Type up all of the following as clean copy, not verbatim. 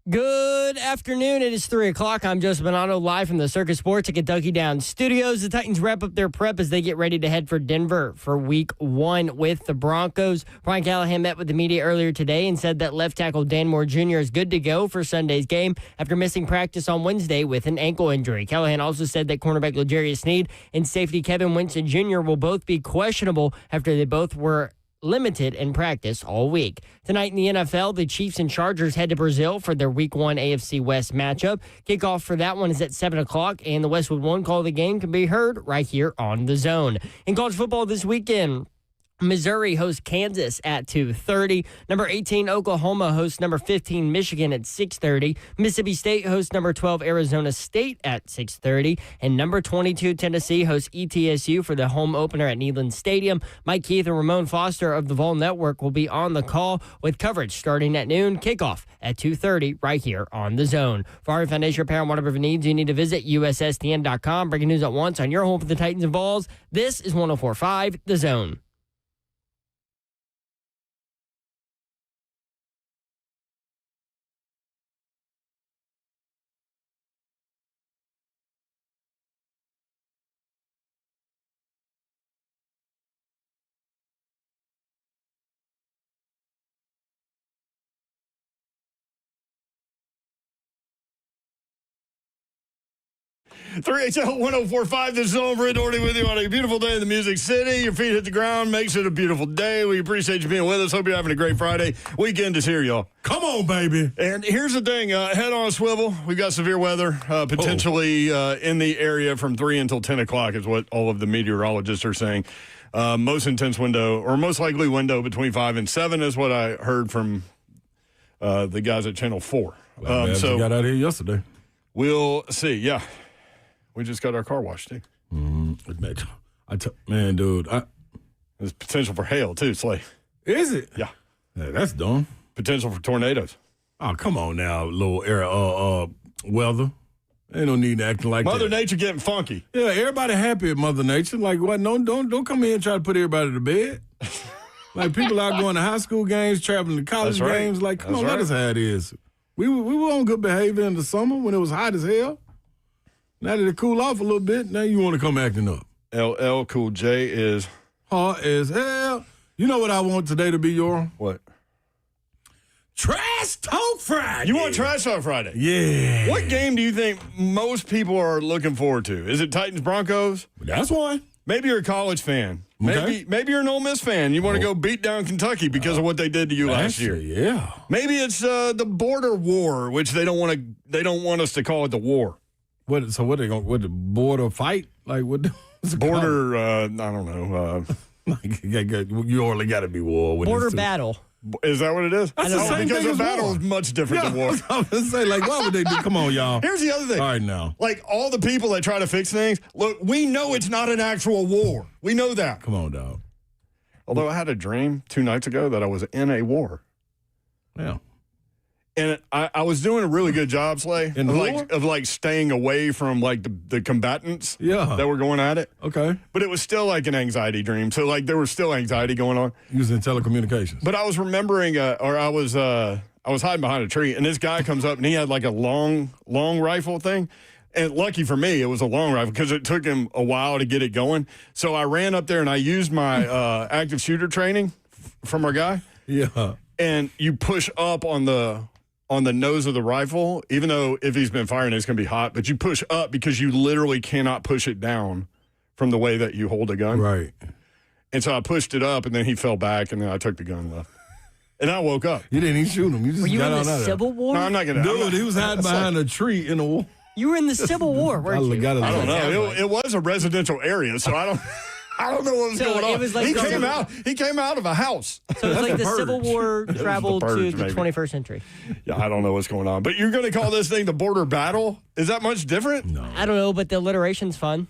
Good afternoon. It is 3 o'clock. I'm Joseph Bonanno, live from the Circus Sports at Kentucky Downs Studios. The Titans wrap up their prep as they get ready to head for Denver for Week 1 with the Broncos. Brian Callahan met with the media earlier today and said that left tackle Dan Moore Jr. is good to go for Sunday's game after missing practice on Wednesday with an ankle injury. Callahan also said that cornerback L'Jarius Sneed and safety Kevin Winston Jr. will both be questionable after they both were limited in practice all week. Tonight in the NFL, the Chiefs and Chargers head to Brazil for their Week 1 AFC West matchup. Kickoff for that one is at 7 o'clock, and the Westwood One call of the game can be heard right here on The Zone. In college football this weekend, Missouri hosts Kansas at 2:30. Number 18, Oklahoma hosts number 15, Michigan at 6:30. Mississippi State hosts number 12, Arizona State at 6:30. And number 22, Tennessee hosts ETSU for the home opener at Neyland Stadium. Mike Keith and Ramon Foster of the Vol Network will be on the call with coverage starting at noon. Kickoff at 2:30 right here on The Zone. For our Foundation Repair and whatever needs, you need to visit USSTN.com. Breaking news at once on your home for the Titans and Vols. This is 104.5 The Zone. HL 104.5, this is over at Doherty with you on a beautiful day in the Music City. Your feet hit the ground, makes it a beautiful day. We appreciate you being with us. Hope you're having a great Friday. Weekend is here, y'all. Come on, baby. And here's the thing, head on a swivel. We've got severe weather potentially in the area from 3 until 10 o'clock is what all of the meteorologists are saying. Most intense window, or most likely window between 5 and 7 is what I heard from the guys at Channel 4. So we got out of here yesterday. We'll see, yeah. We just got our car washed, too. Man, dude. There's potential for hail, too, Slay. Is it? Yeah. That's dumb. Potential for tornadoes. Oh, come on now, little weather. Ain't no need to acting like Mother that. Nature getting funky. Yeah, everybody happy at Mother Nature. Like, what? No, don't come here and try to put everybody to bed. Like, people out going to high school games, traveling to college games. Like, come on, let us how it is. We were on good behavior in the summer when it was hot as hell. Now that it cool off a little bit, now you want to come acting up. LL Cool J is hot as hell. You know what I want today to be, Yoram? What? Trash Talk Friday. You want Trash Talk Friday? Yeah. What game do you think most people are looking forward to? Is it Titans-Broncos? That's one. Maybe you're a college fan. Okay. Maybe you're an Ole Miss fan. You want to go beat down Kentucky because of what they did to you last year. Yeah. Maybe it's the border war, which they don't want us to call it the war. What they going? What the border fight? Like what? Border? I don't know. You only got to be war. Border battle. Is that what it is? That's the same because thing a as battle war. is much different than war. I was gonna say, like, why would they do? Come on, y'all. Here's the other thing. All right, now. Like all the people that try to fix things. Look, we know it's not an actual war. We know that. Come on, dog. Although I had a dream 2 nights ago that I was in a war. Yeah. And I was doing a really good job, Slay, of staying away from like the combatants that were going at it. Okay. But it was still like an anxiety dream. So like there was still anxiety going on. Using telecommunications. But I was remembering, I was hiding behind a tree, and this guy comes up and he had like a long rifle thing. And lucky for me, it was a long rifle because it took him a while to get it going. So I ran up there and I used my active shooter training from our guy. Yeah. And you push up on the nose of the rifle, even though if he's been firing, it's going to be hot. But you push up because you literally cannot push it down from the way that you hold a gun. Right. And so I pushed it up, and then he fell back, and then I took the gun and left. And I woke up. You didn't even shoot him. You just Were you got in on the out of Civil War? No, I'm not going to. Dude, he was hiding behind a tree in a war. You were in the Civil War, weren't you? I don't know. It was a residential area, so I don't know what was going on. It was like he came out of a house. So it's like the Civil War traveled to the 21st century. Yeah, I don't know what's going on. But you're going to call this thing the border battle? Is that much different? No. I don't know, but the alliteration's fun.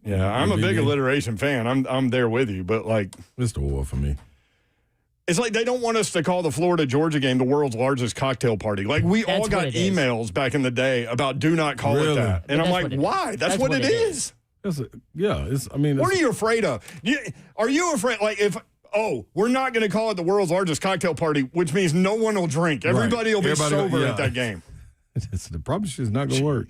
Yeah, I'm a big alliteration fan. I'm there with you, but like it's the war for me. It's like they don't want us to call the Florida-Georgia game the world's largest cocktail party. Like, we all got emails back in the day about do not call it that. And I'm like, why? That's what it is. What are you afraid of? Are you afraid, like, if Oh, we're not going to call it the world's largest cocktail party, which means no one will drink. Everybody will be sober at that game. The problem is not going to work.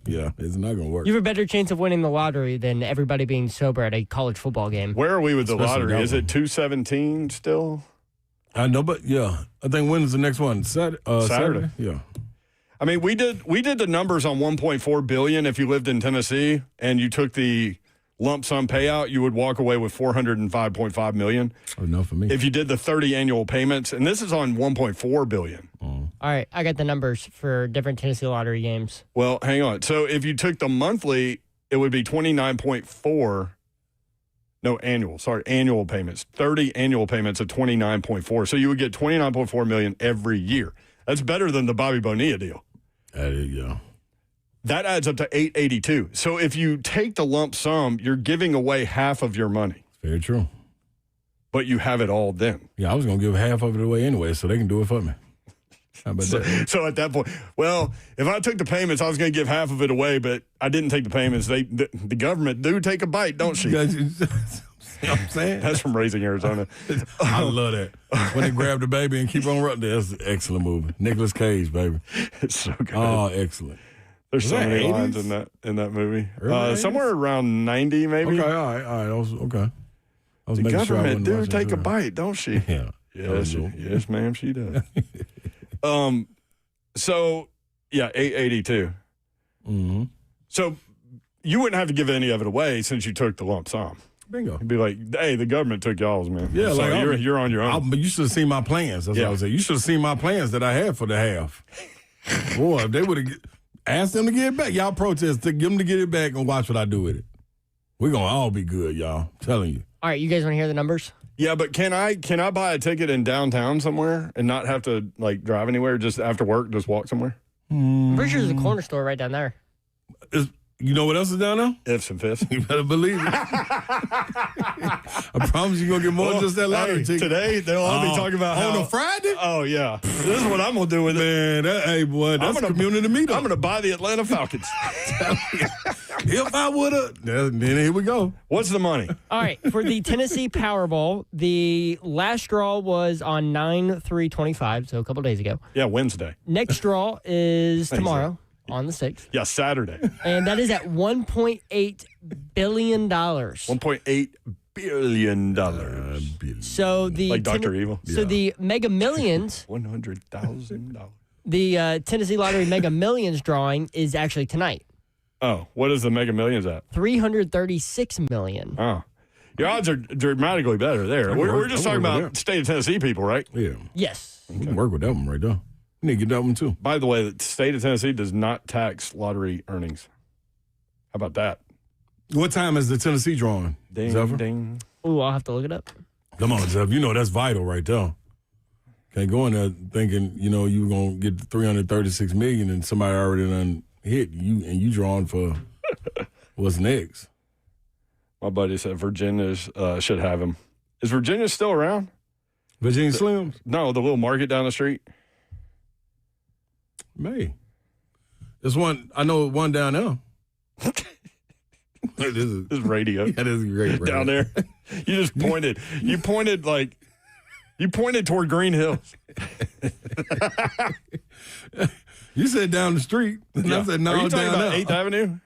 Yeah, it's not going to work. You have a better chance of winning the lottery than everybody being sober at a college football game. Where are we with the lottery? Is it 217 still? I know, but yeah. I think when is the next one? Saturday? Yeah. I mean, we did the numbers on $1.4 billion. If you lived in Tennessee and you took the lump sum payout, you would walk away with $405.5 million. Enough for me. If you did the 30 annual payments, and this is on $1.4 billion. All right, I got the numbers for different Tennessee lottery games. Well, hang on. So if you took the monthly, it would be 29.4. No, annual payments. 30 annual payments of 29.4. So you would get 29.4 million every year. That's better than the Bobby Bonilla deal. That is, yeah. That adds up to 882. So if you take the lump sum, you're giving away half of your money. Very true. But you have it all then. Yeah, I was going to give half of it away anyway, so they can do it for me. How about that? So at that point, well, if I took the payments, I was going to give half of it away, but I didn't take the payments. The government do take a bite, don't she? You know what I'm saying? That's from Raising Arizona. I love that. When they grab the baby and keep on running, that's an excellent movie. Nicolas Cage, baby. It's so good. Oh, excellent. There's so many lines in that movie. Somewhere around 90, maybe. Okay, all right. Okay. I was the making government sure do take a bite, don't she? Yeah. Yes, ma'am, she does. So, yeah, 882. Mm-hmm. So you wouldn't have to give any of it away since you took the lump sum. Bingo. You'd be like, hey, the government took y'all's, man. Yeah, so like you're on your own. But you should have seen my plans. That's what I was saying. You should have seen my plans that I had for the half. Boy, if they would have asked them to get it back, y'all protest, to give them to get it back and watch what I do with it. We're going to all be good, y'all. I'm telling you. All right, you guys want to hear the numbers? Yeah, but can I buy a ticket in downtown somewhere and not have to like drive anywhere? Just after work, just walk somewhere? I'm pretty sure there's a corner store right down there. You know what else is down there? Ifs and fifths. You better believe it. I promise you're going to get more than just that lottery ticket. Today, they'll all be talking about on a Friday? Oh, yeah. This is what I'm going to do with it. Man, hey, boy, that's a community meetup. I'm going to buy the Atlanta Falcons. If I would have, then here we go. What's the money? All right, for the Tennessee Powerball, the last draw was on 9/3/25, so a couple days ago. Yeah, Wednesday. Next draw is tomorrow on the 6th. Yeah, Saturday. And that is at $1.8 billion. $1.8 billion. So the like Dr. Evil. So the Mega Millions, $100,000. the Tennessee Lottery Mega Millions drawing is actually tonight. Oh, what is the Mega Millions at? $336 million. Oh. Your odds are dramatically better there. We're just talking about state of Tennessee people, right? Yeah. Yes. You can work with that one right there. You need to get that one too. By the way, the state of Tennessee does not tax lottery earnings. How about that? What time is the Tennessee drawing? Ding, Zephyr? ding. Ooh, I'll have to look it up. Come on, Zephyr. You know that's vital right there. Can't go in there thinking, you know, you were going to get $336 million and somebody already done hit you and you drawing for what's next. My buddy said Virginia should have him. Is Virginia still around? Virginia Slims? No, the little market down the street. May. There's one, I know one down there. This is radio. Yeah, this is great radio. Down there. You just pointed. You pointed toward Green Hills. You said down the street. And I said, no, Are you talking down about there. 8th Avenue?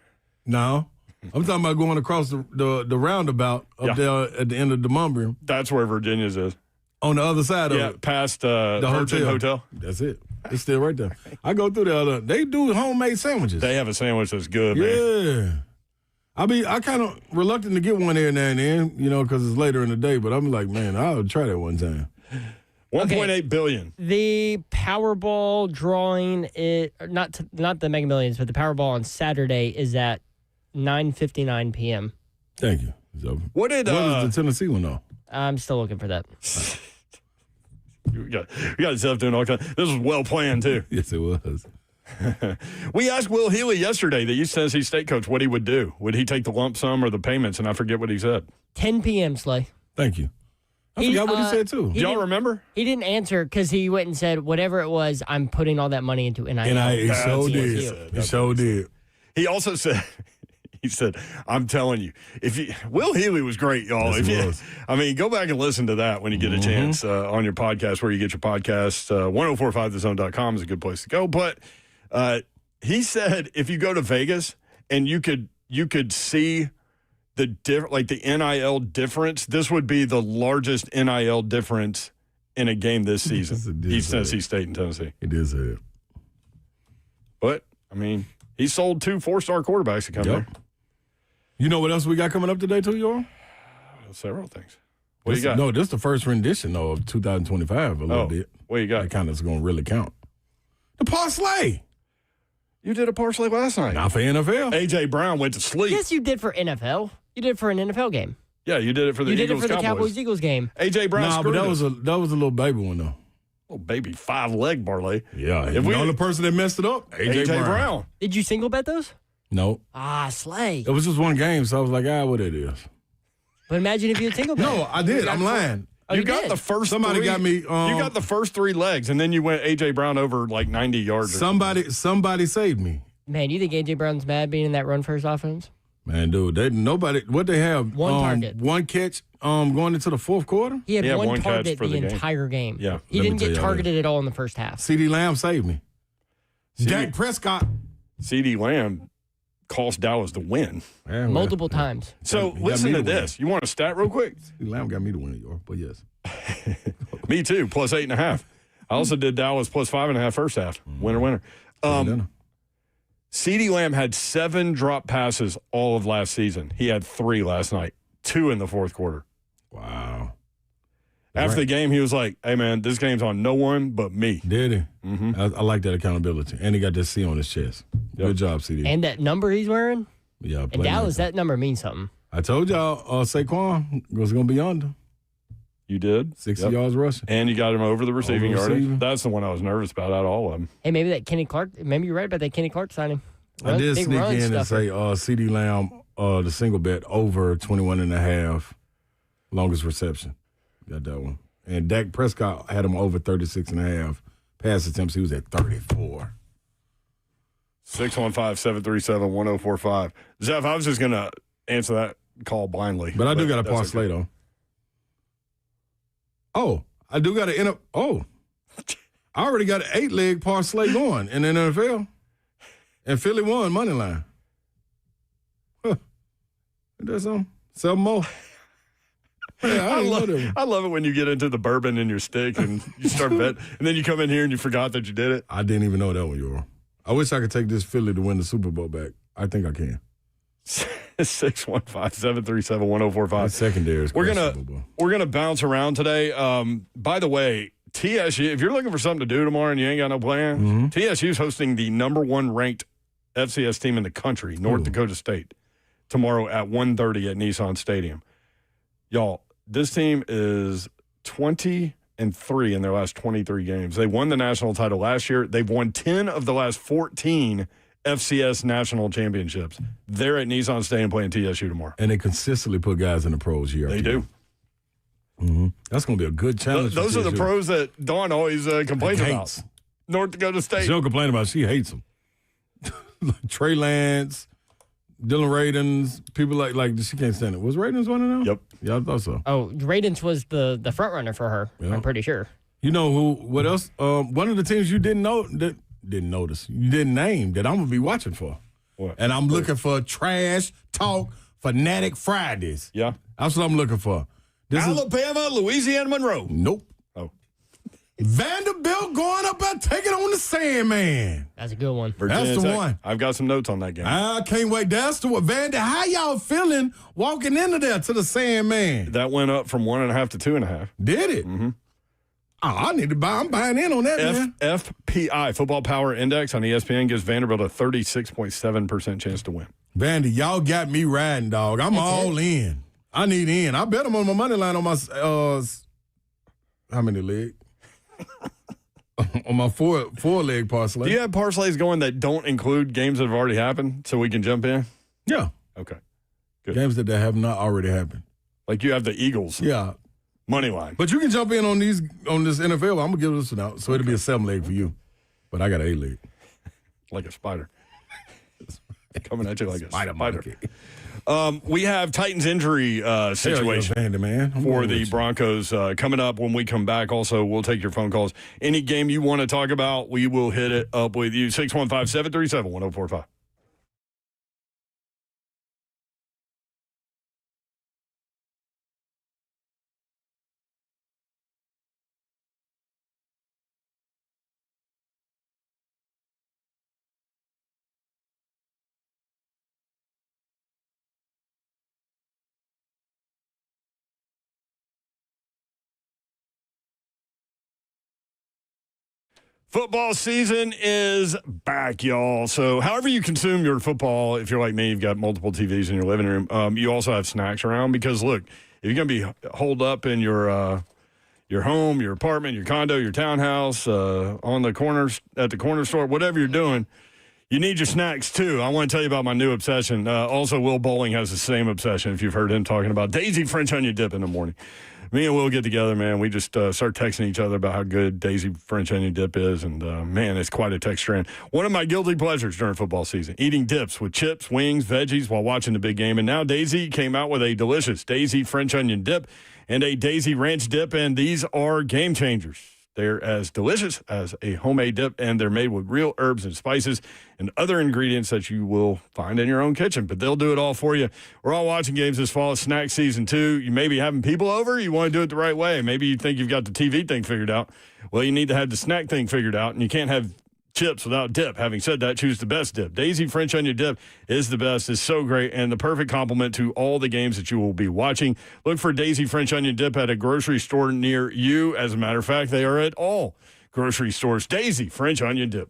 No. I'm talking about going across the roundabout up there at the end of the Demumbrium. That's where Virginia's is. On the other side of Yeah, it. past the hotel. That's it. It's still right there. I go through there. They do homemade sandwiches. They have a sandwich that's good, man. Yeah. I kind of reluctant to get one there now and then, you know, because it's later in the day. But I'm like, man, I'll try that one time. $1.8 billion. The Powerball drawing, not the Mega Millions, but the Powerball on Saturday is at 9:59 p.m. Thank you. What is the Tennessee one, though? I'm still looking for that. You got yourself doing all kinds. This was well planned, too. Yes, it was. We asked Will Healy yesterday, the East Tennessee State coach, what he would do. Would he take the lump sum or the payments? And I forget what he said. 10 p.m., Slay. Thank you. I forgot what he said, too. Do y'all remember? He didn't answer because he went and said, whatever it was, I'm putting all that money into NIL. He so did. He so did. He also said, He said, I'm telling you, Will Healy was great, y'all. Yes, Go back and listen to that when you get a chance on your podcast, where you get your podcast. 1045thezone.com is a good place to go. But he said if you go to Vegas and you could see the NIL difference, this would be the largest NIL difference in a game this season. East Tennessee State and Tennessee. He did say it. But, he sold 2 4-star quarterbacks to come there. You know what else we got coming up today, too, y'all? Several things. What do you got? No, this is the first rendition, though, of 2025 a little bit. What you got? That kind of is going to really count. The parlay. You did a parlay last night. Not for NFL. A.J. Brown went to sleep. Yes, you did for NFL. You did it for an NFL game. Yeah, you did it for the Eagles-Cowboys. You did it for the Cowboys-Eagles game. A.J. Brown but that was a little baby one, though. Little baby 5-leg parlay. Yeah. If the only person that messed it up, A.J. Brown. Did you single bet those? No. Slay. It was just one game, so I was like, what it is. But imagine if you had single bet. No, I did. I'm lying. Oh, you got did? the first Somebody three. got me. You got the first 3 legs, and then you went A.J. Brown over like 90 yards. Somebody saved me. Man, you think A.J. Brown's mad being in that run-first offense? Man, dude, what they have? One target. One catch going into the fourth quarter? He had one catch target for the game. entire game. Yeah. He didn't get targeted at all in the first half. CeeDee Lamb saved me. Dak Prescott. CeeDee Lamb cost Dallas the win. Multiple times. So listen to this. You want a stat real quick? CeeDee Lamb got me to win, y'all, but yes. Me too, plus 8.5. I also did Dallas plus 5.5 first half. Winner. CeeDee Lamb had 7 drop passes all of last season. He had 3 last night, 2 in the fourth quarter. Wow. After the game, he was like, hey, man, this game's on no one but me. Did he? Mm-hmm. I like that accountability. And he got that C on his chest. Good job, CD. And that number he's wearing? Yeah. In Dallas, that number means something. I told y'all Saquon was going to be under. You did? 60 yards rushing. And you got him over the receiving yardage. That's the one I was nervous about out of all of them. Hey, maybe that Kenny Clark, maybe you're right about that Kenny Clark signing. I did sneak in and say CeeDee Lamb, the single bet over 21.5, longest reception. Got that one. And Dak Prescott had him over 36.5 pass attempts. He was at 34. 615-737-1045. Zeph, I was just going to answer that call blindly. But I do got a parlay, though. Oh, I do got I already got an 8-leg parlay going in the NFL. And Philly won money line. Ain't that something? 7 more. Yeah, I love it when you get into the bourbon in your stick and you start betting, and then you come in here and you forgot that you did it. I didn't even know that one, Euro. I wish I could take this Philly to win the Super Bowl back. I think I can. 615-737-1045. Secondary is we're gonna bounce around today. By the way, TSU, if you're looking for something to do tomorrow and you ain't got no plan, TSU's hosting the number 1 ranked FCS team in the country, North Dakota State, tomorrow at 1:30 at Nissan Stadium. Y'all, this team is 20-3 in their last 23 games. They won the national title last year. They've won 10 of the last 14 FCS national championships. They're at Nissan Stadium playing TSU tomorrow. And they consistently put guys in the pros year after year. They do. That's going to be a good challenge. Those are the pros that Dawn always complains about. North Dakota State. She don't complain about it. She hates them. Like Trey Lance, Dylan Radins, people like she can't stand it. Was Radins one of them? Yep. Yeah, I thought so. Oh, Radins was the front runner for her. Yeah. I'm pretty sure. You know what else? One of the teams you didn't notice, you didn't name that I'm going to be watching for. What? And I'm looking for Trash Talk Fanatic Fridays. Yeah. That's what I'm looking for. Alabama, Louisiana, Monroe. Nope. Oh. Vanderbilt going up and taking on the Sandman. That's a good one. Virginia That's the Tech. one. I've got some notes on that game. I can't wait. That's the one. Vander, how y'all feeling walking into there to the Sandman? That went up from 1.5 to 2.5. Did it? Mm-hmm. Oh, I need to buy. I'm buying in on that, man. FPI, Football Power Index on ESPN, gives Vanderbilt a 36.7% chance to win. Vandy, y'all got me riding, dog. I'm all in. I need in. I bet them on my money line on my how many leg? On my four leg parlay. Do you have parlays going that don't include games that have already happened so we can jump in? Yeah. Okay. Good. Games that have not already happened. Like you have the Eagles. Yeah. Money line. But you can jump in on this NFL. I'm gonna give this one out. So it'll be a 7 leg for you. But I got an 8 leg. Like a spider. Coming at you like a spider. monkey. We have Titans injury situation for the Broncos coming up when we come back. Also, we'll take your phone calls. Any game you want to talk about, we will hit it up with you. 615-737-1045. Football season is back, y'all. So however you consume your football, if you're like me, you've got multiple TVs in your living room, you also have snacks around because, look, if you're going to be holed up in your home, your apartment, your condo, your townhouse, on the corners, at the corner store, whatever you're doing, you need your snacks, too. I want to tell you about my new obsession. Also, Will Bowling has the same obsession, if you've heard him talking about Daisy French onion dip in the morning. Me and Will get together, man. We just start texting each other about how good Daisy French onion dip is, and, man, it's quite a text trend. One of my guilty pleasures during football season, eating dips with chips, wings, veggies while watching the big game. And now Daisy came out with a delicious Daisy French onion dip and a Daisy ranch dip, and these are game changers. They're as delicious as a homemade dip, and they're made with real herbs and spices and other ingredients that you will find in your own kitchen. But they'll do it all for you. We're all watching games this fall. It's snack season, too. You may be having people over. You want to do it the right way. Maybe you think you've got the TV thing figured out. Well, you need to have the snack thing figured out, and you can't have chips without dip. Having said that, choose the best dip. Daisy French onion dip is the best. It's so great and the perfect complement to all the games that you will be watching. Look for Daisy French onion dip at a grocery store near you. As a matter of fact, they are at all grocery stores. Daisy French onion dip.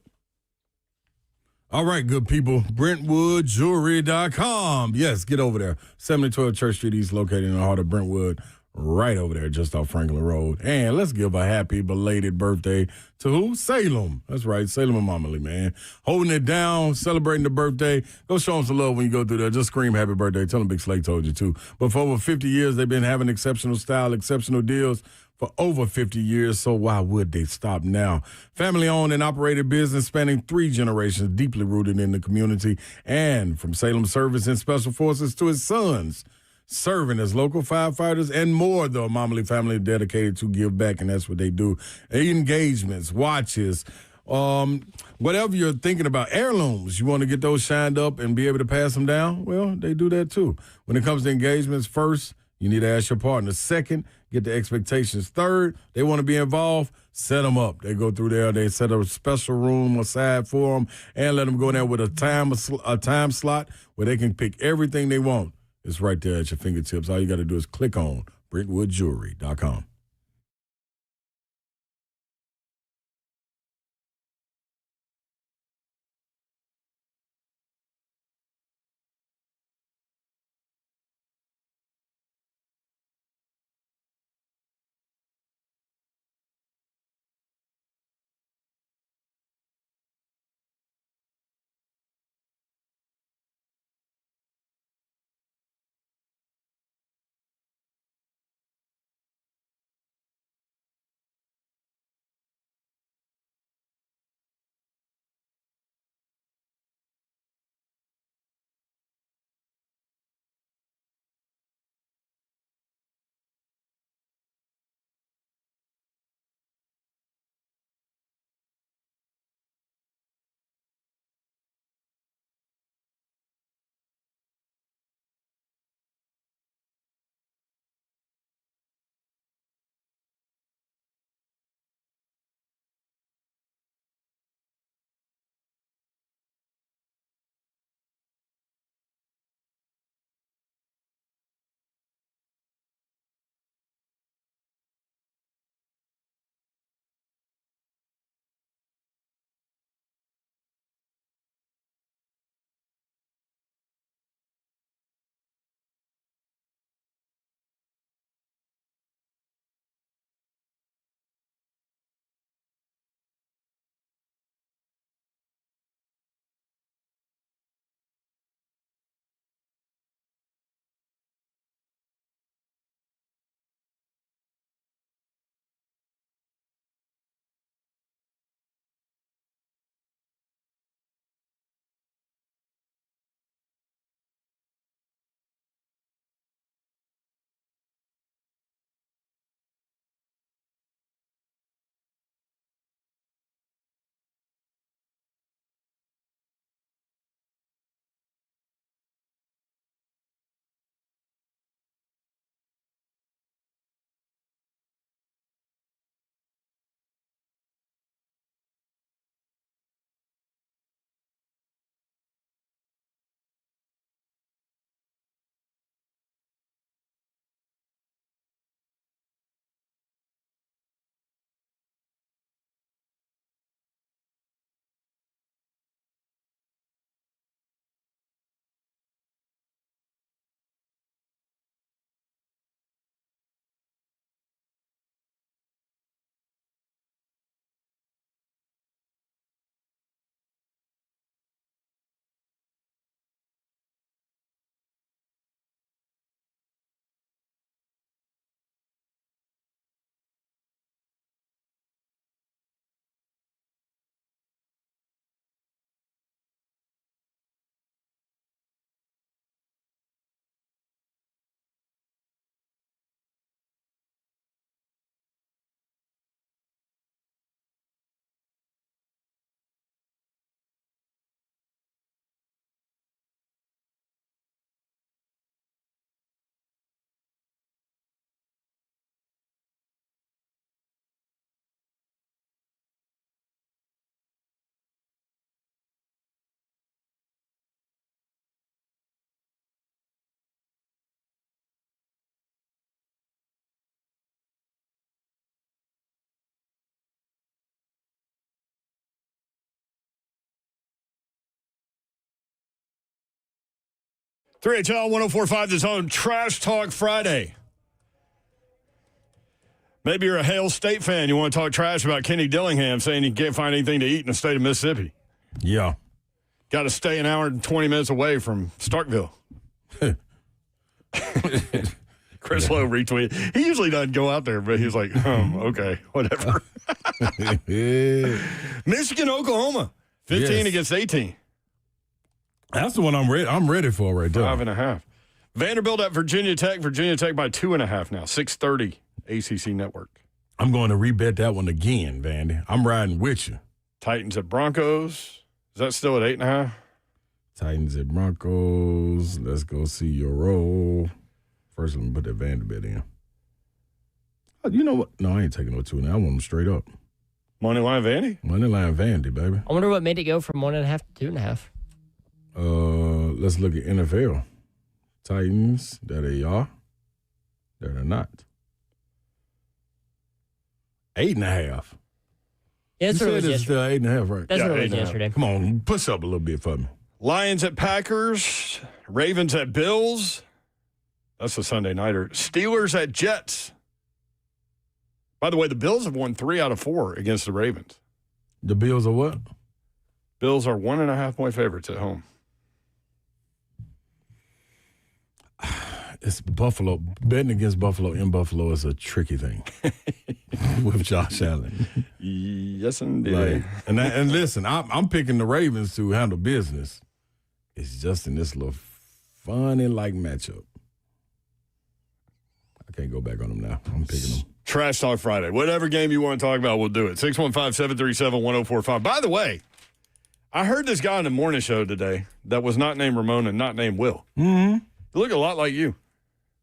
All right, good people. BrentwoodJewelry.com. Yes, get over there. 7012 Church Street East, located in the heart of Brentwood, right over there, just off Franklin Road. And let's give a happy belated birthday to who? Salem. That's right, Salem and Momely, man. Holding it down, celebrating the birthday. Go show them some love when you go through there. Just scream happy birthday. Tell them Big Slate told you to. But for over 50 years, they've been having exceptional style, exceptional deals for over 50 years, so why would they stop now? Family-owned and operated business spanning 3 generations, deeply rooted in the community, and from Salem Service and Special Forces to his sons, serving as local firefighters and more. The Momely family are dedicated to give back, and that's what they do. Engagements, watches, whatever you're thinking about, heirlooms, you want to get those shined up and be able to pass them down? Well, they do that too. When it comes to engagements, first, you need to ask your partner. Second, get the expectations. Third, they want to be involved, set them up. They go through there, they set a special room aside for them, and let them go in there with a time slot where they can pick everything they want. It's right there at your fingertips. All you got to do is click on BrentwoodJewelry.com. 3HL 1045 The Zone, Trash Talk Friday. Maybe you're a Hale State fan. You want to talk trash about Kenny Dillingham saying he can't find anything to eat in the state of Mississippi. Yeah. Got to stay an hour and 20 minutes away from Starkville. Chris Lowe retweeted. He usually doesn't go out there, but he was like, okay, whatever. Michigan, Oklahoma, 15 against 18. That's the one I'm ready for right there. 5.5. Vanderbilt at Virginia Tech. Virginia Tech by 2.5 now. 6:30 ACC Network. I'm going to rebet that one again, Vandy. I'm riding with you. Titans at Broncos. Is that still at 8.5? Titans at Broncos. Let's go see your roll. First, let me put that Vanderbilt in. Oh, you know what? No, I ain't taking no 2.5. I want them straight up. Money line Vandy? Money line Vandy, baby. I wonder what made it go from 1.5 to 2.5. Let's look at NFL. Titans, there they are. There they're not. 8.5. Yeah, that's You what it was said it's still yesterday. 8.5, right? That's what it was 8.5. yesterday. Come on, push up a little bit for me. Lions at Packers. Ravens at Bills. That's a Sunday nighter. Steelers at Jets. By the way, the Bills have won 3 out of 4 against the Ravens. The Bills are what? Bills are 1.5-point favorites at home. It's Buffalo. Betting against Buffalo in Buffalo is a tricky thing with Josh Allen. Yes, indeed. And listen, I'm picking the Ravens to handle business. It's just in this little funny matchup. I can't go back on them now. I'm picking them. Trash Talk Friday. Whatever game you want to talk about, we'll do it. 615-737-1045. By the way, I heard this guy on the morning show today that was not named Ramon and not named Will. Mm-hmm. He looked a lot like you.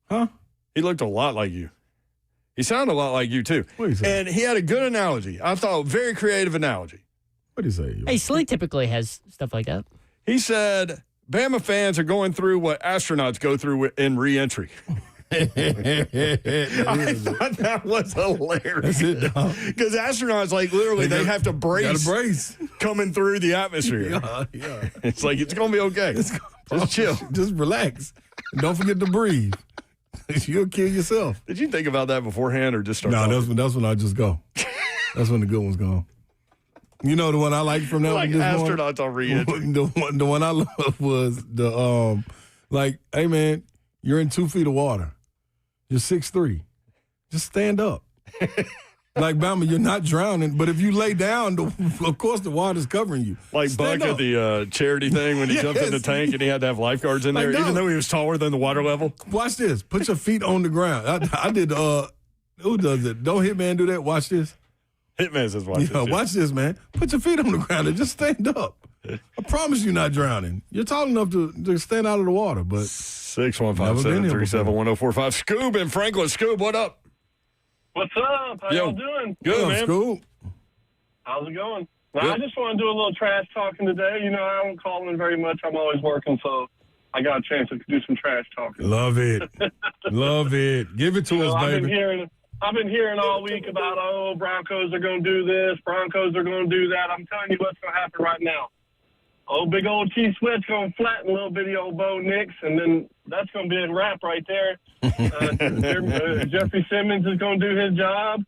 Huh? He looked a lot like you. He sounded a lot like you, too. What did he say? And he had a good analogy. I thought, very creative analogy. What did he say? Hey, Slee typically has stuff like that. He said, Bama fans are going through what astronauts go through in reentry. I thought that was hilarious. Because astronauts, literally, they have to brace coming through the atmosphere. Yeah. It's like, it's going to be okay. Just chill. Just relax. Don't forget to breathe. You'll kill yourself. Did you think about that beforehand or just start talking? That's when I just go. That's when the good ones go. You know the one I like from that like one? Astronauts on reentry. The one I love was the, hey, man, you're in 2 feet of water. You're 6'3". Just stand up. Like, Bama, you're not drowning, but if you lay down, of course the water's covering you. Like stand Buck up. at the charity thing when he jumped in the tank and he had to have lifeguards in there, no. even though he was taller than the water level. Watch this. Put your feet on the ground. I did, who does it? Don't Hitman do that? Watch this. Hitman says watch this. Watch this, man. Put your feet on the ground and just stand up. I promise you're not drowning. You're tall enough to stand out of the water, but 615-737-1045. Scoob in Franklin. Scoob, what up? What's up? How y'all doing? Good, man. School. How's it going? Well, I just want to do a little trash talking today. You know, I don't call in very much. I'm always working, so I got a chance to do some trash talking. Love it. Love it. Give it to us, baby. I've been hearing all week about, Broncos are going to do this, Broncos are going to do that. I'm telling you what's going to happen right now. Big old T Sweat's going to flatten little bitty old Bo Nix, and then that's going to be a wrap right there. Jeffrey Simmons is going to do his job.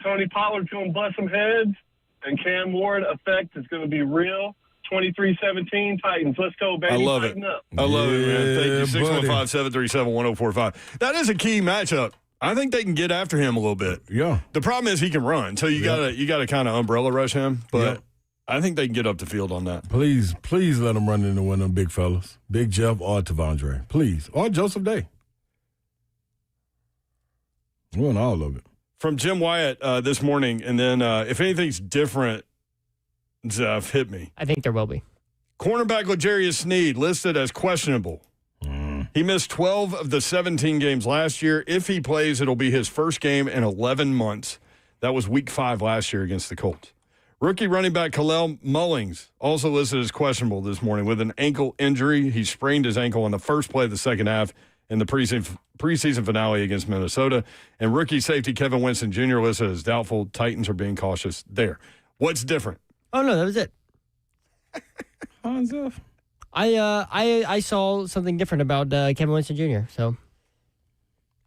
Tony Pollard's going to bust some heads, and Cam Ward effect is going to be real. 23-17 Titans. Let's go, baby. I love Tighten it. up. I love it, man. Thank you. buddy. 615-737-1045. That is a key matchup. I think they can get after him a little bit. Yeah. The problem is he can run, so you gotta kind of umbrella rush him. But I think they can get up the field on that. Please let them run into one of them big fellas. Big Jeff or Tavondre. Please. Or Joseph Day. We want all of it. From Jim Wyatt this morning, and then if anything's different, Zeph, hit me. I think there will be. Cornerback L'Jarius Sneed listed as questionable. He missed 12 of the 17 games last year. If he plays, it'll be his first game in 11 months. That was week 5 last year against the Colts. Rookie running back Kalel Mullings also listed as questionable this morning with an ankle injury. He sprained his ankle on the first play of the second half in the preseason finale against Minnesota. And rookie safety Kevin Winston Jr. listed as doubtful. Titans are being cautious there. What's different? Oh, no, that was it. Hanzef. I saw something different about Kevin Winston Jr., so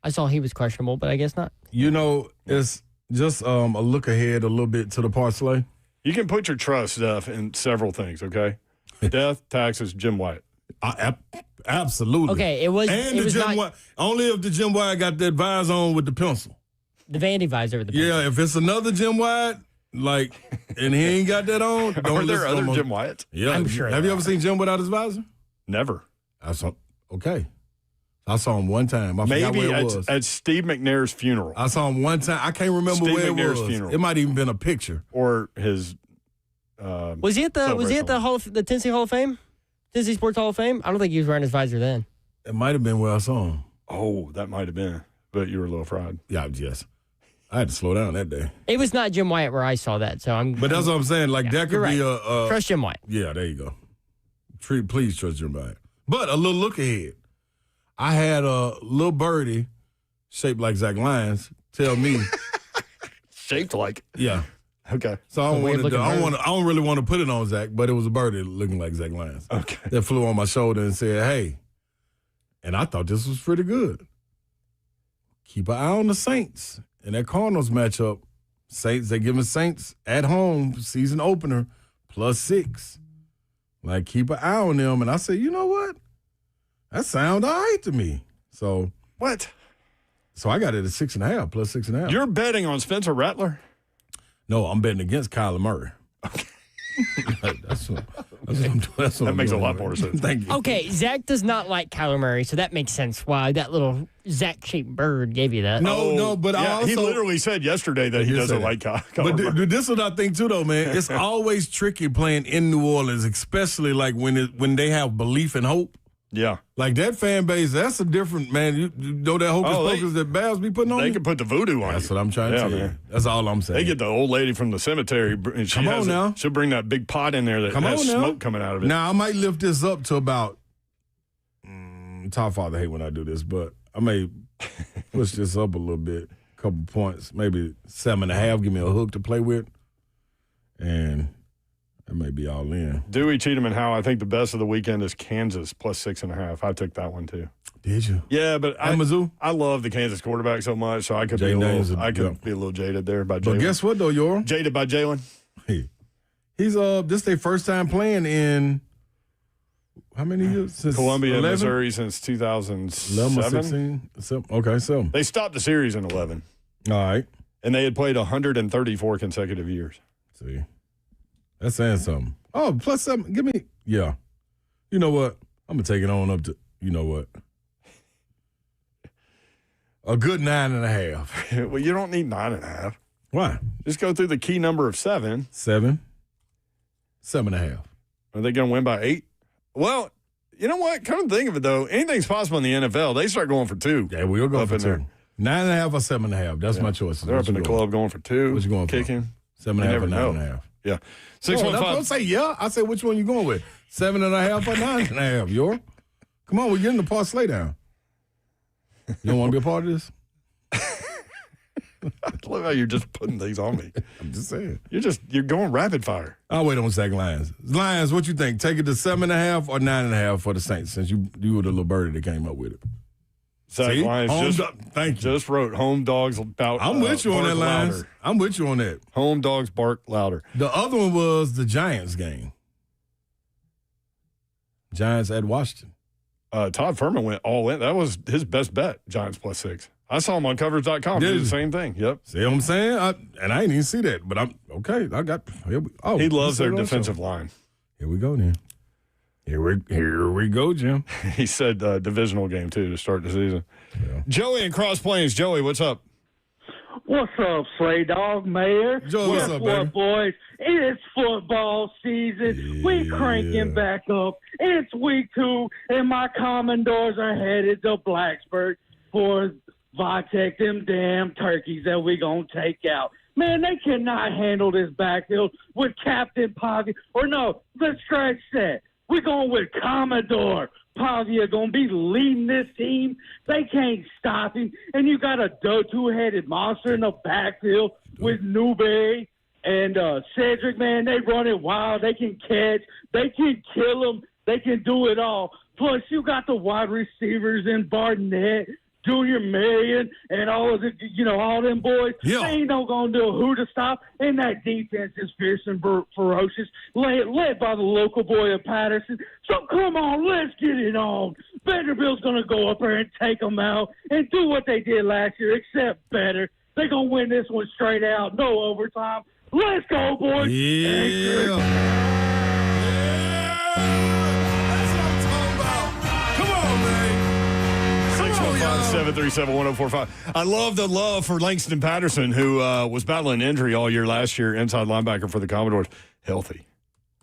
I saw he was questionable, but I guess not. It's just a look ahead a little bit to the parlay. You can put your trust, Steph, in several things, okay? Death, taxes, Jim White. Absolutely. Okay, it was Jim White. Only if the Jim White got that visor on with the pencil. The Vandy visor with the pencil. Yeah, if it's another Jim White, and he ain't got that on, don't Are there listen to other him. Jim Whites? Yeah, I'm sure. Have you ever seen Jim without his visor? Never. Okay. I saw him one time. I forgot Maybe where it was. at Steve McNair's funeral. I saw him one time. I can't remember Steve where McNair's it was. funeral. It might even been a picture. Or his Was he at the Tennessee Hall of Fame? Tennessee Sports Hall of Fame? I don't think he was wearing his visor then. It might have been where I saw him. Oh, that might have been. But you were a little fried. Yeah, yes. I had to slow down that day. It was not Jim White where I saw that, so I'm. But that's what I'm saying. That could be a trust Jim White. Yeah, there you go. Please trust Jim White. But a little look ahead. I had a little birdie shaped like Zach Lyons tell me. Shaped like. Yeah. Okay. So I don't really want to put it on Zach, but it was a birdie looking like Zach Lyons. Okay. That flew on my shoulder and said, hey. And I thought this was pretty good. Keep an eye on the Saints in that Cardinals matchup. Saints, they giving Saints at home season opener +6. Keep an eye on them. And I said, you know what? That sounds all right to me. So what? So I got it at 6.5 +6.5. You're betting on Spencer Rattler? No, I'm betting against Kyler Murray. Okay. That's what that makes a lot more sense. Thank you. Okay, Zach does not like Kyler Murray, so that makes sense why that little Zach-shaped bird gave you that. No, but he literally said yesterday that he doesn't like Kyler Murray. But this is what I think too, though, man. It's always tricky playing in New Orleans, especially when they have belief and hope. Yeah. That fan base, that's a different, man. You know that hocus pocus that Babs be putting on They you? can put the voodoo on That's you. what I'm trying to tell you. That's all I'm saying. They get the old lady from the cemetery. And she'll bring that big pot in there that has smoke coming out of it. Now, I might lift this up to about, Top Father hate when I do this, but I may push this up a little bit, a couple points, maybe 7.5, give me a hook to play with, and that may be all in. Dewey, Cheatham, and Howe, I think the best of the weekend is Kansas +6.5. I took that one too. Did you? Yeah, but I love the Kansas quarterback so much, so I could be a little jaded there by Jalen. But guess what though, Yoram? Jaded by Jalen. Hey, he's this their first time playing in how many years? Since Columbia, 11? Missouri since 2007. 11 or 16? Okay, so they stopped the series in 11. All right, and they had played 134 consecutive years. See. That's saying something. Oh, +7. Give me, yeah. You know what? I'm going to take it on up to, you know what? A good 9.5. Well, you don't need 9.5. Why? Just go through the key number of 7. 7. 7.5. Are they going to win by 8? Well, you know what? Come to think of it, though, anything's possible in the NFL. They start going for 2. Yeah, we'll go for 2. 9.5 or 7.5. That's my choice. They're up in the club going for 2. What you going kicking? for? 7.5 or 9.5. Yeah. 615. Don't say yeah. I say which one you going with? 7.5 or 9.5, Yor? Come on, we're getting the parlay down. You don't want to be a part of this? I love how you're just putting things on me. I'm just saying. You're going rapid fire. I'll wait on Zach Lyons. Lyons, what you think? Take it to 7.5 or 9.5 for the Saints, since you were the little birdie that came up with it. Zach Lyons thank you. Just wrote home dogs about. I'm with you on that, Lyons. I'm with you on that. Home dogs bark louder. The other one was the Giants game. Giants at Washington. Todd Furman went all in. That was his best bet, Giants +6. I saw him on covers.com. Do the same thing. Yep. See what I'm saying? I didn't even see that, but I'm okay. He loves their defensive line. Here we go, then. Here we go, Jim. He said divisional game, too, to start the season. Yeah. Joey in Cross Plains. Joey, what's up? What's up, Slay Dog Mayor? Joey, what's up, baby? Boys? It's football season. Yeah. We cranking back up. It's week 2, and my Commodores are headed to Blacksburg for Vitek, them damn turkeys that we gonna take out. Man, they cannot handle this backfield with Captain Pavia. Or no, let's scratch that. We're going with Commodore. Pavia going to be leading this team. They can't stop him. And you got a two-headed monster in the backfield with Newberry and Cedric, man. They run it wild. They can catch. They can kill him. They can do it all. Plus, you got the wide receivers in Barnett, Junior Marion, and all of the, all them boys. Yeah. They ain't no gonna do who to stop. And that defense is fierce and ferocious, led by the local boy of Patterson. So come on, let's get it on. Vanderbilt's gonna go up there and take them out and do what they did last year, except better. They're gonna win this one straight out, no overtime. Let's go, boys. Yeah. Five 737-1045. I love the love for Langston Patterson, who was battling injury all year last year, inside linebacker for the Commodores. Healthy.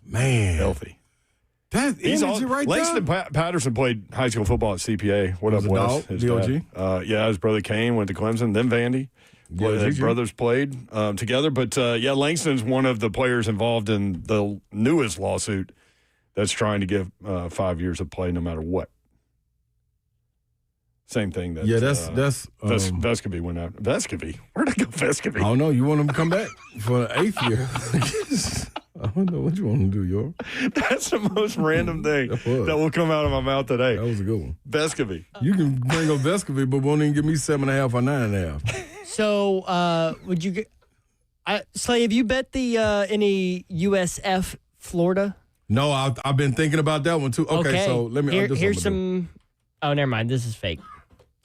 Man. Healthy. That energy right Langston there. Patterson played high school football at CPA. What up, Wes? His DOG? dad. His brother Kane went to Clemson, then Vandy. His brothers played together. But, Langston's one of the players involved in the newest lawsuit that's trying to give 5 years of play no matter what. Same thing. That, Vescovy went out. Vescovy? Where'd I go, Vescovy? I don't know. You want him to come back for the 8th year? I don't know what you want him to do, yo. That's the most random thing that will come out of my mouth today. That was a good one. Vescovy. You can bring up Vescovy, but won't even give me 7.5 or 9.5. So, would you get Slay, have you bet the any USF Florida? No, I've been thinking about that one too. Okay. So let me. Here's some. Oh, never mind. This is fake.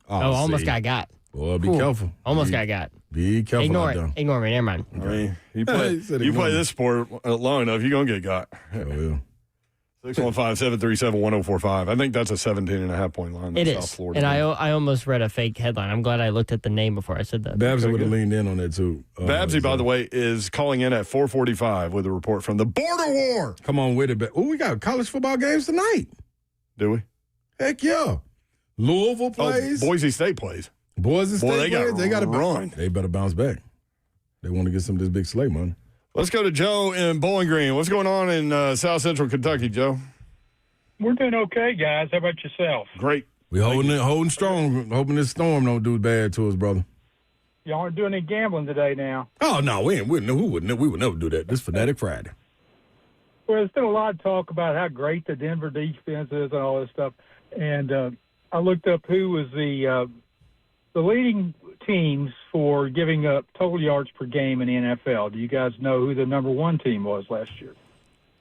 Almost got. Boy, be careful. Almost got. Be careful. Ignore me. Never mind. I mean, you play this sport long enough, you're going to get got. Oh, yeah. 615-737-1045. I think that's a 17.5-point line. It South is. Florida. And I almost read a fake headline. I'm glad I looked at the name before I said that. Babsy would have leaned in on that, too. Babsy, by the way, is calling in at 4:45 with a report from the border war. Come on with it. Oh, we got college football games tonight. Do we? Heck yeah. Louisville plays. Boise State plays. Boise State plays. They got to run. They better bounce back. They want to get some of this big slate money. Let's go to Joe in Bowling Green. What's going on in South Central Kentucky, Joe? We're doing okay, guys. How about yourself? Great. We holding strong, hoping this storm don't do bad to us, brother. Y'all aren't doing any gambling today now. Oh, no, we would never do that. This Fanatic Friday. Well, there's been a lot of talk about how great the Denver defense is and all this stuff. And I looked up who was the leading teams for giving up total yards per game in the NFL. Do you guys know who the number one team was last year?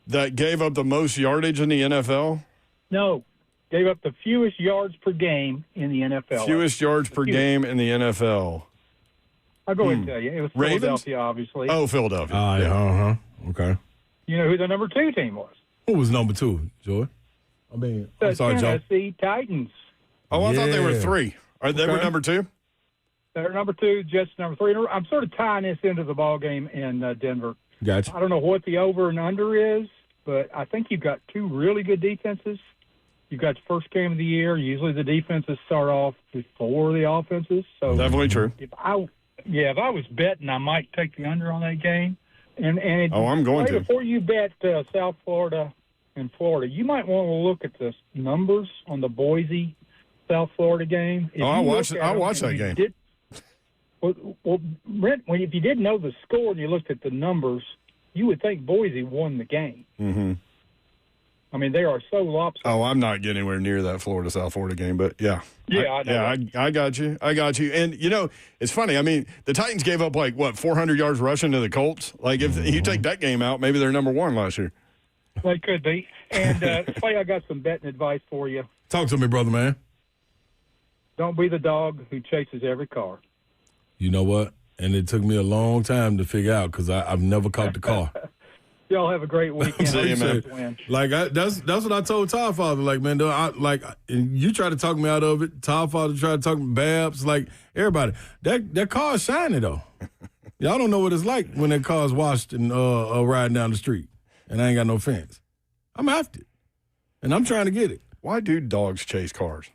That gave up the most yardage in the NFL? No. Gave up the fewest yards per game in the NFL. Fewest yards per game in the NFL. I'll go ahead and tell you. It was Ravens? Philadelphia, obviously. Oh, Philadelphia. Yeah. Okay. You know who the number two team was? Who was number two, Joy? I'm sorry, Joe. Tennessee Titans. Oh, I thought they were three. They were number two? They're number two, Jets number three. I'm sort of tying this into the ball game in Denver. Gotcha. I don't know what the over and under is, but I think you've got two really good defenses. You've got the first game of the year. Usually the defenses start off before the offenses. So definitely true. If I was betting, I might take the under on that game. And I'm going to. Before you bet South Florida and Florida, you might want to look at the numbers on the Boise South Florida game. I'll watch that game. Well, Brent, if you didn't know the score and you looked at the numbers, you would think Boise won the game. Mm-hmm. I mean, they are so lopsided. Oh, I'm not getting anywhere near that South Florida game, but yeah. Yeah, I got you. And, it's funny. I mean, the Titans gave up, 400 yards rushing to the Colts? Like, if you take that game out, maybe they're number one last year. They could be. And, Clay, I got some betting advice for you. Talk to me, brother, man. Don't be the dog who chases every car. You know what? And it took me a long time to figure out because I've never caught the car. Y'all have a great weekend. See you, man. That's what I told Todd Father. Like, man, you try to talk me out of it. Todd Father tried to talk me, Babs, like everybody. That car's shiny though. Y'all don't know what it's like when that car's washed and riding down the street, and I ain't got no fence. I'm after it, and I'm trying to get it. Why do dogs chase cars?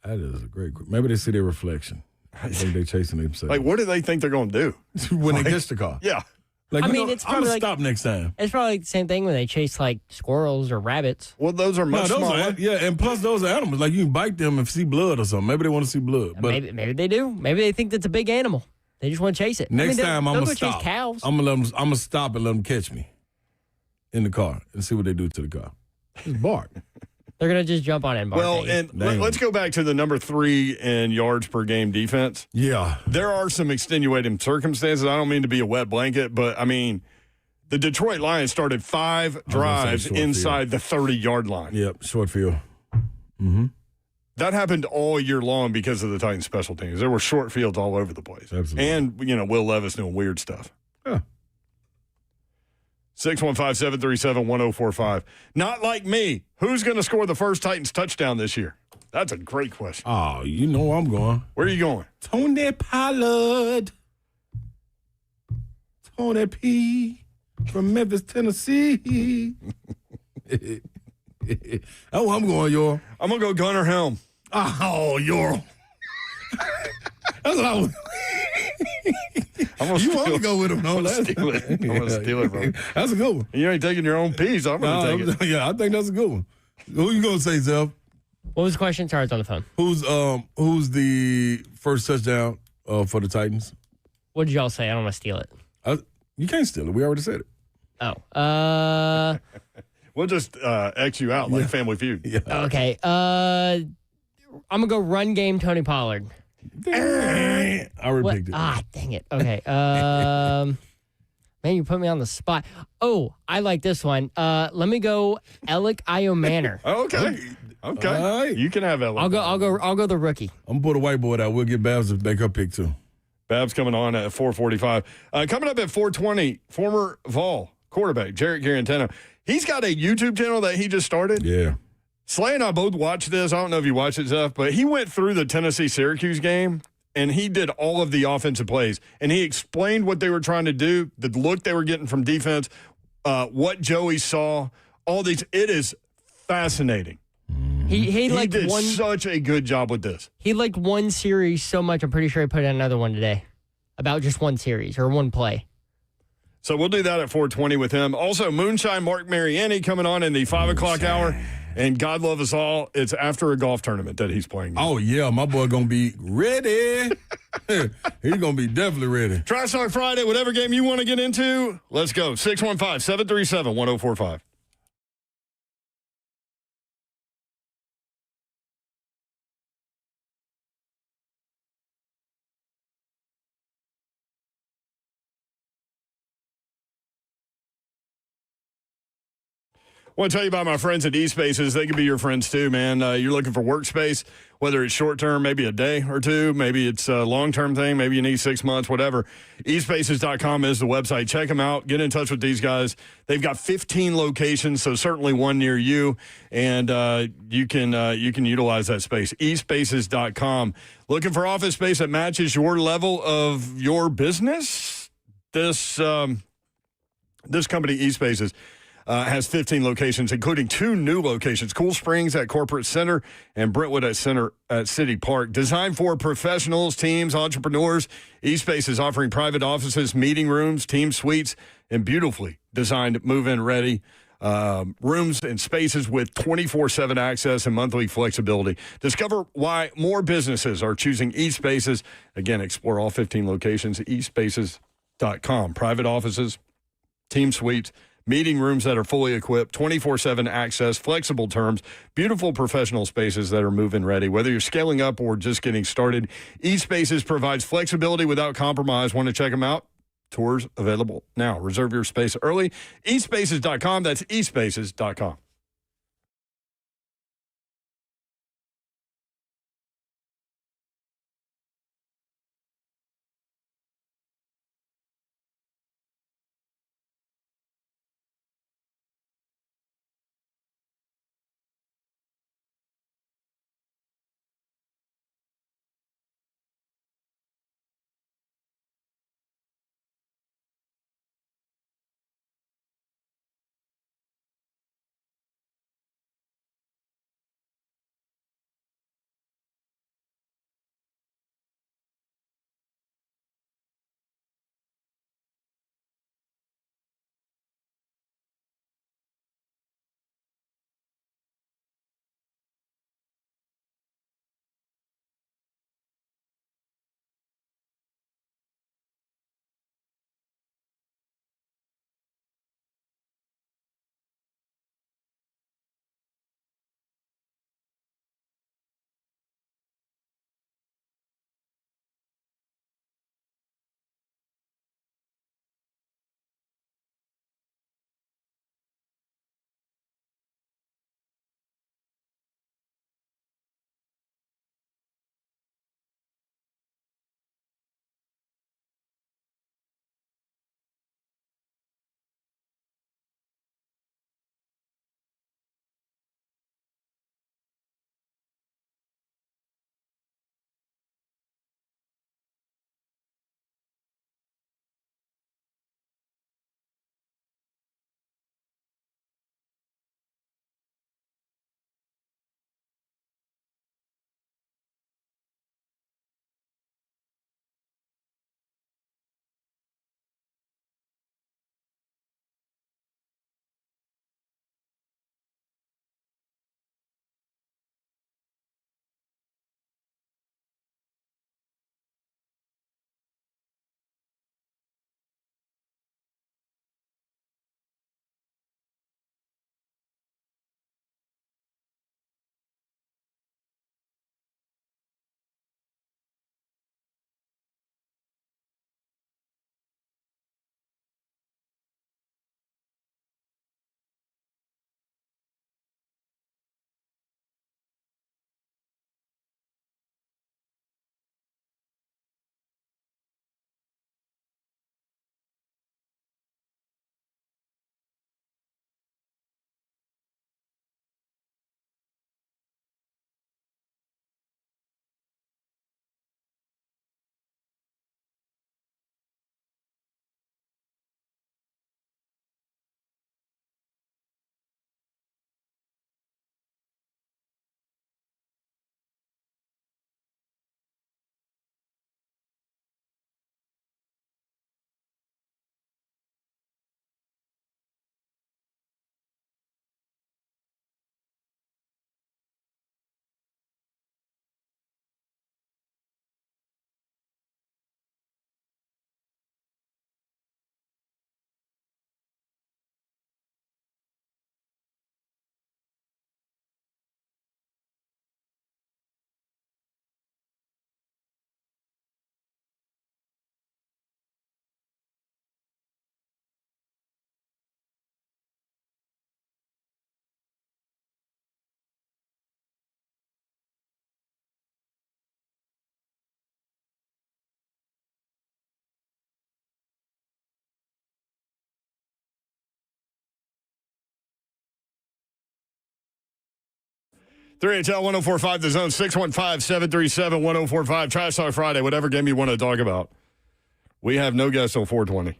That is a great. Maybe they see their reflection. I think they're chasing themselves. Like, what do they think they're going to do when they get the car? Yeah. Like, it's I'm probably gonna stop next time. It's probably the same thing when they chase squirrels or rabbits. Well, those are much smaller. And plus those are animals. Like, you can bite them and see blood or something. Maybe they want to see blood. But maybe they do. Maybe they think that's a big animal. They just want to chase it. Next time I'm gonna stop. Chase cows. I'm gonna stop and let them catch me in the car and see what they do to the car. Just bark. They're going to just jump on it and bark. Well, and let's go back to the number 3 in yards per game defense. Yeah. There are some extenuating circumstances. I don't mean to be a wet blanket, but, I mean, the Detroit Lions started 5 drives inside the 30-yard line. Yep, short field. Mm-hmm. That happened all year long because of the Titans' special teams. There were short fields all over the place. Absolutely. And, Will Levis doing weird stuff. Yeah. 615-737-1045. Not like me. Who's going to score the first Titans touchdown this year? That's a great question. Oh, you know where I'm going. Where are you going? Tony Pollard. Tony P. from Memphis, Tennessee. Oh, I'm going, Yor. I'm going to go Gunnar Helm. Oh, Yor. That's what I was. You want to go with him, no? I'm going to steal it, bro. That's a good one. You ain't taking your own piece. I'm going to take it. Yeah, I think that's a good one. Who you going to say, Zeph? What was the question? Sorry, I was on the phone. Who's the first touchdown for the Titans? What did y'all say? I don't want to steal it. You can't steal it. We already said it. Oh. We'll just X you out like Family Feud. Yeah. Okay. I'm going to go run game Tony Pollard. I already picked it. Dang it. Okay. Man, you put me on the spot. Oh, I like this one. Let me go Alec Iomanner. Okay. All right. You can have Alec. I'll go the rookie. I'm going to put a whiteboard out. We'll get Babs to make her pick, too. Babs coming on at 4:45. Coming up at 4:20, former Vol quarterback Jarrett Garantano. He's got a YouTube channel that he just started. Yeah. Slay and I both watched this. I don't know if you watched it, Zeph, but he went through the Tennessee-Syracuse game, and he did all of the offensive plays. And he explained what they were trying to do, the look they were getting from defense, what Joey saw, all these. It is fascinating. He did such a good job with this. He liked one series so much, I'm pretty sure he put in another one today about just one series or one play. So we'll do that at 4:20 with him. Also, Moonshine Mark Mariani coming on in the 5 o'clock hour. And God love us all, it's after a golf tournament that he's playing. Oh, yeah, my boy going to be ready. He's going to be definitely ready. TriStar Friday, whatever game you want to get into, let's go. 615-737-1045. I want to tell you about my friends at eSpaces. They can be your friends too, man. You're looking for workspace, whether it's short-term, maybe a day or two, maybe it's a long-term thing, maybe you need 6 months, whatever. eSpaces.com is the website. Check them out. Get in touch with these guys. They've got 15 locations, so certainly one near you, and you can utilize that space. eSpaces.com. Looking for office space that matches your level of your business? This company, eSpaces, has 15 locations, including 2 new locations, Cool Springs at Corporate Center and Brentwood at City Park. Designed for professionals, teams, entrepreneurs, eSpace is offering private offices, meeting rooms, team suites, and beautifully designed move-in ready rooms and spaces with 24/7 access and monthly flexibility. Discover why more businesses are choosing eSpaces. Again, explore all 15 locations, eSpaces.com. Private offices, team suites, meeting rooms that are fully equipped, 24/7 access, flexible terms, beautiful professional spaces that are move-in ready. Whether you're scaling up or just getting started, eSpaces provides flexibility without compromise. Want to check them out? Tours available now. Reserve your space early. eSpaces.com. That's eSpaces.com. 3HL 1045 The Zone, 615-737-1045. Trash Talk Friday, whatever game you want to talk about. We have no guests on 420.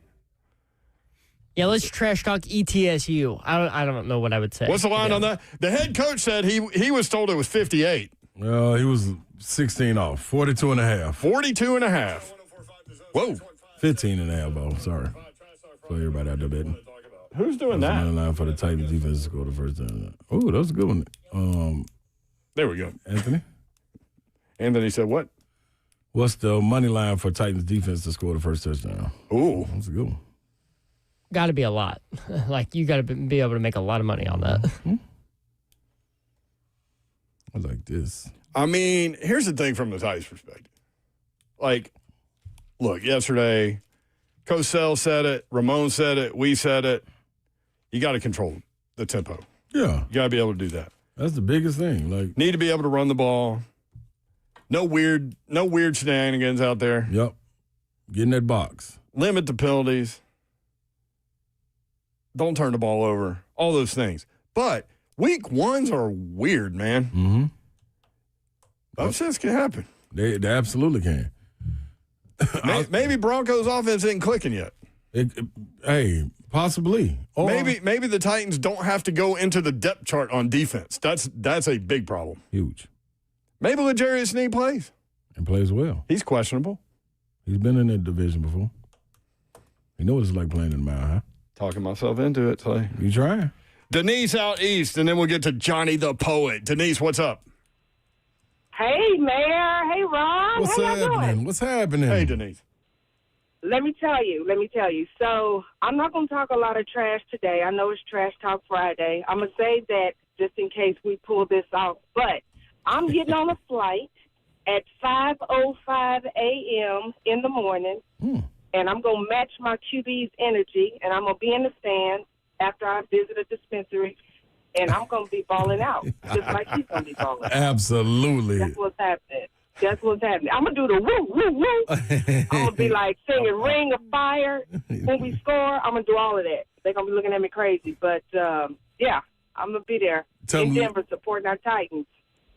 Yeah, let's trash talk ETSU. I don't know what I would say. What's the line on that? The head coach said he was told it was 58. Well, he was 16 off, 42 and a half. 42 and a half. Whoa. 15 and a half, though. Sorry. For everybody out there betting. Who's doing that? Money line for the Titans defense to score the first time. Oh, that was a good one. There we go. Anthony? Anthony said what? What's the money line for Titans defense to score the first touchdown? Ooh. That's a good one. Got to be a lot. Like, you got to be able to make a lot of money on that. Mm-hmm. I like this. I mean, here's the thing from the Titans' perspective. Like, look, yesterday, Cosell said it, Ramon said it, we said it. You got to control the tempo. Yeah. You got to be able to do that. That's the biggest thing. Like, need to be able to run the ball. No weird shenanigans out there. Yep. Get in that box. Limit the penalties. Don't turn the ball over. All those things. But week ones are weird, man. Mm-hmm. Upsets can happen. They absolutely can. Maybe Broncos offense isn't clicking yet. Hey, possibly. Or maybe the Titans don't have to go into the depth chart on defense. That's a big problem. Huge. Maybe L'Jarius Sneed plays. And plays well. He's questionable. He's been in that division before. You know what it's like playing in the Mile High. Talking myself into it, Clay. You trying? Denise out east, and then we'll get to Johnny the Poet. Denise, what's up? Hey, Mayor. Hey, Ron. What's How y'all happening? doing? What's happening? Hey, Denise. Let me tell you. So I'm not going to talk a lot of trash today. I know it's Trash Talk Friday. I'm going to say that just in case we pull this off. But I'm getting on a flight at 5:05 a.m. in the morning, and I'm going to match my QB's energy, and I'm going to be in the stands after I visit a dispensary, and I'm going to be balling out, just like he's going to be balling out. Absolutely. That's what's happening. I'm going to do the woo, woo, woo. I'm going to be like singing Ring of Fire when we score. I'm going to do all of that. They're going to be looking at me crazy. But, yeah, I'm going to be there in Denver supporting our Titans.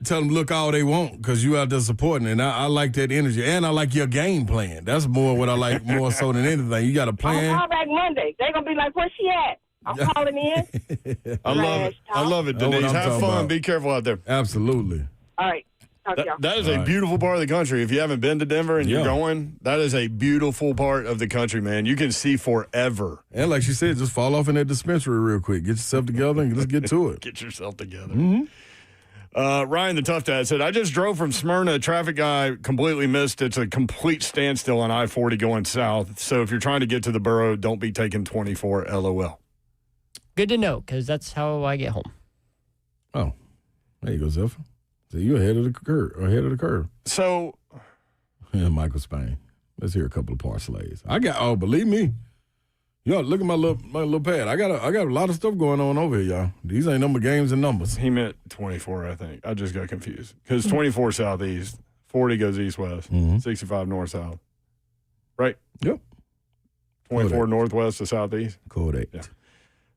Tell them look all they want because you out there supporting, and I like that energy, and I like your game plan. That's more what I like more so than anything. You got a plan. I'm going to call back Monday. They're going to be like, where's she at? I'm calling in. I love it, Denise. Have fun. About. Be careful out there. Absolutely. All right. Talk to y'all. That is a beautiful part of the country. If you haven't been to Denver and you're going, that is a beautiful part of the country, man. You can see forever. And like she said, just fall off in that dispensary real quick. Get yourself together and let's get to it. Get yourself together. Mm-hmm. Ryan the Tough Dad said, I just drove from Smyrna. A traffic guy completely missed. It's a complete standstill on I-40 going south. So if you're trying to get to the borough, don't be taking 24 LOL. Good to know, because that's how I get home. Oh, there you go, Zephyr. So you're ahead of the curve. So, yeah, Michael Spain. Let's hear a couple of parlays. Believe me. Yo, look at my little pad. I got a lot of stuff going on over here, y'all. These ain't number games and numbers. He meant 24, I think. I just got confused. Because 24 southeast, 40 goes east-west, 65 north-south. Right? Yep. 24 northwest to southeast? Correct. Yeah.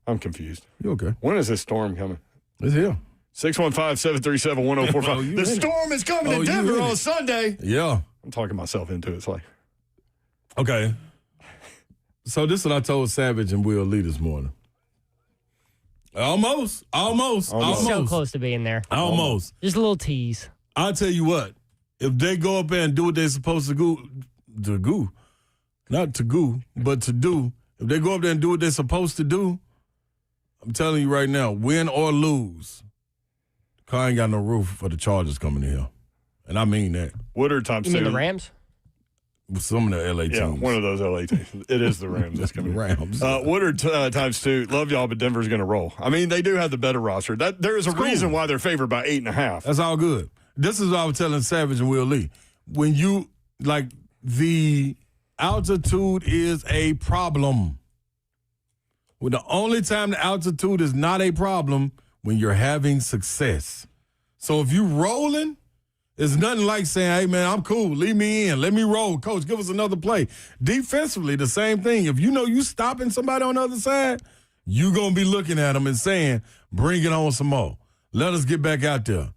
I'm confused. You okay? When is this storm coming? It's here. 615-737-1045. The storm is coming to Denver on Sunday. Yeah. I'm talking myself into it. It's like. Okay. So this is what I told Savage and Will Lee this morning. Almost. So close to being there. Almost. Just a little tease. I'll tell you what. If they go up there and do what they're supposed to do, if they go up there and do what they're supposed to do, I'm telling you right now, win or lose, the car ain't got no roof for the Chargers coming in here. And I mean that. Woodard times You mean two. the Rams? Some of the LA teams. Yeah, one of those LA teams. It is the Rams that's coming. Rams. Woodard times two. Love y'all, but Denver's going to roll. I mean, they do have the better roster. There is a reason why they're favored by 8.5. That's all good. This is what I was telling Savage and Will Lee. When you, the altitude is a problem. Well, the only time the altitude is not a problem when you're having success. So if you rolling, it's nothing like saying, hey, man, I'm cool. Leave me in. Let me roll. Coach, give us another play. Defensively, the same thing. If you know you stopping somebody on the other side, you going to be looking at them and saying, bring it on some more. Let us get back out there.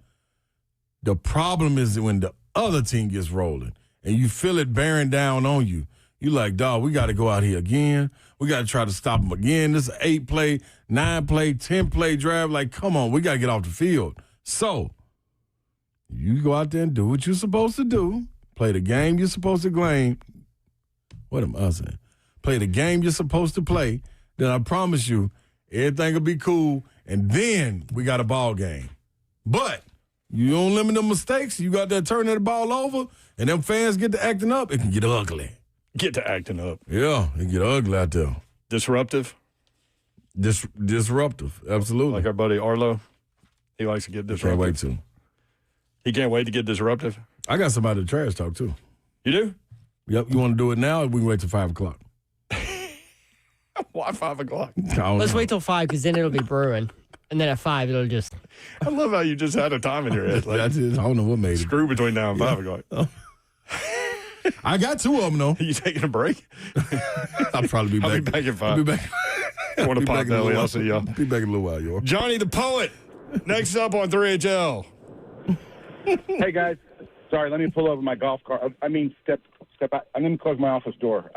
The problem is when the other team gets rolling and you feel it bearing down on you. You like, dog, we got to go out here again. We got to try to stop them again. This is 8-play, 9-play, 10-play drive. Like, come on, we got to get off the field. So you go out there and do what you're supposed to do. Play the game you're supposed to play. What am I saying? Play the game you're supposed to play. Then I promise you, everything will be cool. And then we got a ball game. But you don't limit the mistakes. You got that turning the ball over, and them fans get to acting up. It can get ugly. Get to acting up. Yeah, it can get ugly out there. Disruptive. Disruptive, absolutely. Like our buddy Arlo. He likes to get disruptive. Can't wait to. He can't wait to get disruptive. I got somebody to trash talk, too. You do? Yep. You want to do it now, or we can wait till 5 o'clock? Why 5 o'clock? Let's wait till 5 because then it'll be brewing. And then at 5, it'll just. I love how you just had a time in your head. Like, I don't know what made it. Screw between now and 5 o'clock. I got 2 of them, though. Are you taking a break? I'll probably be back. I'll be back at 5. I'll be back. I want to pop belly. I'll see y'all. Be back in a little while, y'all. Johnny the Poet. Next up on 3HL. Hey, guys. Sorry, let me pull over my golf cart. I mean, step out. I'm going to close my office door.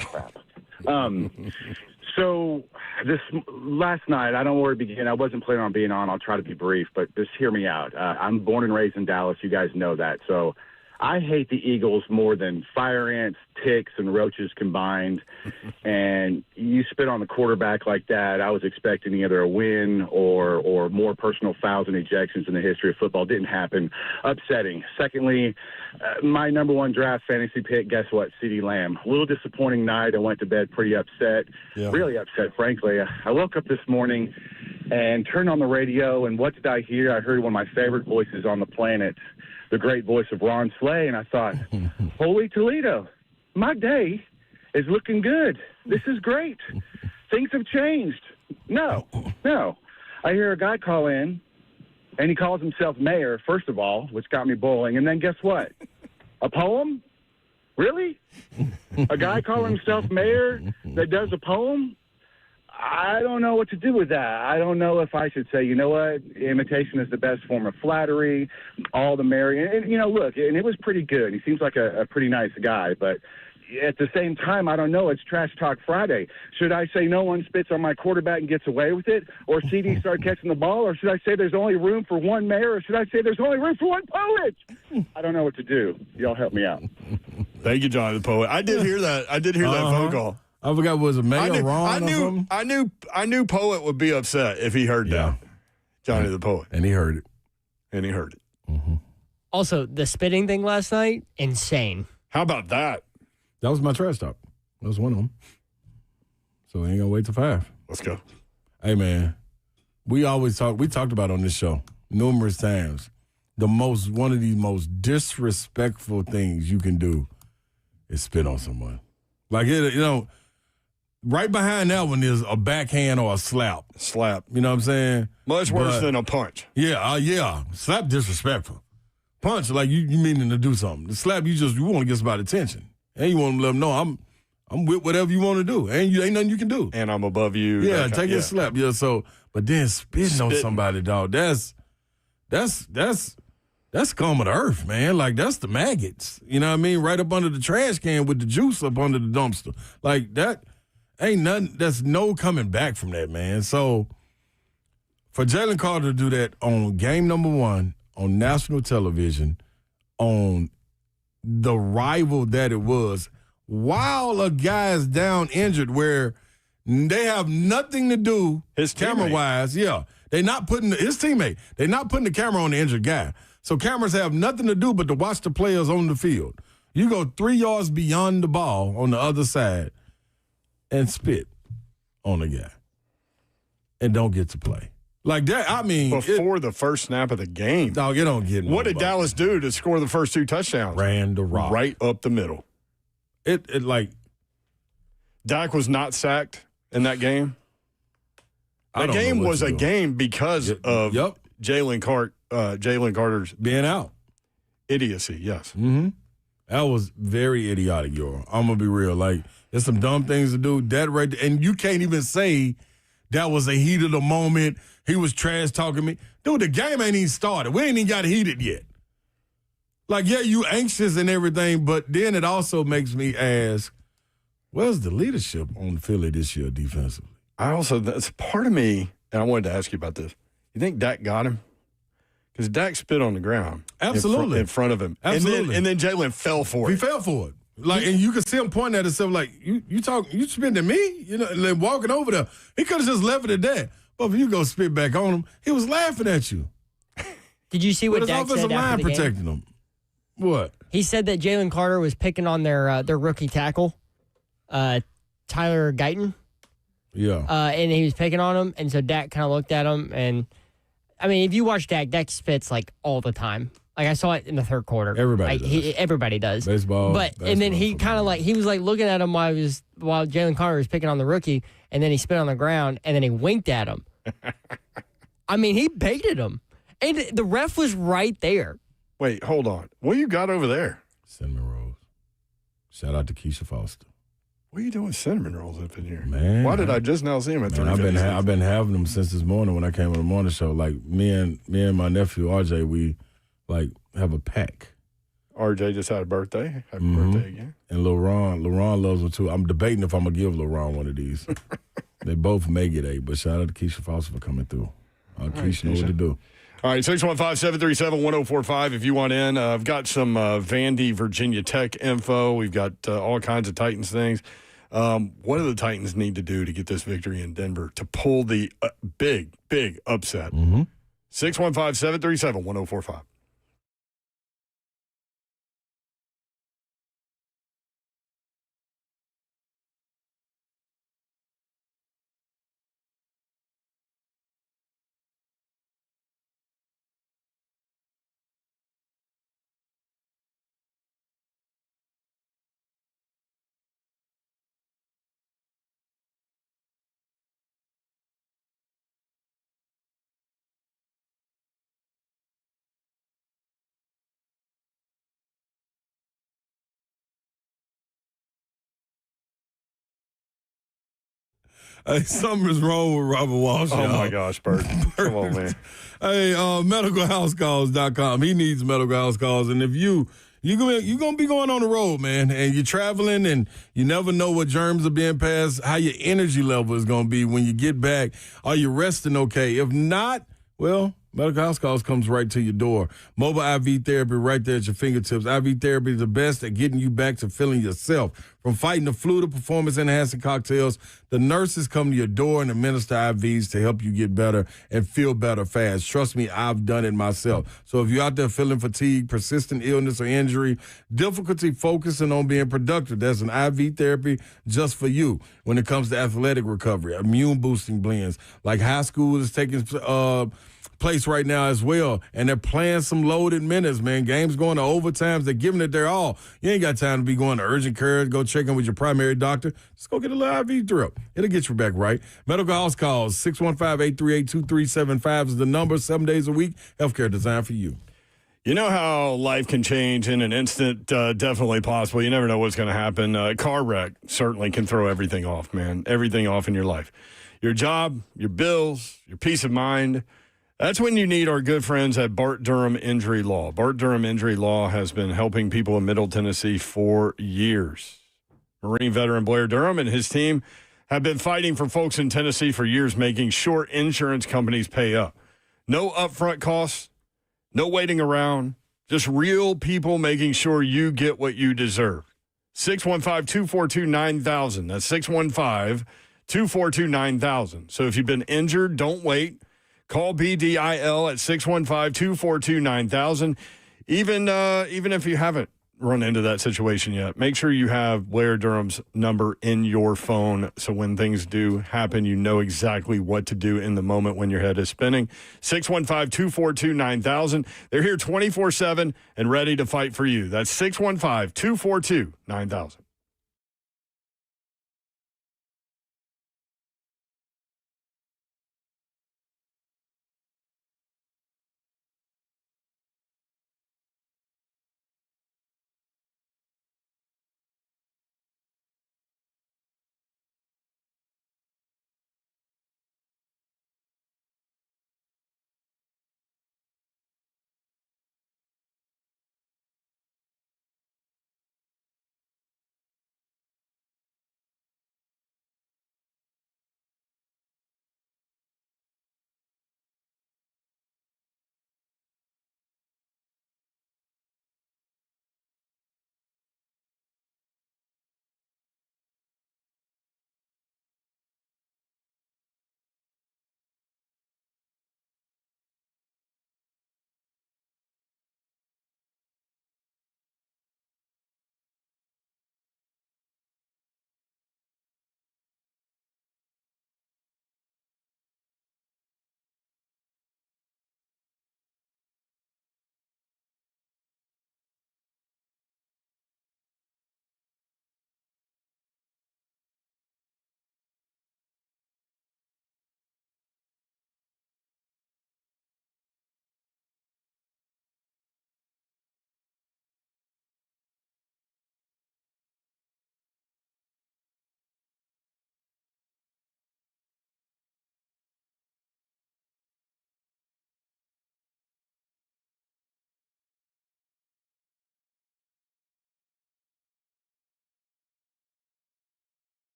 Crap. So this last night, I don't know where to begin. I wasn't planning on being on. I'll try to be brief, but just hear me out. I'm born and raised in Dallas. You guys know that. So I hate the Eagles more than fire ants, ticks, and roaches combined. And you spit on the quarterback like that, I was expecting either a win or more personal fouls and ejections in the history of football. Didn't happen. Upsetting. Secondly, my number one draft fantasy pick, guess what? CeeDee Lamb. A little disappointing night. I went to bed pretty upset. Yeah. Really upset, frankly. I woke up this morning and turned on the radio, and what did I hear? I heard one of my favorite voices on the planet, the great voice of Ron Slay, and I thought, holy Toledo, my day is looking good. This is great. Things have changed. No. I hear a guy call in, and he calls himself mayor, first of all, which got me bowling, and then guess what? A poem? Really? A guy calling himself mayor that does a poem? I don't know what to do with that. I don't know if I should say, you know what, imitation is the best form of flattery, all the merry. And you know, look, and it was pretty good. He seems like a pretty nice guy, but at the same time, I don't know. It's Trash Talk Friday. Should I say no one spits on my quarterback and gets away with it? Or CD start catching the ball? Or should I say there's only room for one mayor? Or should I say there's only room for one poet? I don't know what to do. Y'all help me out. Thank you, Johnny the Poet. I did hear that. I did hear that phone call. I forgot, was it Mayor Ron or something? I knew Poet would be upset if he heard that. Johnny the Poet. And he heard it. Mm-hmm. Also, the spitting thing last night, insane. How about that? That was my trash talk. That was one of them. So we ain't gonna wait till 5. Let's go. Hey man, we talked about on this show numerous times. One of the most disrespectful things you can do is spit on someone. Like right behind that one is a backhand or a slap. You know what I'm saying? Much worse than a punch. Yeah. Slap disrespectful. Punch, like you meaning to do something. The slap, you want to get somebody's attention. And you want to let them know I'm with whatever you want to do. And you ain't nothing you can do. And I'm above you. Yeah, take a slap. Yeah, so, but then spitting on somebody, dog, that's scum of the earth, man. Like, that's the maggots. You know what I mean? Right up under the trash can with the juice up under the dumpster. Like, that ain't nothing. There's no coming back from that, man. So, for Jalen Carter to do that on game number 1, on national television, on the rival that it was, while a guy is down injured where they have nothing to do camera-wise. Yeah. They're not putting his teammate. They're not putting the camera on the injured guy. So cameras have nothing to do but to watch the players on the field. You go 3 yards beyond the ball on the other side and spit on the guy and don't get to play. Like that, I mean. Before the first snap of the game. Dog, it don't get What did Dallas do to score the first 2 touchdowns? Ran the rock. Right up the middle. It like. Dak was not sacked in that game. That game was a game because of Jalen Carter's being out. Idiocy, yes. Mm-hmm. That was very idiotic, yo. I'm going to be real. Like, there's some dumb things to do. That right there, and you can't even say that was a heat of the moment. He was trash talking me. Dude, the game ain't even started. We ain't even got heated yet. Like, yeah, you anxious and everything, but then it also makes me ask, where's the leadership on Philly this year defensively? That's part of me, and I wanted to ask you about this. You think Dak got him? Because Dak spit on the ground. Absolutely. In front of him. Absolutely. And then Jalen fell for it. He fell for it. Like, and you can see him pointing at himself like, you spitting at me? You know, and then walking over there. He could have just left it at that. But if you go spit back on him, he was laughing at you. Did you see what But his Dak offensive said after line the game? protecting him. What? He said that Jalen Carter was picking on their rookie tackle, Tyler Guyton. Yeah. And he was picking on him, and so Dak kind of looked at him, and I mean, if you watch Dak spits like all the time. Like I saw it in the third quarter. Everybody does. Baseball. And then he kind of he was like looking at him while Jalen Carter was picking on the rookie, and then he spit on the ground, and then he winked at him. I mean, he baited him, and the ref was right there. Wait, hold on. What you got over there? Cinnamon rolls. Shout out to Keisha Foster. What are you doing with cinnamon rolls up in here? Man. Why did I just now see him at 3:56? I've been having them since this morning when I came on the morning show. Like me and my nephew RJ, we have a pack. RJ just had a birthday. Happy birthday again. And LaRon loves them too. I'm debating if I'm gonna give LaRon one of these. They both may get a, but shout out to Keisha Foster for coming through. Keisha know what to do. All right, 615-737-1045 if you want in. I've got some Vandy, Virginia Tech info. We've got all kinds of Titans things. What do the Titans need to do to get this victory in Denver to pull the big upset? 615-737-1045. Hey, something is wrong with Robert Walsh. Oh, my gosh, Bert. Come on, man. Hey, medicalhousecalls.com. He needs medical house calls. And if you're going to be going on the road, man, and you're traveling and you never know what germs are being passed, how your energy level is going to be when you get back. Are you resting okay? If not, well, Medical House Calls comes right to your door. Mobile IV therapy right there at your fingertips. IV therapy is the best at getting you back to feeling yourself. From fighting the flu to performance-enhancing cocktails, the nurses come to your door and administer IVs to help you get better and feel better fast. Trust me, I've done it myself. So if you're out there feeling fatigue, persistent illness or injury, difficulty focusing on being productive, there's an IV therapy just for you. When it comes to athletic recovery, immune-boosting blends, like high school is taking place right now as well, and they're playing some loaded minutes, man. Games going to overtimes. They're giving it their all. You ain't got time to be going to urgent care, go check in with your primary doctor. Just go get a little IV drip. It'll get you back right. Medical House Calls, 615-838-2375 is the number. 7 days a week. Healthcare designed for you. You know how life can change in an instant? Definitely possible. You never know what's going to happen. Car wreck certainly can throw everything off, man. Everything off in your life. Your job, your bills, your peace of mind. That's when you need our good friends at Bart Durham Injury Law. Bart Durham Injury Law has been helping people in Middle Tennessee for years. Marine veteran Blair Durham and his team have been fighting for folks in Tennessee for years, making sure insurance companies pay up. No upfront costs, no waiting around, just real people making sure you get what you deserve. 615-242-9000. That's 615-242-9000. So if you've been injured, don't wait. Call BDIL at 615-242-9000. Even if you haven't run into that situation yet, make sure you have Blair Durham's number in your phone so when things do happen, you know exactly what to do in the moment when your head is spinning. 615-242-9000. They're here 24/7 and ready to fight for you. That's 615-242-9000.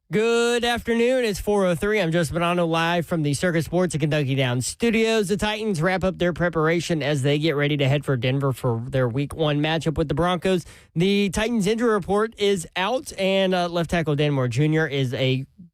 Good afternoon. It's 4:03. I'm Joseph Bonanno live from the Circus Sports at Kentucky Downs Studios. The Titans wrap up their preparation as they get ready to head for Denver for their Week 1 matchup with the Broncos. The Titans injury report is out, and left tackle Dan Moore Jr. is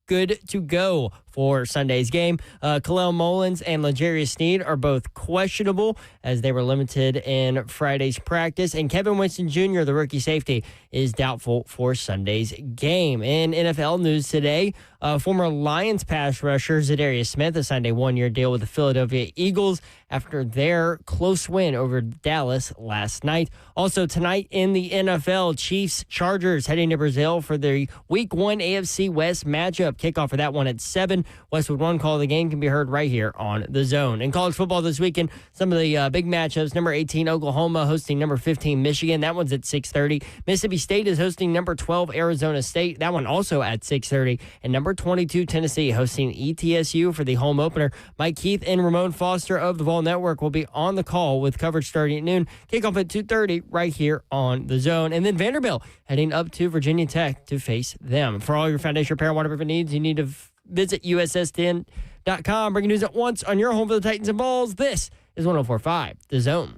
good to go for Sunday's game. Khalil Mullins and L'Jarius Sneed are both questionable as they were limited in Friday's practice. And Kevin Winston Jr., the rookie safety, is doubtful for Sunday's game. In NFL news today, former Lions pass rusher Zadarius Smith signed a 1-year deal with the Philadelphia Eagles after their close win over Dallas last night. Also tonight in the NFL, Chiefs-Chargers heading to Brazil for their Week 1 AFC West matchup. Kickoff for that one at 7. Westwood One call of the game can be heard right here on The Zone. In college football this weekend, some of the big matchups. Number 18, Oklahoma hosting number 15, Michigan. That one's at 6:30. Mississippi State is hosting number 12, Arizona State. That one also at 6:30. And number 22, Tennessee hosting ETSU for the home opener. Mike Keith and Ramon Foster of the Vol Network will be on the call with coverage starting at noon. Kickoff at 2:30 right here on The Zone. And then Vanderbilt heading up to Virginia Tech to face them. For all your foundation repair and waterproofing needs, you need to visit USS10.com. Breaking news at once on your home for the Titans and Vols. This is 104.5 The Zone.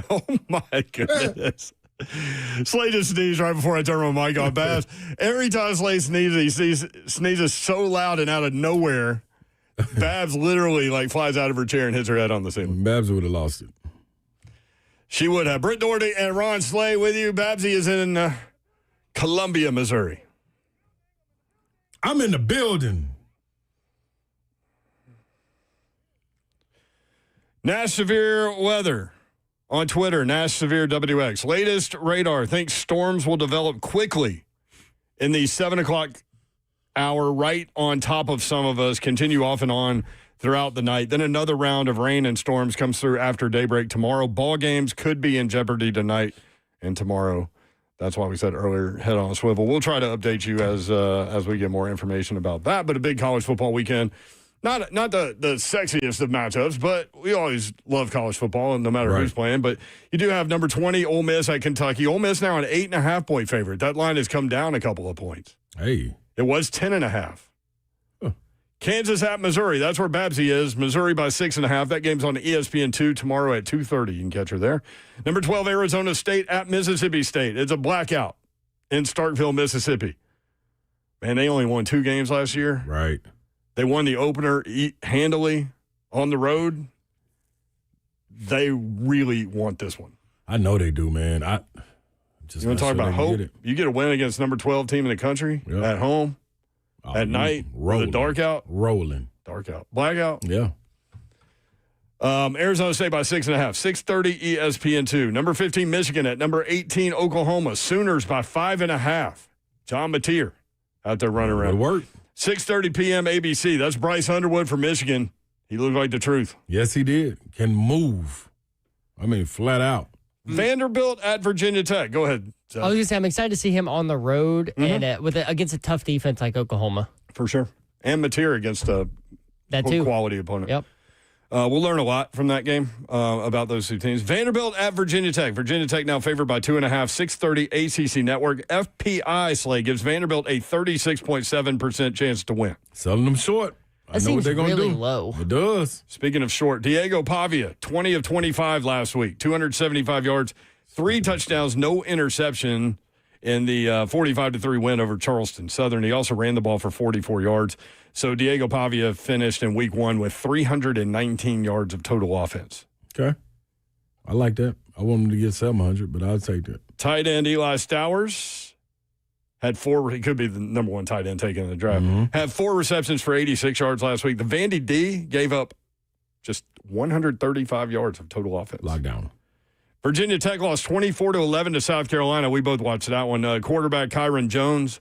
Oh, my goodness. Slade just sneezed right before I turned my mic on. Babs, every time Slade sneezes, he sneezes so loud and out of nowhere, Babs literally flies out of her chair and hits her head on the ceiling. Babs would have lost it. She would have. Britt Doherty and Ron Slade with you. Babsy is in Columbia, Missouri. I'm in the building. Nash Severe Weather on Twitter, Nash Severe WX. Latest radar thinks storms will develop quickly in the 7 o'clock hour, right on top of some of us, continue off and on throughout the night. Then another round of rain and storms comes through after daybreak tomorrow. Ball games could be in jeopardy tonight and tomorrow. That's why we said earlier, head on a swivel. We'll try to update you as we get more information about that. But a big college football weekend. Not the sexiest of matchups, but we always love college football, and no matter who's playing. But you do have number 20, Ole Miss at Kentucky. Ole Miss now an 8.5-point favorite. That line has come down a couple of points. Hey. It was 10.5. Huh. Kansas at Missouri. That's where Babsy is. Missouri by 6.5. That game's on ESPN2 tomorrow at 2:30. You can catch her there. Number 12, Arizona State at Mississippi State. It's a blackout in Starkville, Mississippi. Man, they only won 2 games last year. Right. They won the opener handily on the road. They really want this one. I know they do, man. You want to talk about hope? You get a win against number 12 team in the country at home at night with a dark out. Rolling. Dark out. Blackout. Yeah. Arizona State by 6.5. 6:30 ESPN2. Number 15 Michigan at number 18 Oklahoma. Sooners by 5.5. John Mateer out there running around. Good work. 6:30 p.m. ABC. That's Bryce Underwood from Michigan. He looked like the truth. Yes, he did. Can move. I mean, flat out. Vanderbilt at Virginia Tech. Go ahead, Seth. I was going to say, I'm excited to see him on the road and against a tough defense like Oklahoma. For sure. And Mateer against a quality opponent. Yep. We'll learn a lot from that game about those two teams. Vanderbilt at Virginia Tech. Virginia Tech now favored by 2.5. 6:30 ACC Network. FPI Slay gives Vanderbilt a 36.7% chance to win. Selling them short. That seems really low. It does. Speaking of short, Diego Pavia, 20 of 25 last week, 275 yards, 3 touchdowns, no interception in the 45-3 win over Charleston Southern. He also ran the ball for 44 yards. So Diego Pavia finished in week 1 with 319 yards of total offense. Okay. I like that. I want him to get 700, but I'll take that. Tight end Eli Stowers had 4. He could be the number 1 tight end taken in the draft. Had 4 receptions for 86 yards last week. The Vandy D gave up just 135 yards of total offense. Lockdown. Virginia Tech lost 24-11 to South Carolina. We both watched that one. Quarterback Kyron Jones,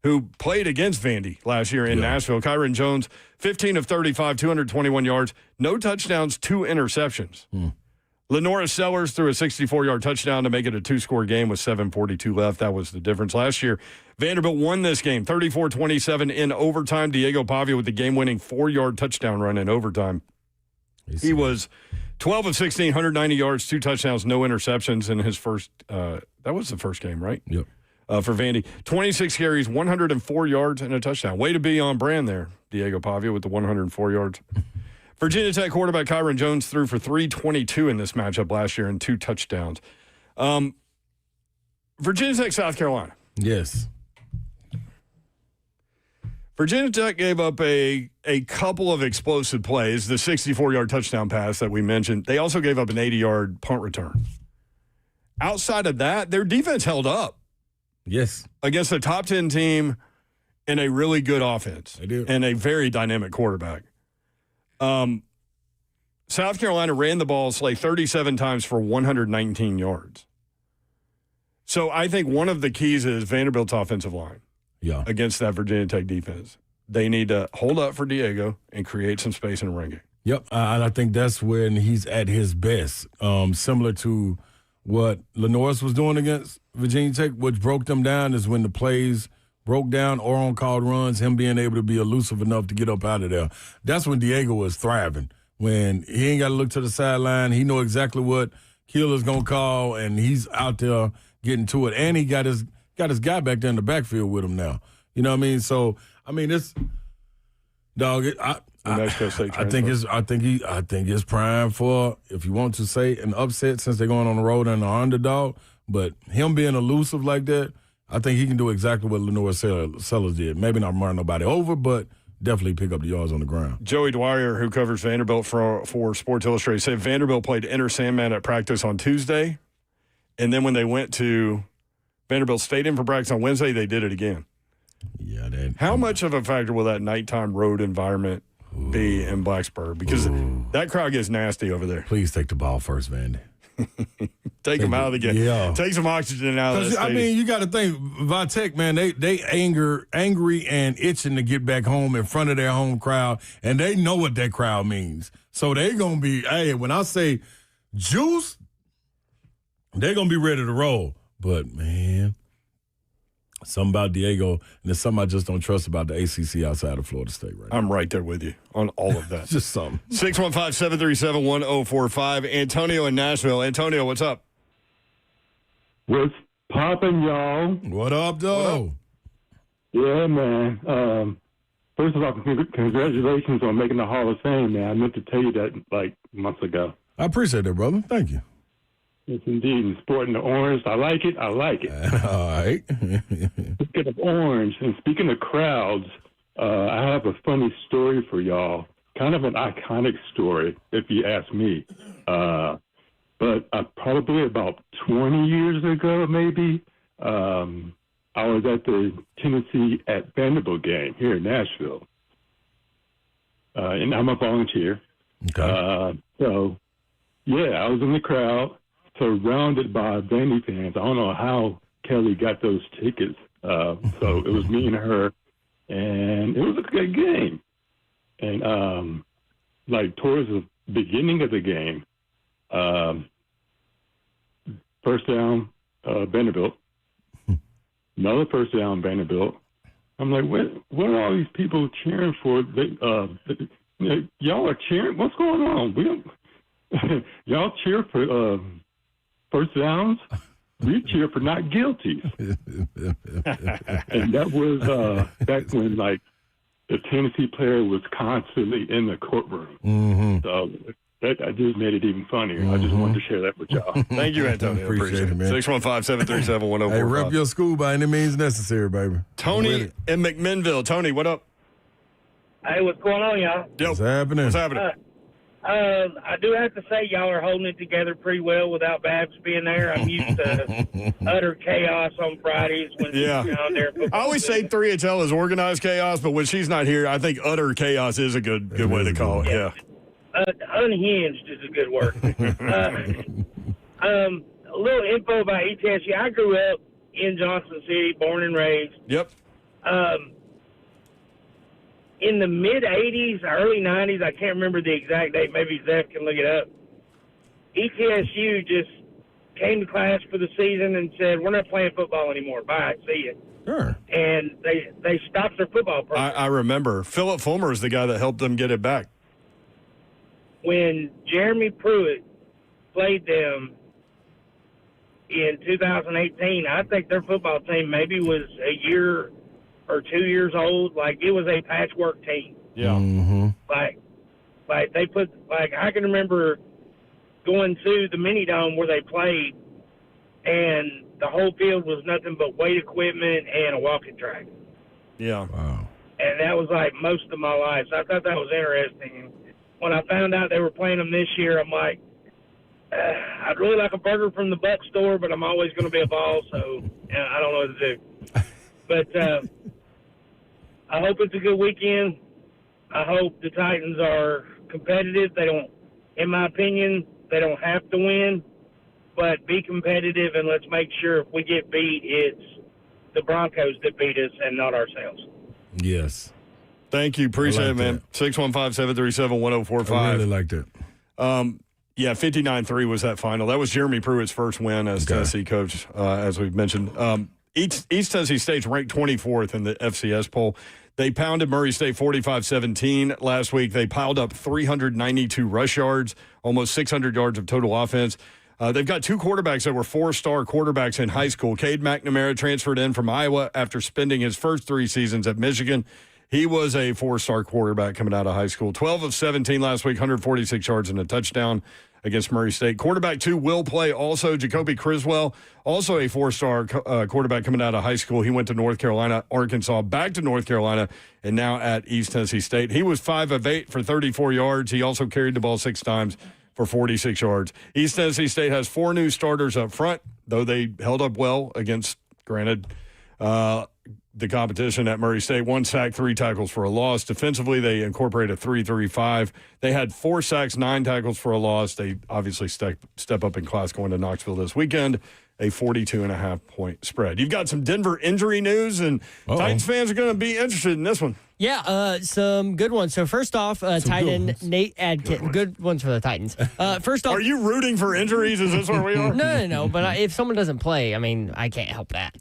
who played against Vandy last year in Nashville. Kyron Jones, 15 of 35, 221 yards, no touchdowns, 2 interceptions. Lenora Sellers threw a 64-yard touchdown to make it a 2-score game with 7:42 left. That was the difference last year. Vanderbilt won this game 34-27 in overtime. Diego Pavia with the game-winning 4-yard touchdown run in overtime. He was 12 of 16, 190 yards, 2 touchdowns, no interceptions in his first that was the first game, right? Yep. For Vandy. 26 carries, 104 yards, and a touchdown. Way to be on brand there, Diego Pavia, with the 104 yards. Virginia Tech quarterback Kyron Jones threw for 322 in this matchup last year and 2 touchdowns. Virginia Tech, South Carolina. Yes. Virginia Tech gave up a couple of explosive plays, the 64-yard touchdown pass that we mentioned. They also gave up an 80-yard punt return. Outside of that, their defense held up. Yes. Against a top 10 team and a really good offense. They do. And a very dynamic quarterback. South Carolina ran the ball, Slay, 37 times for 119 yards. So I think one of the keys is Vanderbilt's offensive line. Yeah. Against that Virginia Tech defense. They need to hold up for Diego and create some space in the ring game. Yep, and I think that's when he's at his best, similar to what Lenore's was doing against Virginia Tech. What broke them down is when the plays broke down or on-called runs, him being able to be elusive enough to get up out of there. That's when Diego was thriving, when he ain't got to look to the sideline. He know exactly what Keeler's going to call, and he's out there getting to it. And he got his guy back there in the backfield with him now. You know what I mean? So, I mean, it's dog. I think it's prime for, if you want to say, an upset since they're going on the road and an underdog. But him being elusive like that, I think he can do exactly what Lenore Sellers did. Maybe not run nobody over, but definitely pick up the yards on the ground. Joey Dwyer, who covers Vanderbilt for Sports Illustrated, said Vanderbilt played Enter Sandman at practice on Tuesday, and then when they went to Vanderbilt stayed in for practice on Wednesday, they did it again. Yeah, how much of a factor will that nighttime road environment be in Blacksburg? Because that crowd gets nasty over there. Please take the ball first, Vandy. Take them out of the game. Yeah. Take some oxygen out of the stadium. I mean, you got to think, Vitek, man, they angry and itching to get back home in front of their home crowd, and they know what that crowd means. So they're going to be, hey, when I say juice, they're going to be ready to roll. But, man, something about Diego, and there's something I just don't trust about the ACC outside of Florida State right now. I'm right there with you on all of that. Just something. 615-737-1045. Antonio in Nashville. Antonio, what's up? What's poppin', y'all? What up, though? Yeah, man. First of all, congratulations on making the Hall of Fame, man. I meant to tell you that, like, months ago. I appreciate that, brother. Thank you. Yes, indeed. And sporting the orange, I like it. All right. Speaking of orange, and speaking of crowds, I have a funny story for y'all. Kind of an iconic story, if you ask me. But probably about 20 years ago, maybe, I was at the Tennessee at Vanderbilt game here in Nashville. And I'm a volunteer. Okay. So, yeah, I was in the crowd, surrounded by Vandy fans. I don't know how Kelly got those tickets. So it was me and her, and it was a good game. And, like, towards the beginning of the game, first down, Vanderbilt. Another first down, Vanderbilt. I'm like, what are all these people cheering for? Y'all are cheering? What's going on? Y'all cheer for first downs? We cheer for not guilty. And that was back when, like, the Tennessee player was constantly in the courtroom. Mm-hmm. So I just made it even funnier. Mm-hmm. I just wanted to share that with y'all. Thank you, Antonio. Appreciate it, man. 615-737-1045. Hey, rep your school by any means necessary, baby. Tony in McMinnville. Tony, what up? Hey, what's going on, y'all? Yep. What's happening? What's happening? I do have to say y'all are holding it together pretty well without Babs being there. I'm used to utter chaos on Fridays when she's down there. I always say 3HL is organized chaos, but when she's not here, I think utter chaos is a good way to call it. Yeah. Unhinged is a good word. A little info about ETSU. I grew up in Johnson City, born and raised. Yep. In the mid-'80s, early '90s, I can't remember the exact date. Maybe Zeph can look it up. ETSU just came to class for the season and said, we're not playing football anymore. Bye. See you. Sure. And they stopped their football program. I remember. Philip Fulmer is the guy that helped them get it back. When Jeremy Pruitt played them in 2018, I think their football team maybe was a year or 2 years old. Like, it was a patchwork team. Yeah. Mm-hmm. Like they put, like, I can remember going to the mini dome where they played, and the whole field was nothing but weight equipment and a walking track. Yeah. Wow. And that was like most of my life. So I thought that was interesting. And when I found out they were playing them this year, I'm like, I'd really like a burger from the Buck store, but I'm always going to be a Vol, so I don't know what to do. But I hope it's a good weekend. I hope the Titans are competitive. They don't, in my opinion, they don't have to win, but be competitive, and let's make sure if we get beat, it's the Broncos that beat us and not ourselves. Yes. Thank you. Appreciate like it, man. 615-737-1045. I really liked it. Yeah, 59-3 was that final. That was Jeremy Pruitt's first win as Tennessee coach, as we've mentioned. East Tennessee State's ranked 24th in the FCS poll. They pounded Murray State 45-17 last week. They piled up 392 rush yards, almost 600 yards of total offense. They've got two quarterbacks that were four-star quarterbacks in high school. Cade McNamara transferred in from Iowa after spending his first 3 seasons at Michigan. He was a four-star quarterback coming out of high school. 12 of 17 last week, 146 yards and a touchdown against Murray State. Quarterback 2 will play also. Jacoby Criswell, also a four-star quarterback coming out of high school. He went to North Carolina, Arkansas, back to North Carolina, and now at East Tennessee State. He was 5 of 8 for 34 yards. He also carried the ball 6 times for 46 yards. East Tennessee State has 4 new starters up front, though they held up well against, granted, the competition at Murray State. 1 sack, 3 tackles for a loss. Defensively, they incorporated 3-3-5. They had 4 sacks, 9 tackles for a loss. They obviously step up in class going to Knoxville this weekend. A 42.5-point spread. You've got some Denver injury news, and Titans fans are going to be interested in this one. Yeah, some good ones. So first off, Titan Nate Adkins. Good ones for the Titans. First off, are you rooting for injuries? Is this where we are? No. But if someone doesn't play, I mean, I can't help that.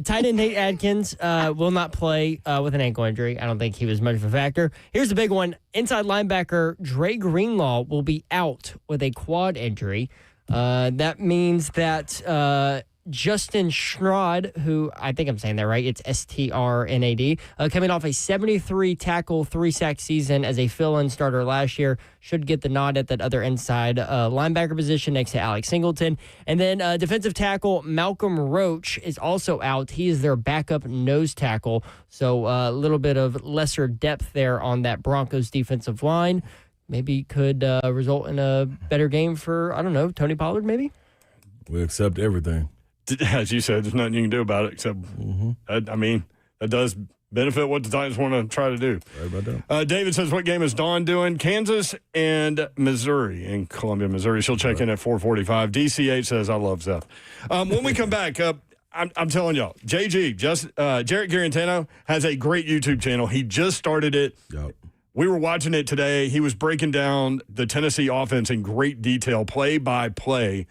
Titan Nate Adkins will not play with an ankle injury. I don't think he was much of a factor. Here's the big one. Inside linebacker Dre Greenlaw will be out with a quad injury. That means that Justin Schnrod, who I think I'm saying that right, it's Strnad, coming off a 73-tackle, 3-sack season as a fill-in starter last year, should get the nod at that other inside linebacker position next to Alex Singleton. And then defensive tackle Malcolm Roach is also out. He is their backup nose tackle, so a little bit of lesser depth there on that Broncos defensive line. Maybe could result in a better game for, I don't know, Tony Pollard maybe? We accept everything. As you said, there's nothing you can do about it except, that does benefit what the Titans want to try to do. Right about that. David says, what game is Dawn doing? Kansas and Missouri in Columbia, Missouri. She'll check in at 4:45. DCH says, I love Zeth. When we come back, I'm telling y'all, JG, Jarrett Garantano has a great YouTube channel. He just started it. Yep. We were watching it today. He was breaking down the Tennessee offense in great detail, play by play,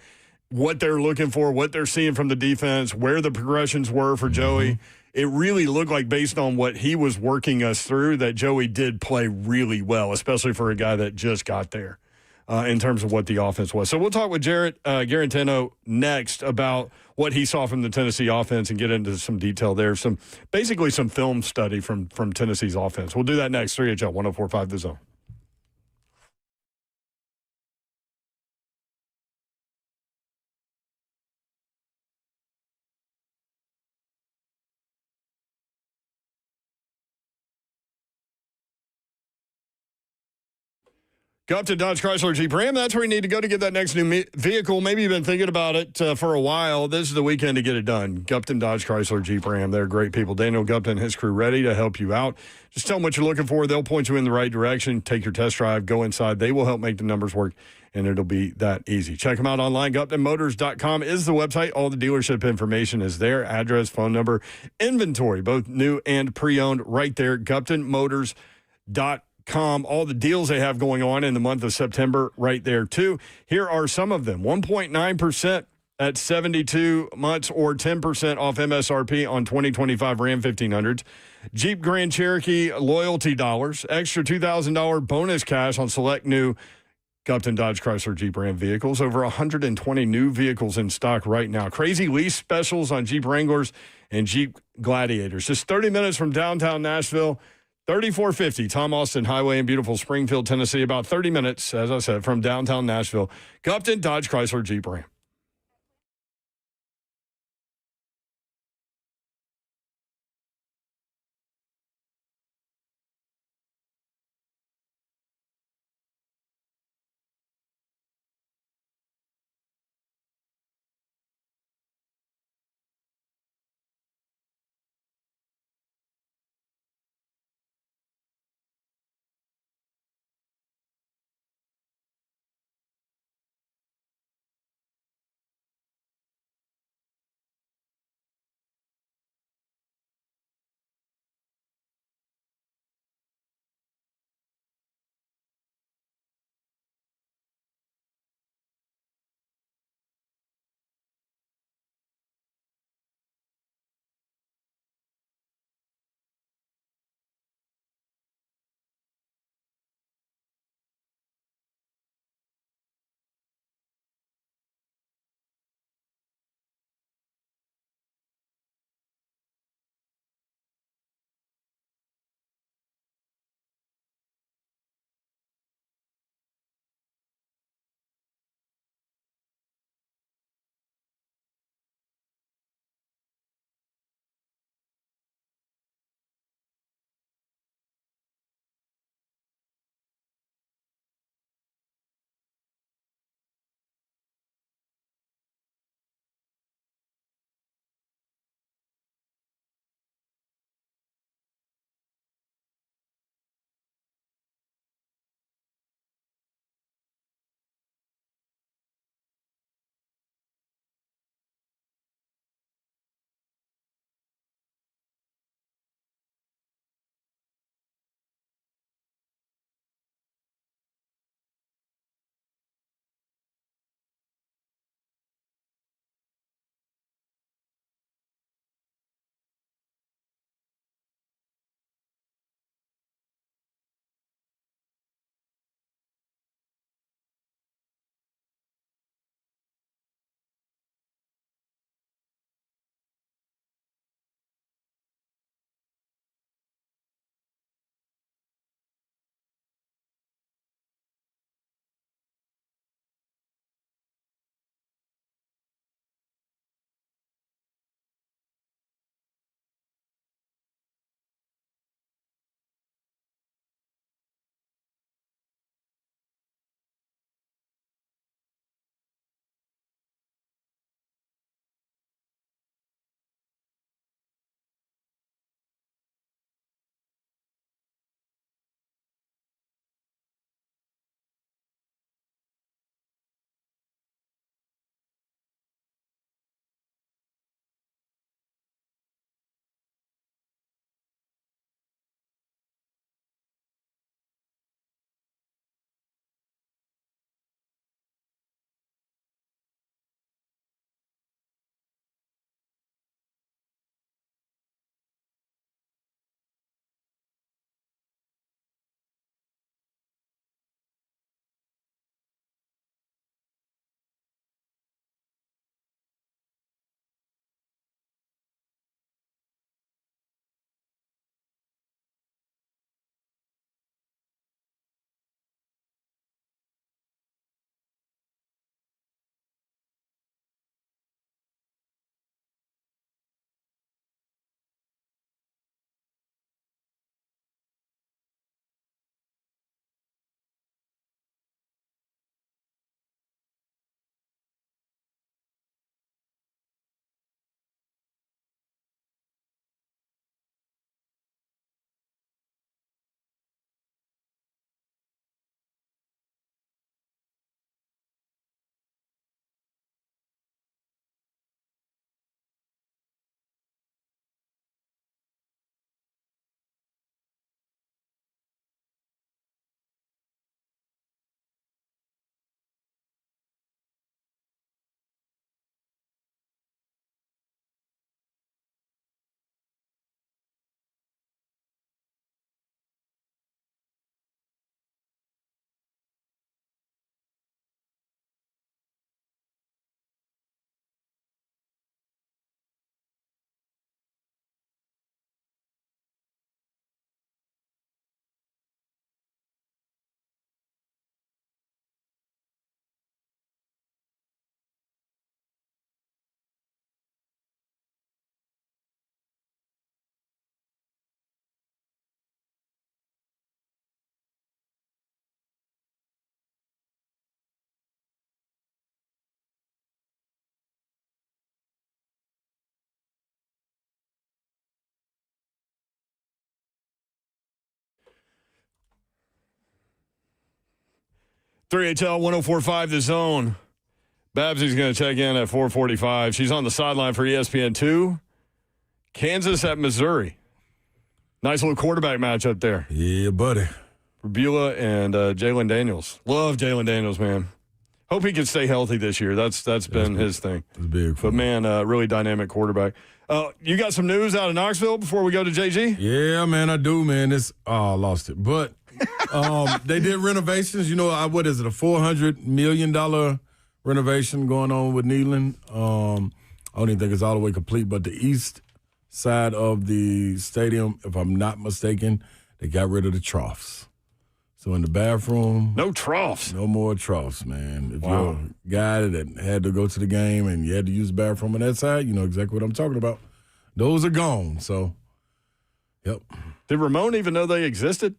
what they're looking for, what they're seeing from the defense, where the progressions were for Joey. It really looked like, based on what he was working us through, that Joey did play really well, especially for a guy that just got there in terms of what the offense was. So we'll talk with Jarrett Garantano next about what he saw from the Tennessee offense and get into some detail there. Basically some film study from Tennessee's offense. We'll do that next. 3HL 104.5 The Zone. Go up to Dodge Chrysler Jeep Ram. That's where you need to go to get that next new vehicle. Maybe you've been thinking about it for a while. This is the weekend to get it done. Gupton Dodge Chrysler Jeep Ram. They're great people. Daniel Gupton and his crew ready to help you out. Just tell them what you're looking for. They'll point you in the right direction. Take your test drive. Go inside. They will help make the numbers work, and it'll be that easy. Check them out online. GuptonMotors.com is the website. All the dealership information is there. Address, phone number, inventory, both new and pre-owned, right there. GuptonMotors.com. All the deals they have going on in the month of September right there, too. Here are some of them. 1.9% at 72 months or 10% off MSRP on 2025 Ram 1500s. Jeep Grand Cherokee loyalty dollars. Extra $2,000 bonus cash on select new Upton Dodge Chrysler Jeep Ram vehicles. Over 120 new vehicles in stock right now. Crazy lease specials on Jeep Wranglers and Jeep Gladiators. Just 30 minutes from downtown Nashville, 3450 Tom Austin Highway in beautiful Springfield, Tennessee. About 30 minutes, as I said, from downtown Nashville. Upton Dodge Chrysler Jeep Ram. 3HL 104.5 The Zone. Babsy's going to check in at 4:45. She's on the sideline for ESPN2. Kansas at Missouri. Nice little quarterback matchup there. Yeah, buddy. For Beulah and Jalen Daniels. Love Jalen Daniels, man. Hope he can stay healthy this year. That's been his thing. It's big. But, man, really dynamic quarterback. You got some news out of Knoxville before we go to JG? Yeah, man, I do, man. I lost it. But they did renovations. You know, what is it, a $400 million renovation going on with Neyland? I don't even think it's all the way complete, but the east side of the stadium, if I'm not mistaken, they got rid of the troughs. So in the bathroom, no troughs. No more troughs, man. If you're a guy that had to go to the game and you had to use the bathroom on that side, you know exactly what I'm talking about. Those are gone. So, yep. Did Ramon even know they existed?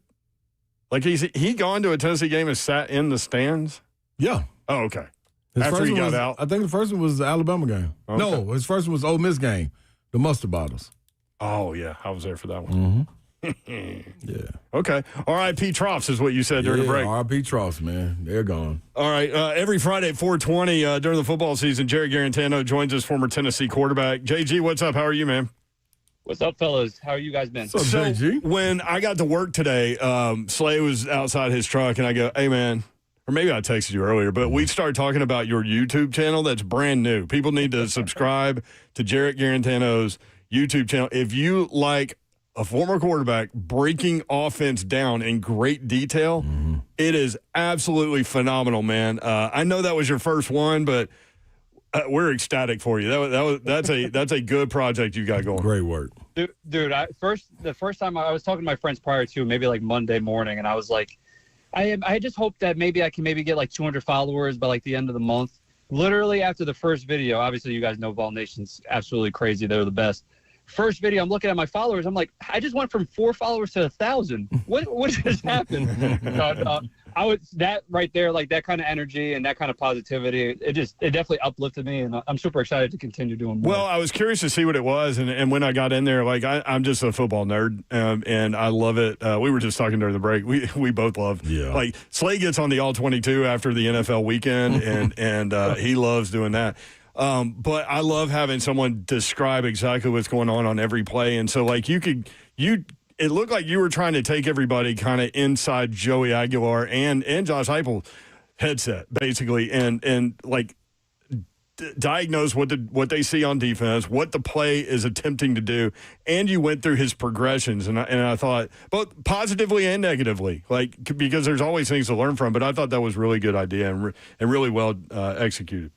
Like he gone to a Tennessee game and sat in the stands? Yeah. Oh, okay. His After first he one got was, out? I think the first one was the Alabama game. Okay. No, his first one was Ole Miss game, the mustard bottles. Oh, yeah. I was there for that one. Mm-hmm. Yeah. Okay. R.I.P. Troughs is what you said during the break. R.I.P. Troughs, man. They're gone. All right. Every Friday at 4:20 during the football season, Jerry Garantano joins us, former Tennessee quarterback. JG, what's up? How are you, man? What's up, fellas? How are you guys been? What's up, JG? When I got to work today, Slay was outside his truck, and I go, hey, man, or maybe I texted you earlier, but we started talking about your YouTube channel that's brand new. People need to subscribe to Jarrett Garantano's YouTube channel. If you like a former quarterback breaking offense down in great detail, it is absolutely phenomenal, man. I know that was your first one, but we're ecstatic for you. That's a good project you got going. Great work, dude. The first time I was talking to my friends prior to maybe like Monday morning, and I was like, I just hope that maybe I can get like 200 followers by like the end of the month. Literally after the first video, obviously you guys know Vol Nation's absolutely crazy. They're the best. First video, I'm looking at my followers. I'm like, I just went from 4 followers to 1,000. What just happened? I would that right there, like that kind of energy and that kind of positivity. It definitely uplifted me, and I'm super excited to continue doing more. Well, I was curious to see what it was, and when I got in there, like I'm just a football nerd, and I love it. We were just talking during the break. We both love. Yeah. Like Slay gets on the All 22 after the NFL weekend, and he loves doing that. But I love having someone describe exactly what's going on every play. And so, like, it looked like you were trying to take everybody kind of inside Joey Aguilar and Josh Heupel headset, basically, and like, diagnose what they see on defense, what the play is attempting to do, and you went through his progressions. And I thought, both positively and negatively, like, because there's always things to learn from, but I thought that was a really good idea and really well executed.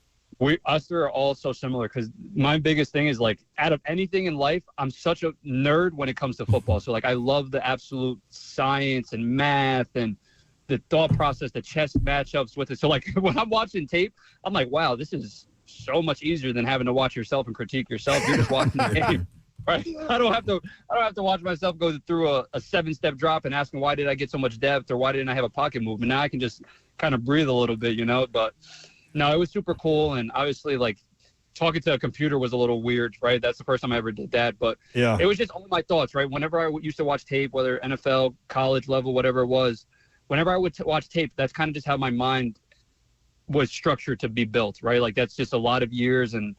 Us are all so similar, because my biggest thing is, like, out of anything in life, I'm such a nerd when it comes to football. So, like, I love the absolute science and math and the thought process, the chess matchups with it. So, like, when I'm watching tape, I'm like, wow, this is so much easier than having to watch yourself and critique yourself. You're just watching the game, right? I don't have to watch myself go through a 7-step drop and asking why did I get so much depth or why didn't I have a pocket movement. Now I can just kind of breathe a little bit, you know. But no, it was super cool, and obviously, like, talking to a computer was a little weird, right? That's the first time I ever did that, but yeah, it was just all my thoughts, right? Whenever I used to watch tape, whether NFL, college level, whatever it was, whenever I would watch tape, that's kind of just how my mind was structured to be built, right? Like, that's just a lot of years, and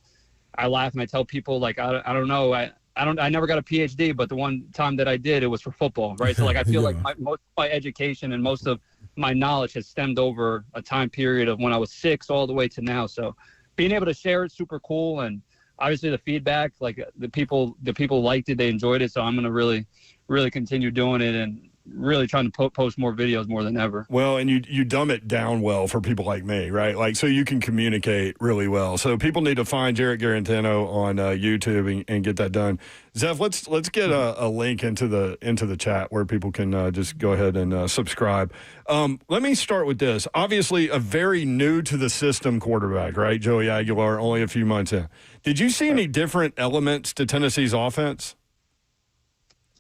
I laugh and I tell people, like, I don't know, I never got a PhD, but the one time that I did, it was for football, right? So, like, I feel like most of my education and most of my knowledge has stemmed over a time period of when I was 6 all the way to now. So being able to share it's super cool, and obviously the feedback, like, the people liked it, they enjoyed it. So I'm going to really, really continue doing it and really trying to post more videos more than ever. Well, and you dumb it down well for people like me, right? Like, so you can communicate really well. So people need to find Jarrett Garantano on YouTube and get that done. Zeph, let's get a link into the chat where people can just go ahead and subscribe. Let me start with this. Obviously, a very new to the system quarterback, right? Joey Aguilar, only a few months in. Did you see any different elements to Tennessee's offense?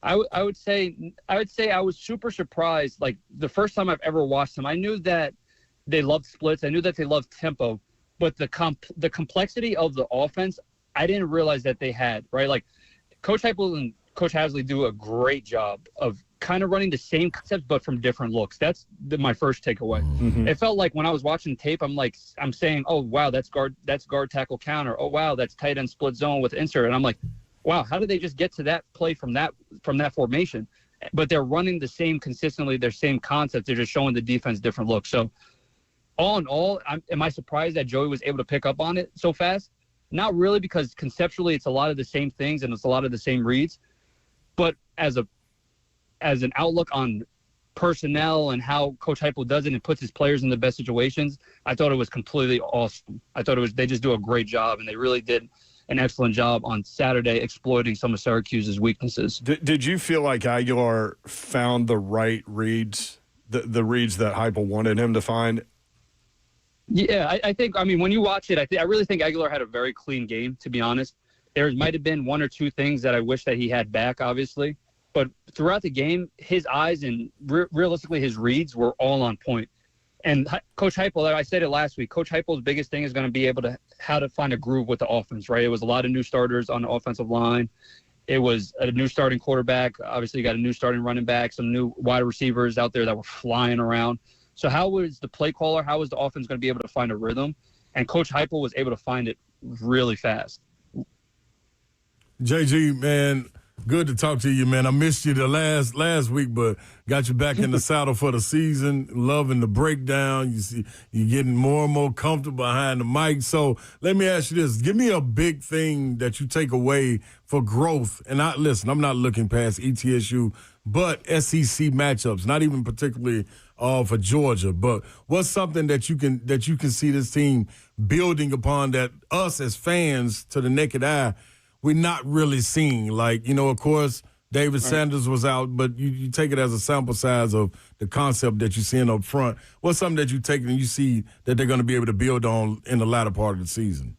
I would say I was super surprised. Like, the first time I've ever watched them, I knew that they loved splits. I knew that they loved tempo, but the complexity of the offense, I didn't realize that they had, right? Like, Coach Heupel and Coach Hasley do a great job of kind of running the same concepts but from different looks. That's my first takeaway. Mm-hmm. It felt like when I was watching tape, I'm saying, oh wow, that's guard tackle counter. Oh wow, that's tight end split zone with insert. And I'm like, wow, how did they just get to that play from that formation? But they're running the same consistently, their same concepts. They're just showing the defense different looks. So all in all, am I surprised that Joey was able to pick up on it so fast? Not really, because conceptually it's a lot of the same things and it's a lot of the same reads. But as an outlook on personnel and how Coach Heupel does it and puts his players in the best situations, I thought it was completely awesome. I thought they just do a great job, and they really did an excellent job on Saturday exploiting some of Syracuse's weaknesses. Did you feel like Aguilar found the right reads, the reads that Heupel wanted him to find? Yeah, I think, when you watch it, I really think Aguilar had a very clean game, to be honest. There might have been one or two things that I wish that he had back, obviously. But throughout the game, his eyes and realistically his reads were all on point. And Coach Heupel, I said it last week, Coach Heupel's biggest thing is going to be how to find a groove with the offense, right? It was a lot of new starters on the offensive line. It was a new starting quarterback. Obviously, you got a new starting running back, some new wide receivers out there that were flying around. So how was the play caller, how was the offense going to be able to find a rhythm? And Coach Heupel was able to find it really fast. JG, man, good to talk to you, man. I missed you the last week, but got you back in the saddle for the season. Loving the breakdown. You see, you're getting more and more comfortable behind the mic. So let me ask you this: give me a big thing that you take away for growth. And I'm not looking past ETSU, but SEC matchups. Not even particularly for Georgia, but what's something that you can see this team building upon that us as fans to the naked eye we're not really seeing? Like, of course, David Sanders was out, but you take it as a sample size of the concept that you're seeing up front. What's something that you take and you see that they're going to be able to build on in the latter part of the season?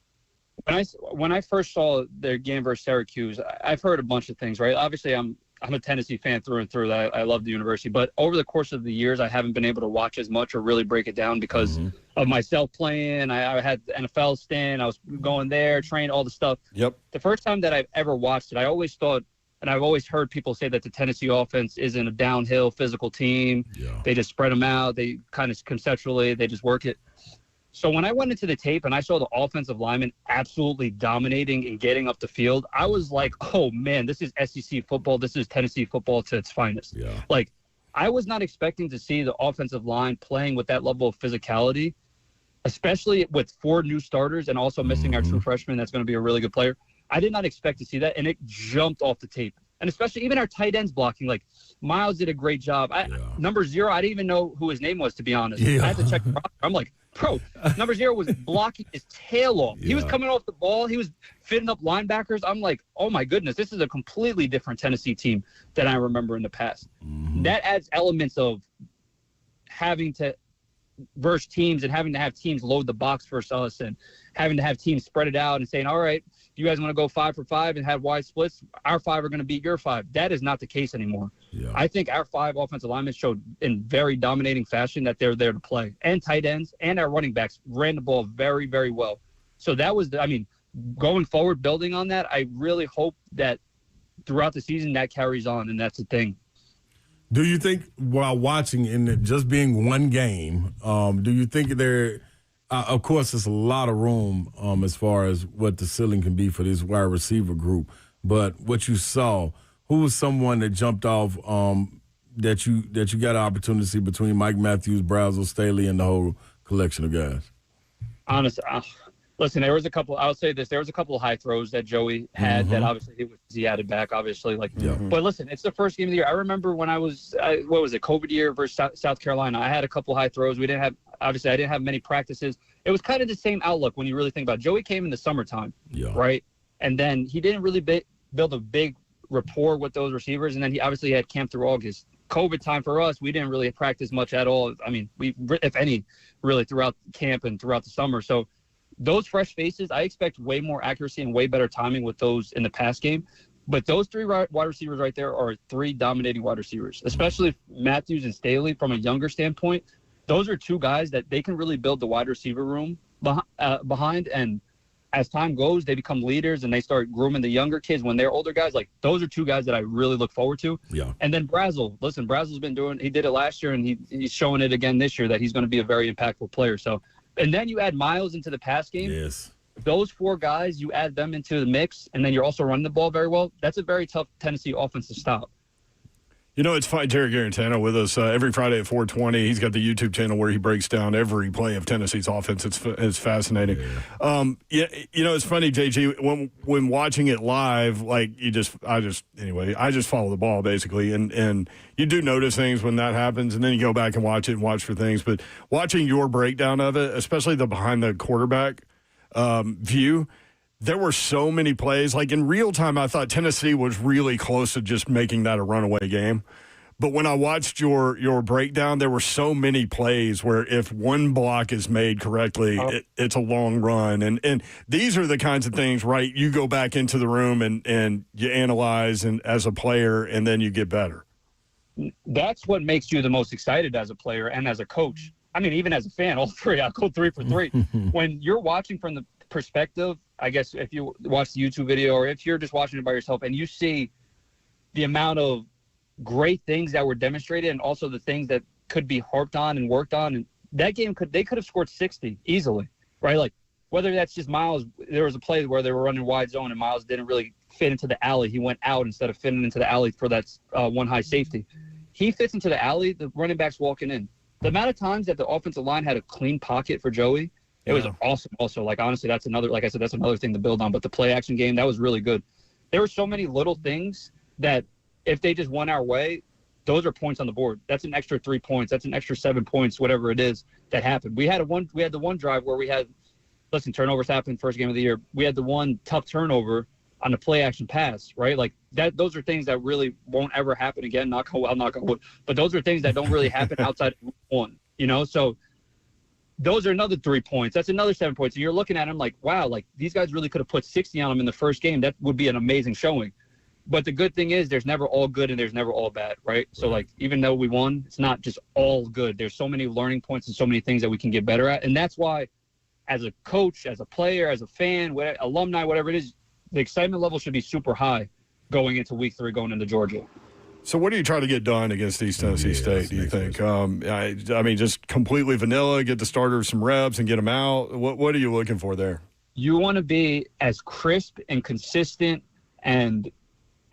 When I first saw their game versus Syracuse, I've heard a bunch of things, right? Obviously, I'm a Tennessee fan through and through. I love the university. But over the course of the years, I haven't been able to watch as much or really break it down because of myself playing. I had the NFL stint. I was going there, trained, all the stuff. Yep. The first time that I've ever watched it, I always thought, and I've always heard people say that the Tennessee offense isn't a downhill physical team. Yeah. They just spread them out. They kind of conceptually, they just work it. So when I went into the tape and I saw the offensive linemen absolutely dominating and getting up the field, I was like, oh, man, this is SEC football. This is Tennessee football to its finest. Yeah. Like, I was not expecting to see the offensive line playing with that level of physicality, especially with 4 new starters and also missing our true freshman that's going to be a really good player. I did not expect to see that, and it jumped off the tape. And especially even our tight ends blocking, like Miles did a great job. Number 0, I didn't even know who his name was, to be honest. Yeah. I had to check the roster. I'm like, bro, number 0 was blocking his tail off. Yeah. He was coming off the ball. He was fitting up linebackers. I'm like, oh, my goodness, this is a completely different Tennessee team than I remember in the past. Mm-hmm. That adds elements of having to verse teams and having to have teams load the box versus us and having to have teams spread it out and saying, all right, if you guys want to go 5 for 5 and have wide splits, our 5 are going to beat your 5. That is not the case anymore. Yeah. I think our 5 offensive linemen showed in very dominating fashion that they're there to play. And tight ends and our running backs ran the ball very, very well. So that was, going forward, building on that, I really hope that throughout the season that carries on, and that's the thing. Do you think, while watching in it just being one game, do you think there of course, there's a lot of room as far as what the ceiling can be for this wide receiver group. But what you saw, who was someone that jumped off that you got an opportunity to see between Mike Matthews, Brazel, Staley, and the whole collection of guys? Honestly, listen, there was a couple. I'll say this: there was a couple of high throws that Joey had that obviously he added back. Obviously, but listen, it's the first game of the year. I remember when I was what was it, COVID year versus South Carolina. I had a couple high throws. We didn't have. Obviously, I didn't have many practices. It was kind of the same outlook when you really think about it. Joey came in the summertime, right? And then he didn't really build a big rapport with those receivers. And then he obviously had camp through August. COVID time for us, we didn't really practice much at all. We, if any, really throughout camp and throughout the summer. So those fresh faces, I expect way more accuracy and way better timing with those in the pass game. But those 3 wide receivers right there are 3 dominating wide receivers, especially Matthews and Staley from a younger standpoint. Those are 2 guys that they can really build the wide receiver room behind. And as time goes, they become leaders and they start grooming the younger kids when they're older guys. Like, those are two guys that I really look forward to. Yeah. And then Brazel. Listen, Brazel's he did it last year, and he's showing it again this year that he's going to be a very impactful player. So, and then you add Miles into the pass game. Yes. Those 4 guys, you add them into the mix, and then you're also running the ball very well. That's a very tough Tennessee offense to stop. You know, it's fine. Jerry Garantano with us every Friday at 4:20. He's got the YouTube channel where he breaks down every play of Tennessee's offense. It's fascinating. Yeah. You know, it's funny, JG, when watching it live, like I just follow the ball basically, and you do notice things when that happens, and then you go back and watch it and watch for things. But watching your breakdown of it, especially the behind the quarterback view. There were so many plays. Like, in real time, I thought Tennessee was really close to just making that a runaway game. But when I watched your breakdown, there were so many plays where if one block is made correctly, it's a long run. And these are the kinds of things, right? You go back into the room and you analyze and as a player, and then you get better. That's what makes you the most excited as a player and as a coach. I mean, even as a fan, all three. I'll go 3 for 3. When you're watching from the perspective, I guess if you watch the YouTube video or if you're just watching it by yourself and you see the amount of great things that were demonstrated and also the things that could be harped on and worked on, and that game they could have scored 60 easily, right? Like, whether that's just Miles, there was a play where they were running wide zone and Miles didn't really fit into the alley. He went out instead of fitting into the alley for that one high safety. He fits into the alley, the running back's walking in. The amount of times that the offensive line had a clean pocket for Joey, it was awesome. Also, like, honestly, that's another thing to build on. But the play action game, that was really good. There were so many little things that if they just went our way, those are points on the board. That's an extra 3 points. That's an extra 7 points, whatever it is that happened. We had the one drive where we had, turnovers happened first game of the year. We had the one tough turnover on the play action pass, right? Like that, those are things that really won't ever happen again. Knock on wood. But those are things that don't really happen outside of one, So those are another 3 points. That's another 7 points. And you're looking at them like, wow, like these guys really could have put 60 on them in the first game. That would be an amazing showing. But the good thing is there's never all good and there's never all bad, right? So, like, even though we won, it's not just all good. There's so many learning points and so many things that we can get better at. And that's why, as a coach, as a player, as a fan, alumni, whatever it is, the excitement level should be super high going into week 3, going into Georgia. So what are you trying to get done against East Tennessee State, do you think? I mean, just completely vanilla, get the starters some reps and get them out? What are you looking for there? You want to be as crisp and consistent and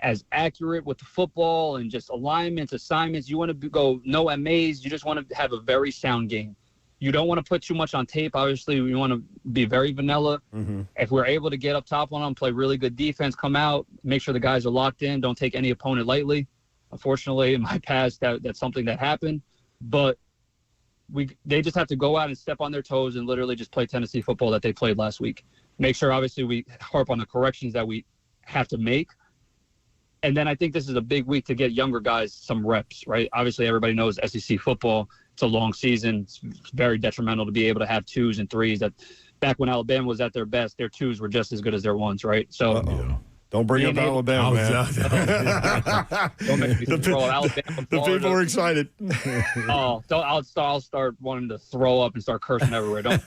as accurate with the football and just alignments, assignments. You want to go no MAs. You just want to have a very sound game. You don't want to put too much on tape. Obviously, we want to be very vanilla. Mm-hmm. If we're able to get up top on them, play really good defense, come out, make sure the guys are locked in, don't take any opponent lightly. Unfortunately, in my past, that's something that happened. But they just have to go out and step on their toes and literally just play Tennessee football that they played last week. Make sure, obviously, we harp on the corrections that we have to make. And then I think this is a big week to get younger guys some reps, right? Obviously, everybody knows SEC football. It's a long season. It's very detrimental to be able to have 2s and 3s. That back when Alabama was at their best, their 2s were just as good as their 1s, right? So don't bring up Alabama, man. Don't make me throw Alabama. The people are excited. I'll start wanting to throw up and start cursing everywhere. Don't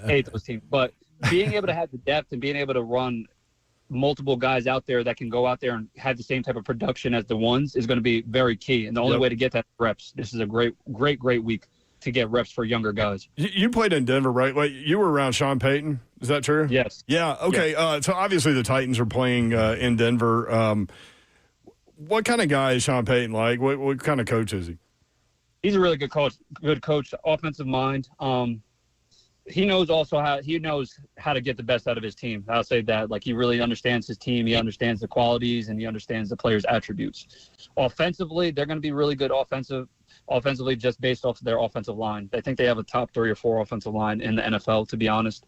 hate those teams. But being able to have the depth and being able to run multiple guys out there that can go out there and have the same type of production as the 1s is going to be very key. And the only way to get that reps, this is a great week to get reps for younger guys. You played in Denver, right? Like, you were around Sean Payton. Is that true? Yes. Yeah. Okay. Yes. So obviously the Titans are playing in Denver. What kind of guy is Sean Payton like? What kind of coach is he? He's a really good coach, offensive mind. He knows how to get the best out of his team. I'll say that. Like, he really understands his team. He understands the qualities, and he understands the players' attributes. Offensively, they're going to be really good offensively just based off of their offensive line. I think they have a top 3 or 4 offensive line in the NFL, to be honest.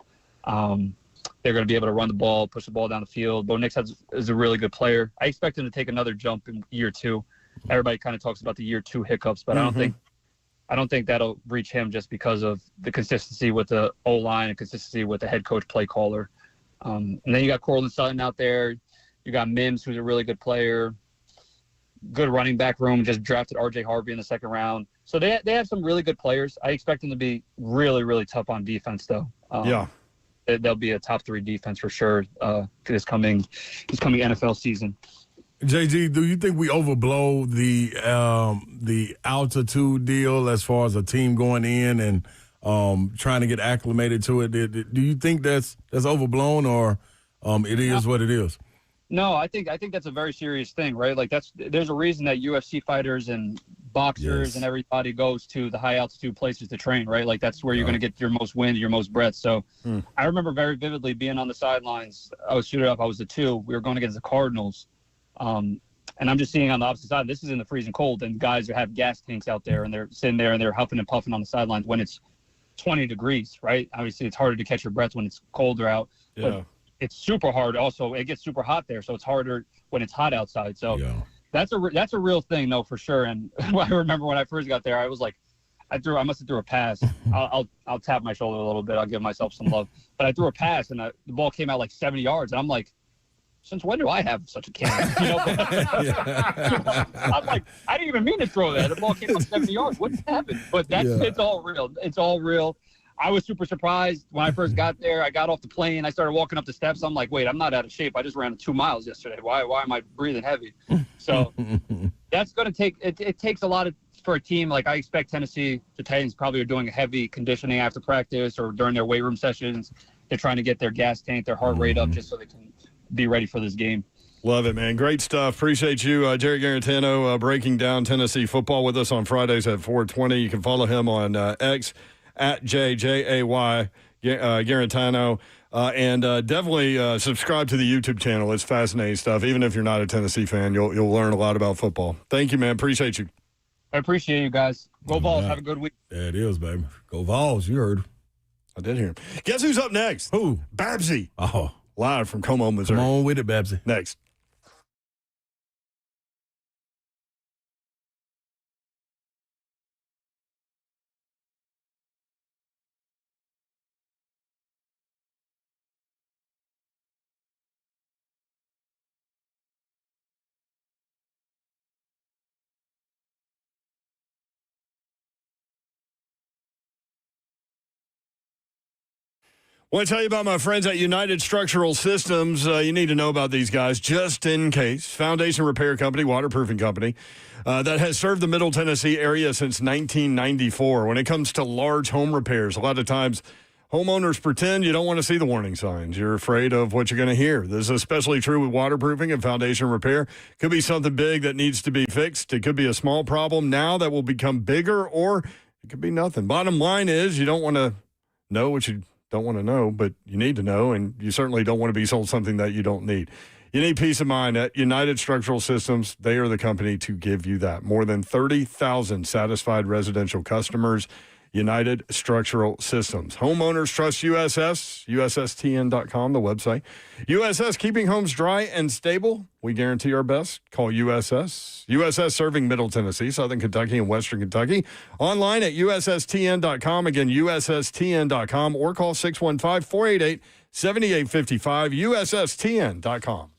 They're going to be able to run the ball, push the ball down the field. Bo Nix is a really good player. I expect him to take another jump in year 2. Everybody kind of talks about the year 2 hiccups, but I don't think that'll reach him just because of the consistency with the O-line and consistency with the head coach play caller. And then you got Cortland Sutton out there. You got Mims, who's a really good player. Good running back room. Just drafted R.J. Harvey in the 2nd round. So they have some really good players. I expect them to be really, really tough on defense, though. Yeah. they'll be a top 3 defense for sure this coming NFL season. JG, do you think we overblow the altitude deal as far as a team going in and trying to get acclimated to it? Do you think that's overblown, or it is what it is? No, I think that's a very serious thing, right? Like there's a reason that UFC fighters and boxers and everybody goes to the high altitude places to train, right? Like that's where you're going to get your most wind, your most breath. So I remember very vividly being on the sidelines. I was suited up. I was the 2. We were going against the Cardinals. And I'm just seeing on the opposite side, this is in the freezing cold, and guys who have gas tanks out there, and they're sitting there and they're huffing and puffing on the sidelines when it's 20 degrees, right? Obviously, it's harder to catch your breath when it's colder out. Yeah. But it's super hard. Also, it gets super hot there, so it's harder when it's hot outside. So that's a real thing, though, for sure. And I remember when I first got there, I was like, I must have threw a pass. I'll tap my shoulder a little bit. I'll give myself some love. But I threw a pass, and the ball came out like 70 yards, and I'm like, since when do I have such a cannon? I'm like, I didn't even mean to throw that. The ball came out 70 yards. What happened? But it's all real. It's all real. I was super surprised when I first got there. I got off the plane. I started walking up the steps. I'm like, wait, I'm not out of shape. I just ran 2 miles yesterday. Why am I breathing heavy? So that's going to take it takes a lot for a team. Like I expect Tennessee, the Titans probably are doing a heavy conditioning after practice or during their weight room sessions. They're trying to get their gas tank, their heart rate up just so they can be ready for this game. Love it, man. Great stuff. Appreciate you, Jerry Garantano, breaking down Tennessee football with us on Fridays at 4:20. You can follow him on X at JJAY Garantano. And definitely subscribe to the YouTube channel. It's fascinating stuff. Even if you're not a Tennessee fan, you'll learn a lot about football. Thank you, man. Appreciate you. I appreciate you guys. Go Vols. Have a good week. Yeah, it is, baby. Go Vols. You heard. I did hear him. Guess who's up next? Who? Babsy. Oh. Live from Como, Missouri. Come on with it, Babsy. Next. I want to tell you about my friends at United Structural Systems. You need to know about these guys just in case. Foundation repair company, waterproofing company, that has served the Middle Tennessee area since 1994. When it comes to large home repairs, a lot of times homeowners pretend you don't want to see the warning signs. You're afraid of what you're going to hear. This is especially true with waterproofing and foundation repair. Could be something big that needs to be fixed. It could be a small problem now that will become bigger, or it could be nothing. Bottom line is you don't want to know what you don't want to know, but you need to know, and you certainly don't want to be sold something that you don't need. You need peace of mind. At United Structural Systems, they are the company to give you that. More than 30,000 satisfied residential customers. United Structural Systems. Homeowners trust USS, USSTN.com, the website. USS, keeping homes dry and stable. We guarantee our best. Call USS. USS serving Middle Tennessee, Southern Kentucky, and Western Kentucky. Online at USSTN.com. Again, USSTN.com, or call 615-488-7855, USSTN.com.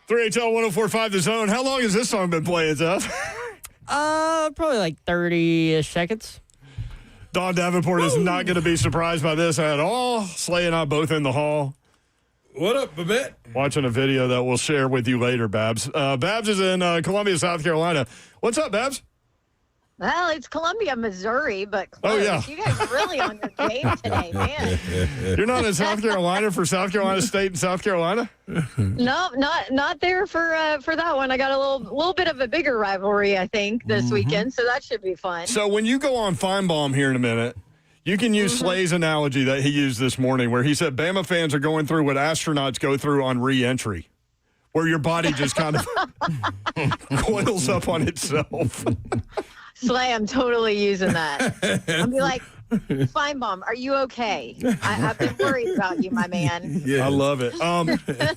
3HL 104.5 The Zone. How long has this song been playing, Zeph? Probably like 30-ish seconds. Don Davenport is not going to be surprised by this at all. Slay and I both in the hall. What up, Babette? Watching a video that we'll share with you later, Babs. Babs is in Columbia, South Carolina. What's up, Babs? Well, it's Columbia, Missouri, but close. Oh, yeah. You guys are really on your game today, man. You're not in South Carolina for South Carolina State and South Carolina? No, not there for that one. I got a little bit of a bigger rivalry, I think, this weekend, so that should be fun. So when you go on Feinbaum here in a minute, you can use Slay's analogy that he used this morning where he said Bama fans are going through what astronauts go through on reentry, where your body just kind of coils up on itself. Slay, I'm totally using that. I'll be like, Feinbaum, are you okay? I've been worried about you, my man. Yeah. I love it.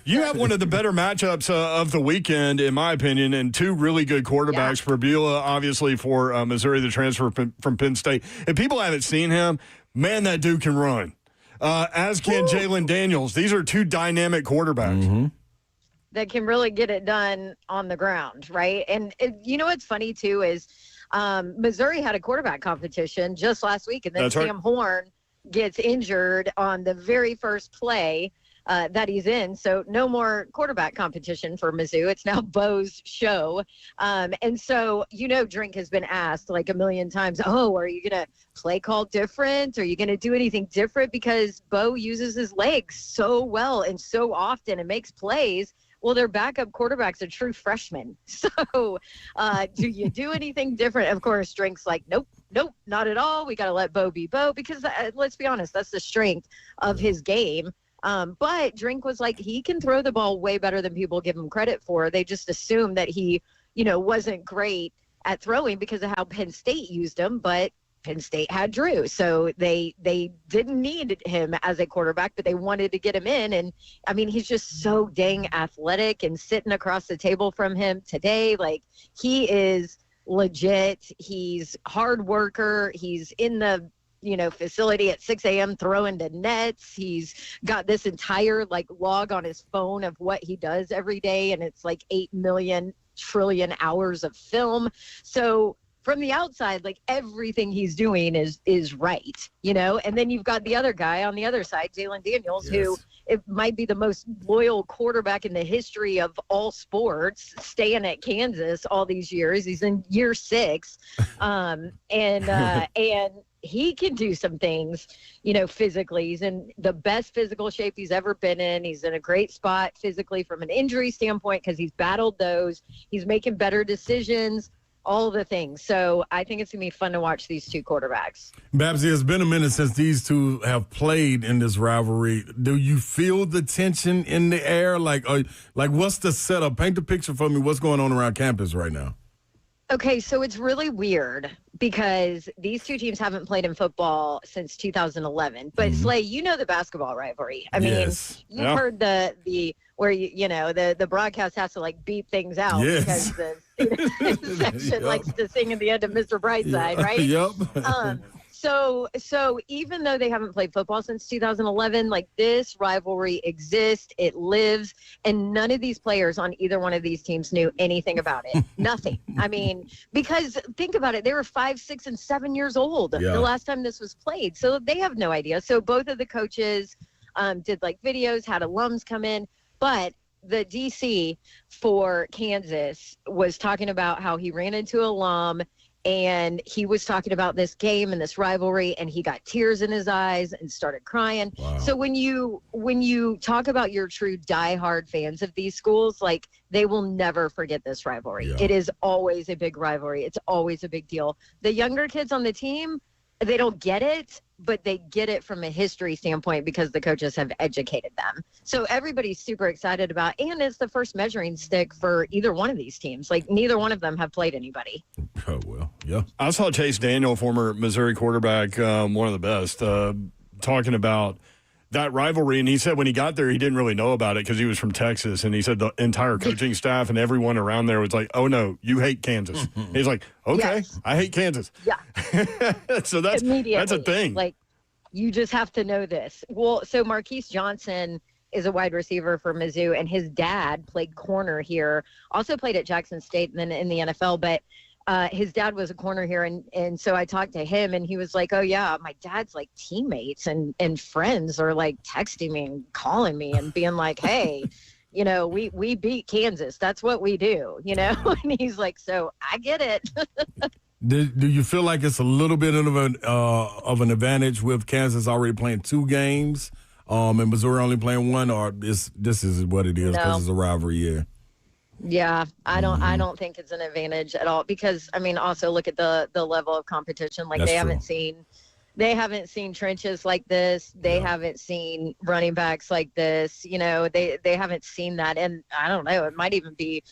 You have one of the better matchups of the weekend, in my opinion, and two really good quarterbacks. Yeah. Beulah, obviously, for Missouri, the transfer from Penn State. If people haven't seen him, man, that dude can run. As can Jalen Daniels. These are two dynamic quarterbacks. That can really get it done on the ground, right? And you know what's funny, too, is Missouri had a quarterback competition just last week, and then Sam Horn gets injured on the very first play that he's in. So no more quarterback competition for Mizzou. It's now Bo's show. And so, Drink has been asked like a million times, are you going to play call different? Are you going to do anything different? Because Bo uses his legs so well and so often and makes plays. Well, their backup quarterback's a true freshman. So do you do anything different? Of course, Drink's like, nope, not at all. We got to let Bo be Bo because let's be honest, that's the strength of his game. But Drink was like, he can throw the ball way better than people give him credit for. They just assumed that he, wasn't great at throwing because of how Penn State used him. But Penn State had Drew, so they didn't need him as a quarterback, but they wanted to get him in. And I mean, he's just so dang athletic, and sitting across the table from him today, like, he is legit. He's hard worker. He's in the facility at 6 a.m. throwing to nets. He's got this entire log on his phone of what he does every day, and it's 8 million trillion hours of film. So from the outside, everything he's doing is right, and then you've got the other guy on the other side, Jalen Daniels, who it might be the most loyal quarterback in the history of all sports, staying at Kansas all these years. He's in year 6. And he can do some things, physically. He's in the best physical shape he's ever been in. He's in a great spot physically from an injury standpoint because he's battled those. He's making better decisions. All the things. So I think it's going to be fun to watch these two quarterbacks. Babsy, it's been a minute since these two have played in this rivalry. Do you feel the tension in the air? What's the setup? Paint the picture for me. What's going on around campus right now? Okay, so it's really weird because these two teams haven't played in football since 2011. But Slay, the basketball rivalry. I mean, you've heard the where the broadcast has to beep things out because the section likes to sing at the end of Mr. Brightside, right? Yep. So even though they haven't played football since 2011, this rivalry exists, it lives, and none of these players on either one of these teams knew anything about it. Nothing. I mean, because think about it, they were 5, 6, and 7 years old the last time this was played, so they have no idea. So both of the coaches did videos, had alums come in, but the DC for Kansas was talking about how he ran into alum. And he was talking about this game and this rivalry, and he got tears in his eyes and started crying. Wow. So when you talk about your true diehard fans of these schools, they will never forget this rivalry. Yeah. It is always a big rivalry. It's always a big deal. The younger kids on the team, they don't get it, but they get it from a history standpoint because the coaches have educated them. So everybody's super excited about, and it's the first measuring stick for either one of these teams. Neither one of them have played anybody. Oh, well, yeah. I saw Chase Daniel, former Missouri quarterback, one of the best, talking about that rivalry. And he said when he got there, he didn't really know about it because he was from Texas. And he said the entire coaching staff and everyone around there was like, oh, no, you hate Kansas. He's like, okay, I hate Kansas. Yeah. So that's a thing. You just have to know this. Well, so Marquise Johnson is a wide receiver for Mizzou, and his dad played corner here, also played at Jackson State and then in the NFL, but his dad was a corner here, and so I talked to him, and he was like, oh yeah, my dad's like teammates and friends are like texting me and calling me and being like, hey, you know, we beat Kansas, that's what we do, you know. And he's like, so I get it. Do you feel like it's a little bit of an advantage with Kansas already playing 2 games and Missouri only playing 1, or this is what it is because it's a rivalry year? Yeah, I don't think it's an advantage at all, because I mean, also look at the level of competition. Like they haven't seen trenches like this. They haven't seen running backs like this. You know, they haven't seen that, and I don't know, it might even be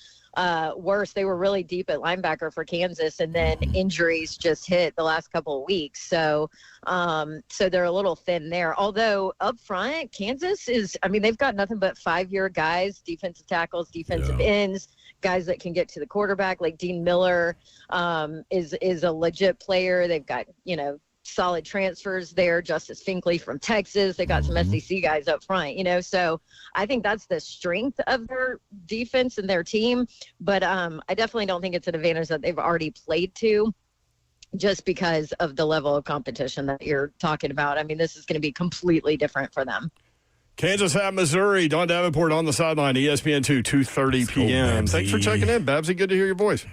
worse. They were really deep at linebacker for Kansas, and then injuries just hit the last couple of weeks. So they're a little thin there. Although up front, Kansas is, I mean, they've got nothing but 5-year guys, defensive tackles, defensive ends, guys that can get to the quarterback. Like Dean Miller is a legit player. They've got, you know, solid transfers there. Justice Finkley from Texas. They got some SEC guys up front, you know. So I think that's the strength of their defense and their team. But I definitely don't think it's an advantage that they've already played to, just because of the level of competition that you're talking about. I mean, this is going to be completely different for them. Kansas at Missouri. Don Davenport on the sideline. ESPN2, 2:30 p.m. Thanks for checking in, Babsy. Good to hear your voice.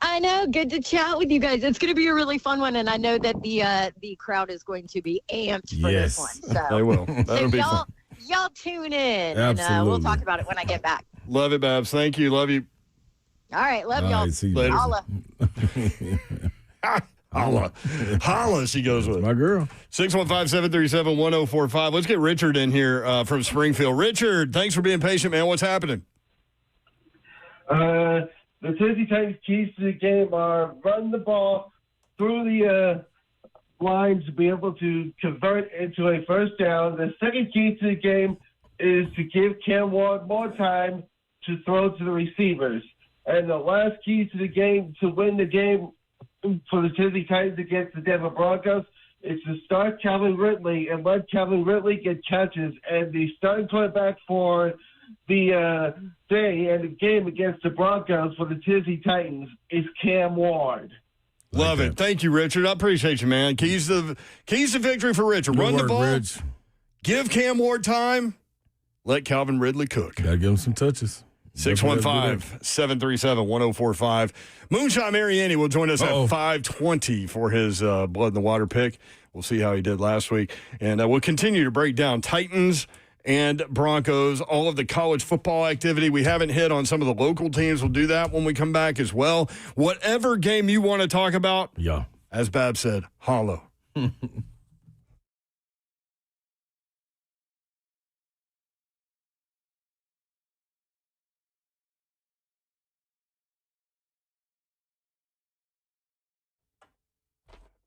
I know. Good to chat with you guys. It's going to be a really fun one, and I know that the crowd is going to be amped for this one. So they will. That'll be fun. Y'all tune in, Absolutely. and we'll talk about it when I get back. Love it, Babs. Thank you. Love you. All right. Love y'all. Right, see you later. Holla. Holla. Holla, she goes with. My girl. 615-737-1045. Let's get Richard in here from Springfield. Richard, thanks for being patient, man. What's happening? The Tennessee Titans' keys to the game are run the ball through the lines to be able to convert into a first down. The second key to the game is to give Cam Ward more time to throw to the receivers. And the last key to the game to win the game for the Tennessee Titans against the Denver Broncos is to start Calvin Ridley and let Calvin Ridley get catches. And the starting quarterback for the day and the game against the Broncos for the Tennessee Titans is Cam Ward. Love it. Thank you, Richard. I appreciate you, man. Keys to victory for Richard. Run the ball. Rich. Give Cam Ward time. Let Calvin Ridley cook. Got to give him some touches. 615-737-1045. Moonshine Mariani will join us at 5:20 for his Blood in the Water pick. We'll see how he did last week. And we'll continue to break down Titans and Broncos, all of the college football activity. We haven't hit on some of the local teams. We'll do that when we come back as well. Whatever game you want to talk about, as Bab said, hollow.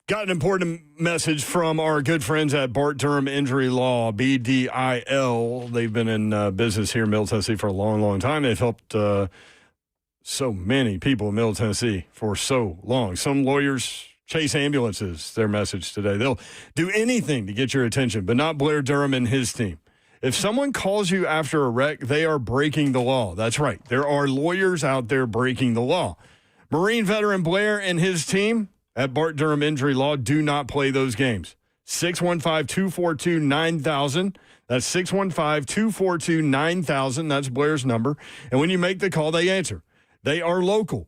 Got an important message from our good friends at Bart Durham Injury Law, BDIL. They've been in business here in Middle Tennessee for a long, long time. They've helped so many people in Middle Tennessee for so long. Some lawyers chase ambulances, their message today. They'll do anything to get your attention, but not Blair Durham and his team. If someone calls you after a wreck, they are breaking the law. That's right. There are lawyers out there breaking the law. Marine veteran Blair and his team at Bart Durham Injury Law do not play those games. 615-242-9000. That's 615-242-9000. That's Blair's number. And when you make the call, they answer. They are local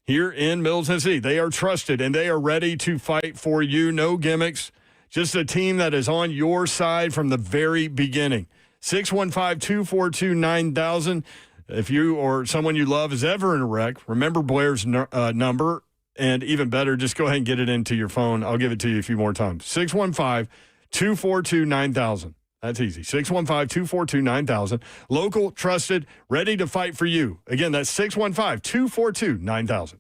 here in Middle Tennessee. They are trusted, and they are ready to fight for you. No gimmicks. Just a team that is on your side from the very beginning. 615-242-9000. If you or someone you love is ever in a wreck, remember Blair's number. And even better, just go ahead and get it into your phone. I'll give it to you a few more times. 615-242-9000. That's easy. 615-242-9000. Local, trusted, ready to fight for you. Again, that's 615-242-9000.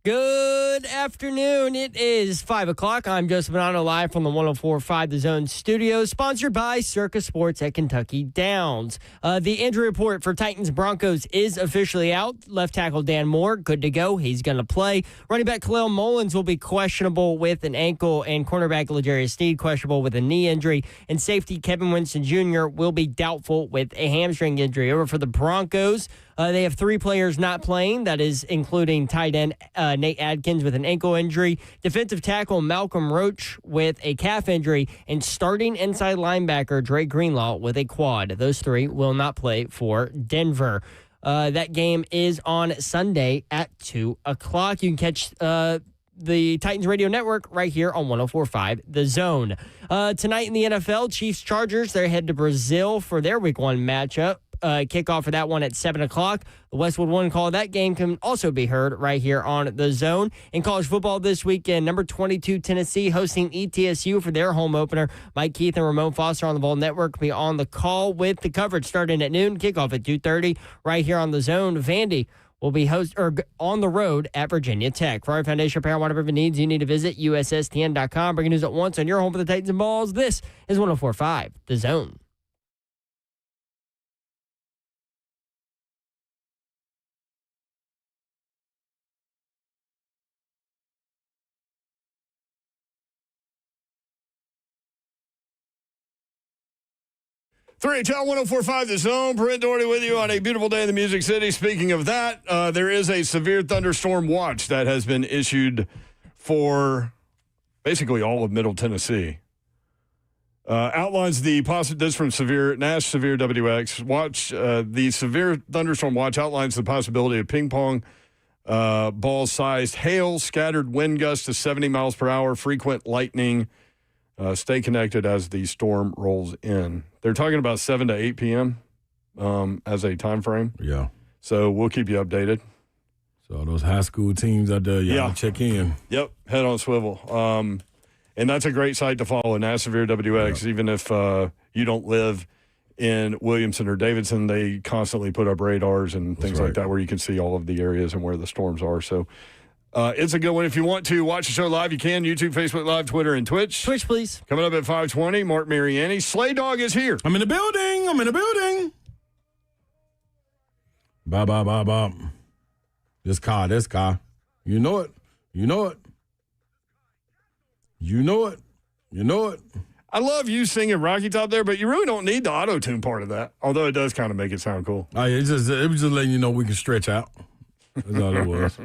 Good afternoon. It is 5 o'clock. I'm Joseph Bonanno live from the 104.5 The Zone studios, sponsored by Circa Sports at Kentucky Downs. The injury report for Titans-Broncos is officially out. Left tackle Dan Moore, good to go. He's going to play. Running back Khalil Mullins will be questionable with an ankle, and cornerback L'Jarius Sneed questionable with a knee injury. And safety Kevin Winston Jr. will be doubtful with a hamstring injury. Over for the Broncos, they have 3 players not playing. That is including tight end Nate Adkins with an ankle injury, defensive tackle Malcolm Roach with a calf injury, and starting inside linebacker Dre Greenlaw with a quad. Those 3 will not play for Denver. That game is on Sunday at 2 o'clock. You can catch the Titans Radio Network right here on 104.5 The Zone. Tonight in the NFL, Chiefs-Chargers, they're headed to Brazil for their Week 1 matchup. Kickoff for that one at 7 o'clock. The Westwood One call of that game can also be heard right here on The Zone. In college football this weekend, number 22 Tennessee hosting ETSU for their home opener. Mike Keith and Ramon Foster on the Vol Network will be on the call with the coverage starting at noon. Kickoff at 2:30 right here on The Zone. Vandy will be on the road at Virginia Tech. For our foundation repair, whatever needs you need to visit USSTN.com. Bringing news at once on your home for the Titans and Balls. This is 104.5 The Zone. Three, Town 104.5 The Zone. Brent Doherty with you on a beautiful day in the Music City. Speaking of that, there is a severe thunderstorm watch that has been issued for basically all of Middle Tennessee. Outlines the this from Nash Severe WX watch. The severe thunderstorm watch outlines the possibility of ping pong ball-sized hail, scattered wind gusts to 70 miles per hour, frequent lightning. Stay connected as the storm rolls in. They're talking about 7 to 8 p.m. As a time frame. Yeah. So we'll keep you updated. So those high school teams out there, y'all check in. Yep, head on swivel. And that's a great site to follow, Nash Severe WX. Yep. Even if you don't live in Williamson or Davidson, they constantly put up radars and things like that where you can see all of the areas and where the storms are. So it's a good one. If you want to watch the show live, you can. YouTube, Facebook Live, Twitter, and Twitch. Twitch, please. Coming up at 5:20, Mark Mariani. Slay Dog is here. I'm in the building. Bob. This car. You know it. I love you singing Rocky Top there, but you really don't need the auto-tune part of that, although it does kind of make it sound cool. It was just letting you know we can stretch out. That's all it was.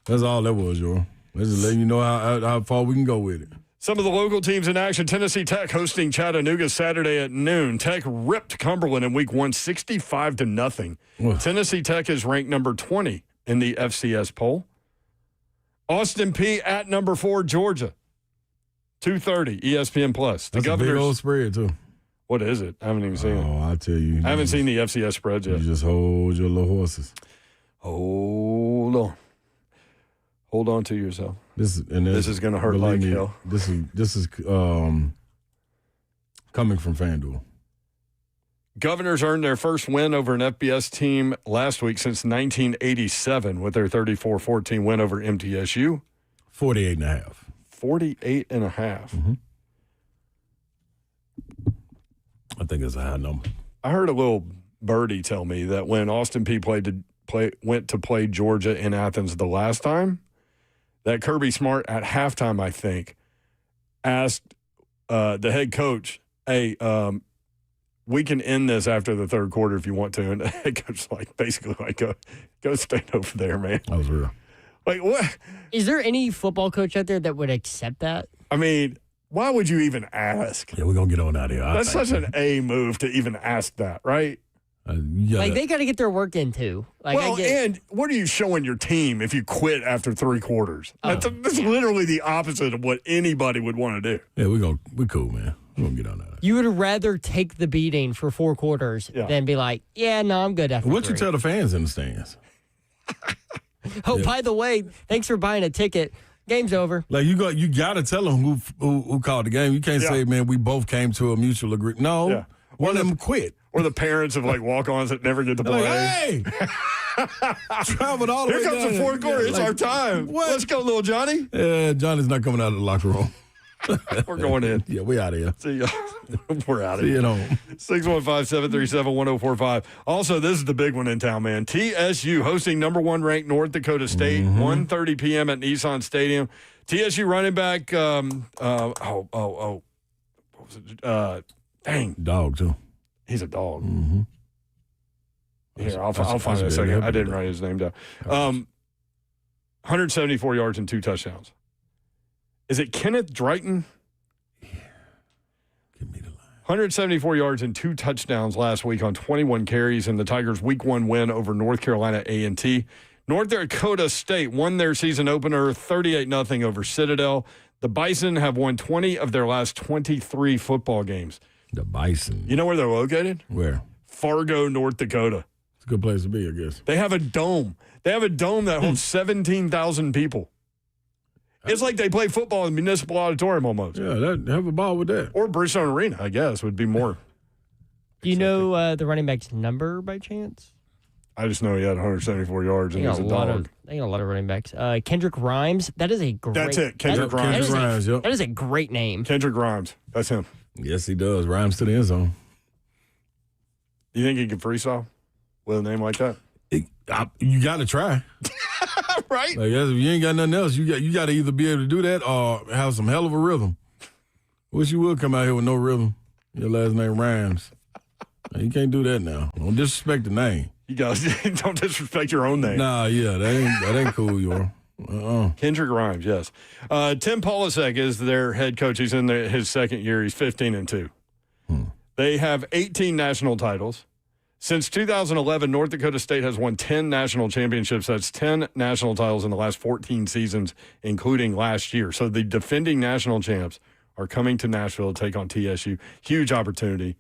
That's all that was, Joe. That's just letting you know how far we can go with it. Some of the local teams in action. Tennessee Tech hosting Chattanooga Saturday at noon. Tech ripped Cumberland in Week 1, 65-0. Tennessee Tech is ranked number 20 in the FCS poll. Austin Peay at number 4, Georgia. 2:30, ESPN Plus. That's a big old spread, too. What is it? I haven't even seen it. Oh, I tell you. I haven't seen the FCS spreads yet. You just hold your little horses. Hold on. Hold on to yourself. This is going to hurt like hell. This is coming from FanDuel. Governors earned their first win over an FBS team last week since 1987 with their 34-14 win over MTSU. 48.5. 48.5. Mm-hmm. I think it's a high number. I heard a little birdie tell me that when Austin Peay went to play Georgia in Athens the last time, that Kirby Smart at halftime, I think, asked the head coach, hey, we can end this after the third quarter if you want to. And the head coach go stand over there, man. That was real. Like, what? Is there any football coach out there that would accept that? I mean, why would you even ask? Yeah, we're going to get on out of here. That's such an A move to even ask that, right? They got to get their work in, too. And what are you showing your team if you quit after 3 quarters? Oh. That's literally the opposite of what anybody would want to do. Yeah, we're cool, man. We're going to get on that. You would rather take the beating for 4 quarters than be like, yeah, no, I'm good after What 3. you tell the fans in the stands? By the way, thanks for buying a ticket. Game's over. Like you got to tell them who called the game. You can't say, man, we both came to a mutual agreement. No, one of them quit. Or the parents of walk-ons that never get to play. Like, hey, Traveled all the way Here comes down the fourth quarter. It's our time. What? Let's go, little Johnny. Yeah, Johnny's not coming out of the locker room. We're going in. Yeah, we out of here. See ya. We're out of See here. you at home. 615-737-1045. Also, this is the big one in town, man. TSU hosting number 1 ranked North Dakota State, 1:30 p.m. at Nissan Stadium. TSU running back, what was it? Dang. Dog, too. He's a dog. Mm-hmm. Here, I'll find it in a second. I didn't write his name down. 174 yards and 2 touchdowns. Is it Kenneth Drayton? Yeah. Give me the line. 174 yards and 2 touchdowns last week on 21 carries in the Tigers' Week 1 win over North Carolina A&T. North Dakota State won their season opener 38-0 over Citadel. The Bison have won 20 of their last 23 football games. The Bison. You know where they're located? Where? Fargo, North Dakota. It's a good place to be, I guess. They have a dome. They have a dome that holds 17,000 people. It's like they play football in the municipal auditorium almost. Yeah, have a ball with that. Or Bridgestone Arena, I guess, would be more. Do you know the running back's number by chance? I just know he had 174 yards and he's a dog. They got a lot of running backs. Kendrick Rhymes. That is a great. That's it. Kendrick Rhymes. That is a great name. Kendrick Rhymes. That's him. Yes, he does. Rhymes to the end zone. You think he can freestyle with a name like that? You got to try. Right? Like, if you ain't got nothing else, you got to either be able to do that or have some hell of a rhythm. Wish you would come out here with no rhythm. Your last name rhymes. You can't do that now. Don't disrespect the name. You guys don't disrespect your own name. Nah, yeah, that ain't cool, you Kendrick Rhymes, yes. Tim Polasek is their head coach. He's in his second year. He's 15-2. They have 18 national titles. Since 2011, North Dakota State has won 10 national championships. That's 10 national titles in the last 14 seasons, including last year. So the defending national champs are coming to Nashville to take on TSU. Huge opportunity.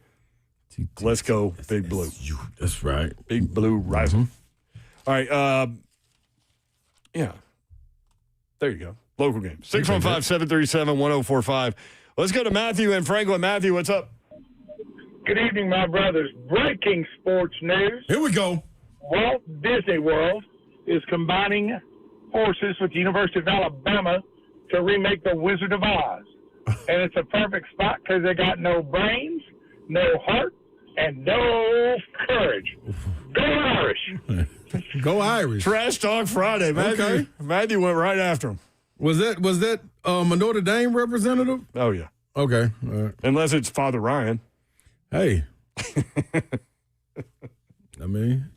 Let's go, Big Blue. That's right. Big Blue rising. All right. Yeah. There you go. Local games. 615-737-1045. Let's go to Matthew in Franklin. Matthew, what's up? Good evening, my brothers. Breaking sports news. Here we go. Walt Disney World is combining forces with the University of Alabama to remake The Wizard of Oz. And it's a perfect spot because they got no brains, no heart, and no courage. Go Irish. Go Irish. Trash Talk Friday. Matthew, Okay. Matthew went right after him. Was that a Notre Dame representative? Oh, yeah. Okay. All right. Unless it's Father Ryan. Hey. I mean,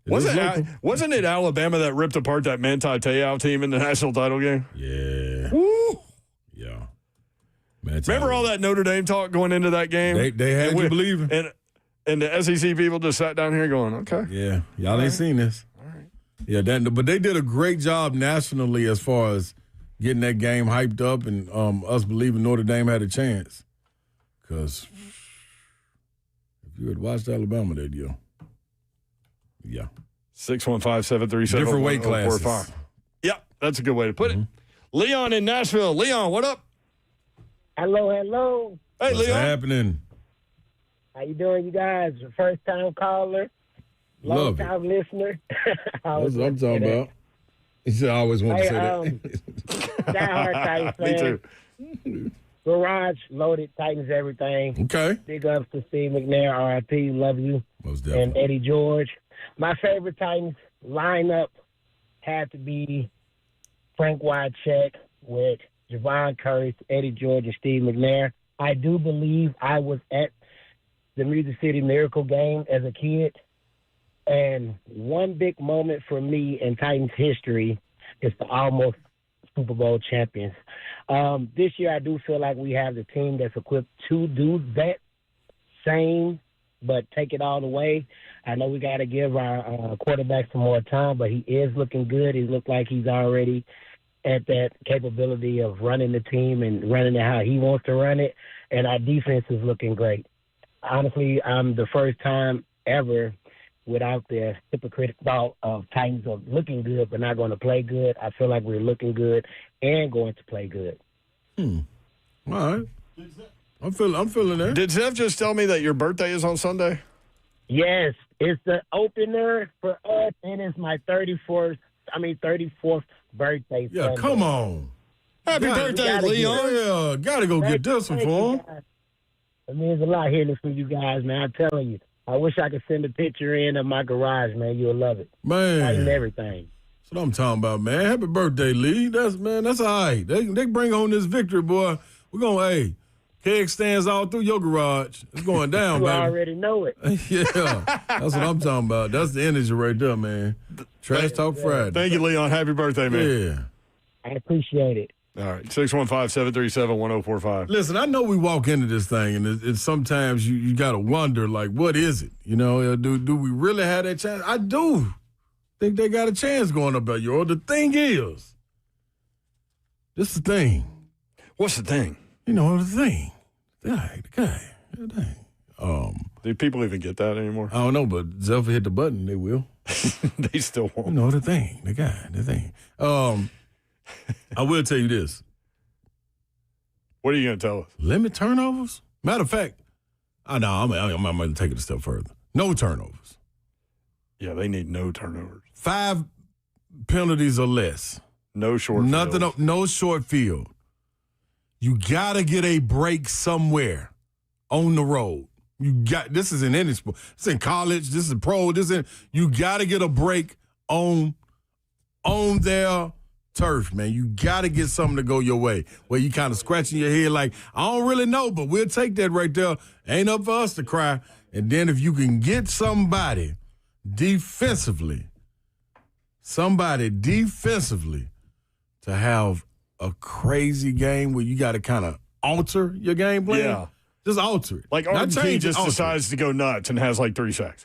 wasn't it Alabama that ripped apart that Manti Te'o team in the national title game? Yeah. Woo! Yeah. Remember all that Notre Dame talk going into that game? They had you believing. And the SEC people just sat down here going, okay. Yeah. Y'all ain't seen this. All right. Yeah, but they did a great job nationally as far as getting that game hyped up and us believing Notre Dame had a chance. Because if you had watched Alabama, they'd go. Yeah. 615-737-1045. Different weight classes. Yeah, that's a good way to put it. Leon in Nashville. Leon, what up? Hello. Hey, What's Leon. happening? How you doing, you guys? First-time caller, Love it. long-time listener. That's what I'm talking about. He said I always want to say that. Die-hard Titans fan. Me too. Garage, loaded, Titans, everything. Okay. Big ups to Steve McNair, R.I.P., love you. Most definitely. And Eddie George. My favorite Titans lineup had to be Frank Wycheck with Javon Curry, Eddie George, and Steve McNair. I do believe I was at the Music City Miracle game as a kid. And one big moment for me in Titans history is the almost Super Bowl champions. This year, I do feel like we have the team that's equipped to do that same, but take it all the way. I know we got to give our quarterback some more time, but he is looking good. He looked like he's already at that capability of running the team and running it how he wants to run it. And our defense is looking great. Honestly, I'm the first time ever without the hypocritical thought of Titans of looking good but not going to play good. I feel like we're looking good and going to play good. All right. I'm feeling that. Did Zeph just tell me that your birthday is on Sunday? Yes, it's the opener for us, and it's my 34th birthday. Yeah, Sunday. come on. Happy birthday, Leon. Yeah, gotta go get this one for him. It means a lot hearing this from you guys, man. I'm telling you. I wish I could send a picture in of my garage, man. You'll love it. Man. And everything. That's what I'm talking about, man. Happy birthday, Lee. That's all right. They bring home this victory, boy. We're going, keg stands all through your garage. It's going down, You baby. already know it. Yeah, that's what I'm talking about. That's the energy right there, man. Trash Talk Friday. Thank you, Leon. Happy birthday, man. Yeah. I appreciate it. All right, 615-737-1045. Listen, I know we walk into this thing, and it's sometimes you got to wonder, like, what is it? You know, do we really have that chance? I do think they got a chance going up there, yo. The thing is, this is the thing. What's the thing? You know, the thing. The guy. Do people even get that anymore? I don't know, but Zelfa hit the button, they will. They still won't. You know, the thing. The guy. The thing. I will tell you this. What are you going to tell us? Limit turnovers? Matter of fact, I'm going to take it a step further. No turnovers. Yeah, they need no turnovers. 5 penalties or less. No short field. No short field. You got to get a break somewhere on the road. This is in any sport. This is in college. This is pro. You got to get a break on their turf, man. You got to get something to go your way where you kind of scratching your head like, I don't really know, but we'll take that right there. Ain't up for us to cry. And then if you can get somebody defensively to have a crazy game where you got to kind of alter your game plan. Yeah. Just alter it. Like RP just decides to go nuts and has like 3 sacks.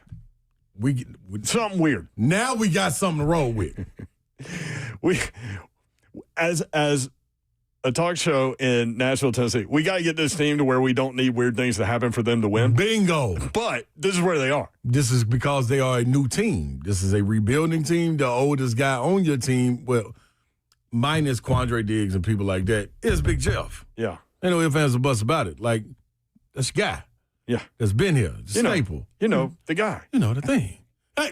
We something weird. Now we got something to roll with. We, as a talk show in Nashville, Tennessee, we got to get this team to where we don't need weird things to happen for them to win. Bingo. But this is where they are. This is because they are a new team. This is a rebuilding team. The oldest guy on your team, well, minus Quandre Diggs and people like that, is Big Jeff. Yeah. Ain't no ifs, ands, or buts about it. Like, that's your guy. Yeah. That's been here. Staple. The guy. You know, the thing. Hey.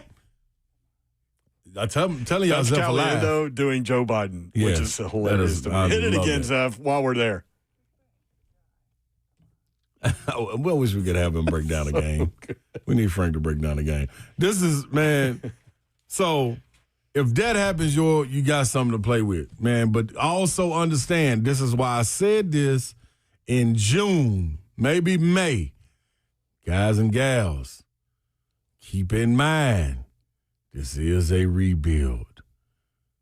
I'm telling y'all, That's Zeph alive. Caliendo doing Joe Biden, which is hilarious to me. Hit it again, Zeph, while we're there. We wish we could have him break down a game. We need Frank to break down a game. This is, man, so if that happens, you got something to play with, man. But also understand, this is why I said this in June, maybe May. Guys and gals, keep in mind, this is a rebuild.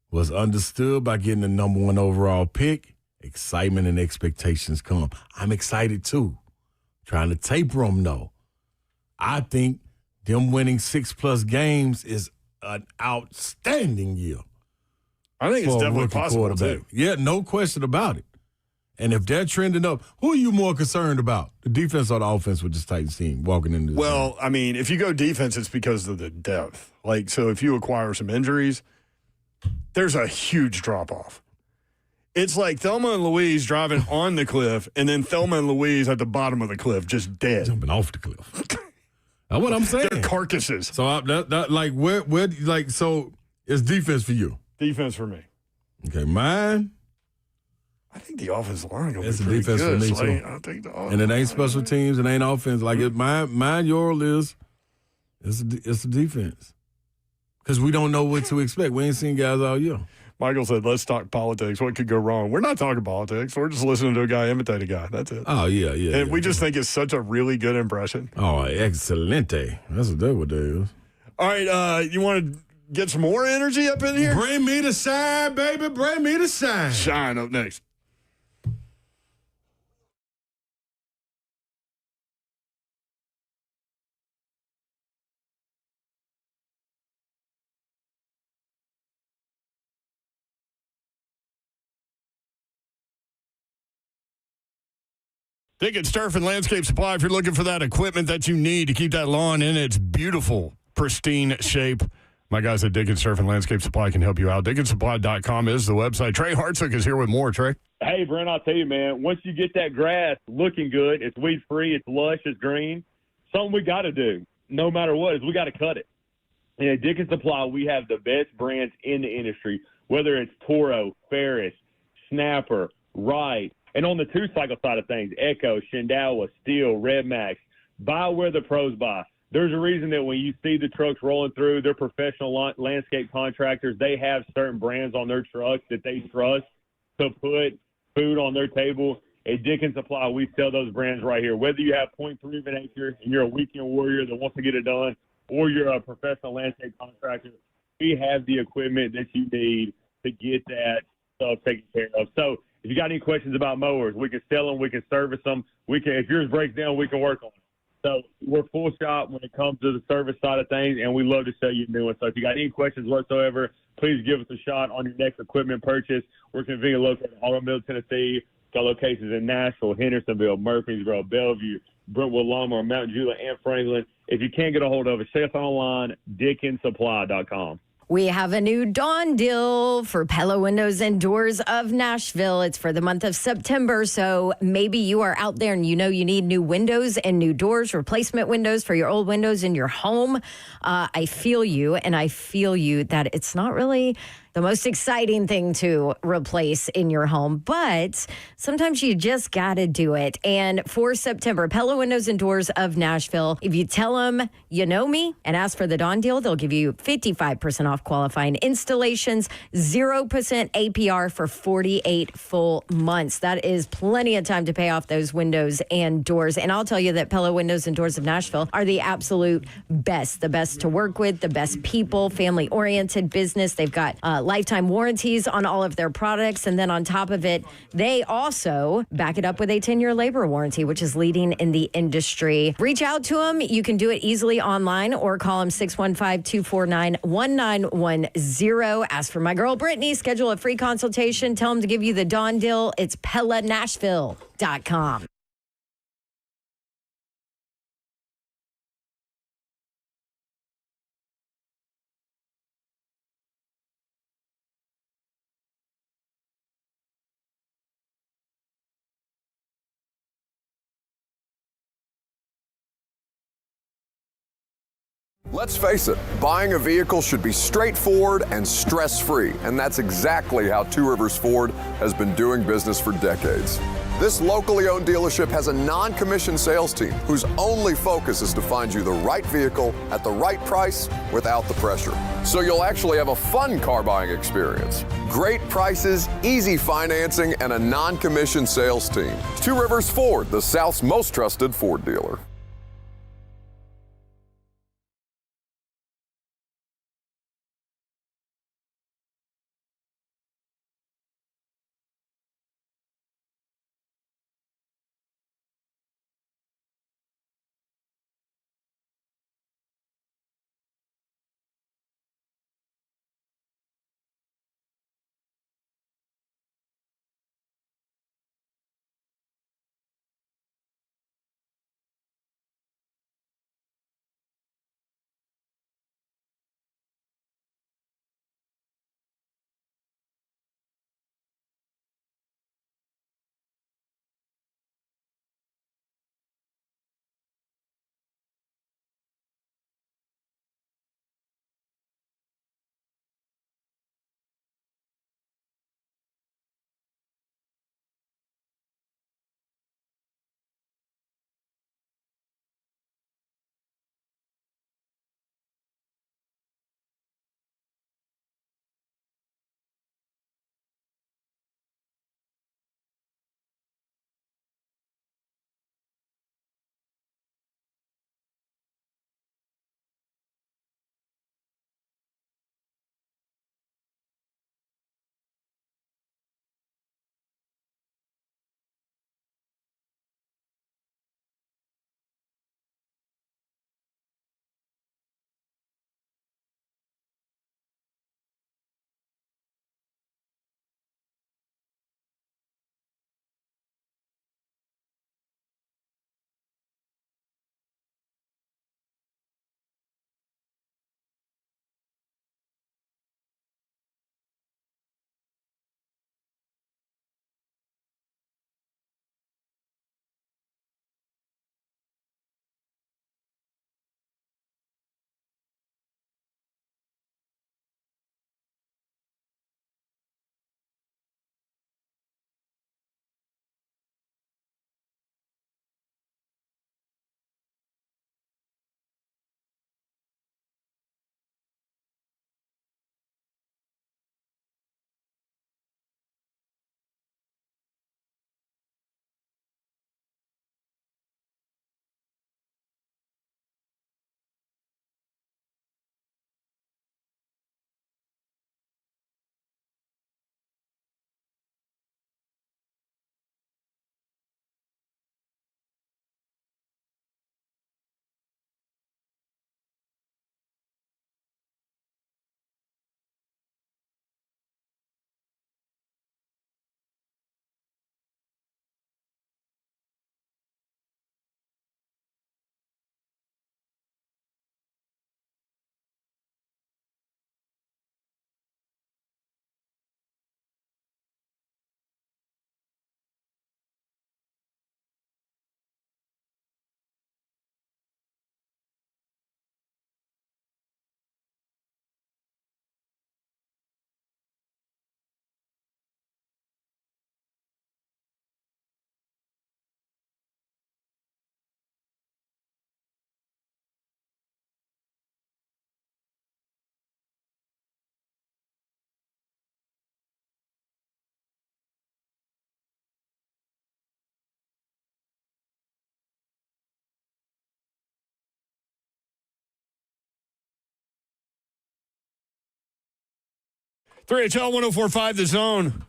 Was understood by getting the number 1 overall pick. Excitement and expectations come. I'm excited too. Trying to taper them, though. I think them winning 6+ games is an outstanding year. I think it's definitely possible, too. Yeah, no question about it. And if they're trending up, who are you more concerned about? The defense or the offense with this Titans team walking into this game? I mean, if you go defense, it's because of the depth. Like, so if you acquire some injuries, there's a huge drop-off. It's like Thelma and Louise driving on the cliff, and then Thelma and Louise at the bottom of the cliff, just dead. Jumping off the cliff. That's what I'm saying. They're carcasses. So, so it's defense for you? Defense for me. Okay, mine? I think the offensive line will be it's pretty defense good. for me, So too. I think And it ain't special teams, it ain't offense. Like, mine, yours is, it's the defense. Because we don't know what to expect. We ain't seen guys all year. Michael said, let's talk politics. What could go wrong? We're not talking politics. We're just listening to a guy imitate a guy. That's it. Oh, yeah. And we just think it's such a really good impression. Oh, excelente. That's what that is. All right, you want to get some more energy up in here? Bring me the shine, baby. Bring me the shine. Shine up next. Dickens Turf and Landscape Supply, if you're looking for that equipment that you need to keep that lawn in its beautiful, pristine shape, my guys at Dickens Turf and Landscape Supply can help you out. DickensSupply.com is the website. Trey Hartsook is here with more. Trey? Hey, Brent, I'll tell you, man, once you get that grass looking good, it's weed-free, it's lush, it's green, something we got to do. no matter what, is we got to cut it. And at Dickens Supply, we have the best brands in the industry, whether it's Toro, Ferris, Snapper, Wright, and on the two-cycle side of things, Echo, Shindawa, Steel, Red Max. Buy where the pros buy. There's a reason that when you see the trucks rolling through, they're professional landscape contractors. They have certain brands on their trucks that they trust to put food on their table. At Dickens Supply, we sell those brands right here. Whether you have 0.3 of an acre and you're a weekend warrior that wants to get it done, or you're a professional landscape contractor, we have the equipment that you need to get that stuff taken care of. So if you got any questions about mowers, we can sell them, we can service them. If yours breaks down, we can work on it. So we're full shop when it comes to the service side of things, and we love to sell you new ones. So if you got any questions whatsoever, please give us a shot on your next equipment purchase. We're conveniently located in Auto Mill, Tennessee. Got locations in Nashville, Hendersonville, Murfreesboro, Bellevue, Brentwood, Lawnmower, Mount Juliet, and Franklin. If you can't get a hold of us, check us online, DickensSupply.com. We have a new Dawn deal for Pella Windows and Doors of Nashville. It's for the month of September, so maybe you are out there and you know you need new windows and new doors, replacement windows for your old windows in your home. I feel you, and I feel you that it's not really the most exciting thing to replace in your home, but sometimes you just got to do it. And for September, Pella Windows and Doors of Nashville, if you tell them you know me and ask for the Dawn deal, they'll give you 55% off qualifying installations, 0% APR for 48 full months. That is plenty of time to pay off those windows and doors. And I'll tell you that Pella Windows and Doors of Nashville are the absolute best, the best to work with, the best people, family-oriented business. They've got lifetime warranties on all of their products. And then on top of it, they also back it up with a 10-year labor warranty, which is leading in the industry. Reach out to them. You can do it easily online or call them 615-249-1910. Ask for my girl Brittany. Schedule a free consultation. Tell them to give you the Dawn deal. It's PellaNashville.com. Let's face it, buying a vehicle should be straightforward and stress-free, and that's exactly how Two Rivers Ford has been doing business for decades. This locally owned dealership has a non-commissioned sales team whose only focus is to find you the right vehicle at the right price without the pressure. So you'll actually have a fun car buying experience. Great prices, easy financing, and a non-commissioned sales team. Two Rivers Ford, the South's most trusted Ford dealer. 3HL 104.5 The Zone.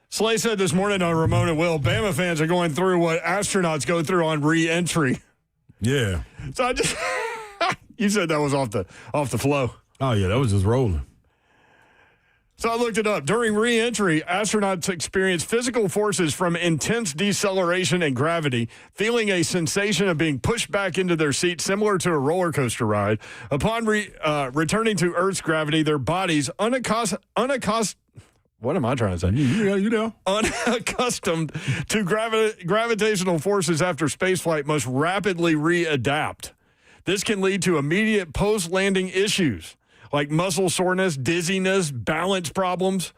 Slay said this morning on Ramon and Will, Bama fans are going through what astronauts go through on re-entry. Yeah. So I just you said that was off the flow. Oh yeah, that was just rolling. So I looked it up. During re-entry, astronauts experience physical forces from intense deceleration and gravity, feeling a sensation of being pushed back into their seat, similar to a roller coaster ride. Upon returning to Earth's gravity, their bodies what am I trying to say? You know. Unaccustomed to gravitational forces after spaceflight must rapidly readapt. This can lead to immediate post-landing issues like muscle soreness, dizziness, balance problems,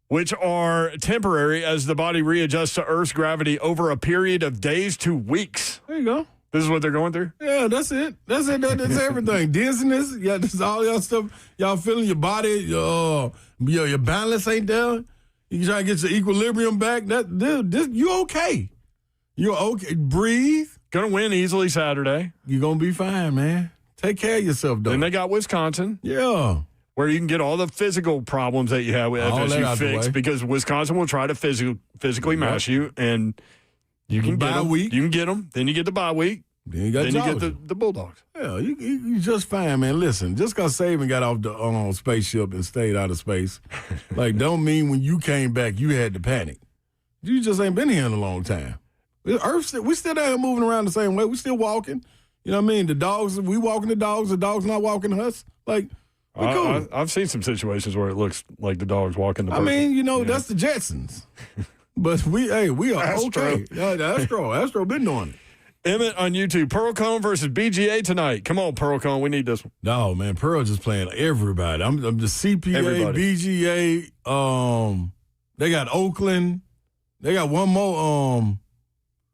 which are temporary as the body readjusts to Earth's gravity over a period of days to weeks. There you go. This is what they're going through? Yeah, that's it. That's it. That's everything. Dizziness. Yeah, this is all y'all stuff. Y'all feeling your body. Your balance ain't there. You try to get your equilibrium back. You okay. You're okay. Breathe. Going to win easily Saturday. You're going to be fine, man. Take care of yourself, though. Then they got Wisconsin. Yeah. Where you can get all the physical problems that you have with FSU fixed because Wisconsin will try to physically mash you, and you can get them. You can get them. Then you get the bye week. Then you get the Bulldogs. Yeah, you just fine, man. Listen, just because Saban got off the spaceship and stayed out of space, don't mean when you came back you had to panic. You just ain't been here in a long time. Earth, we still out here moving around the same way. We still walking. You know what I mean? The dogs, we walking the dogs not walking us. Cool. I've seen some situations where it looks like the dog's walking the person. I mean, that's the Jetsons. But we are okay. Astro been doing it. Emmett on YouTube, Pearl Cone versus BGA tonight. Come on, Pearl Cone, we need this one. No, man, Pearl just playing everybody. I'm the CPA, everybody. BGA. They got Oakland. They got one more.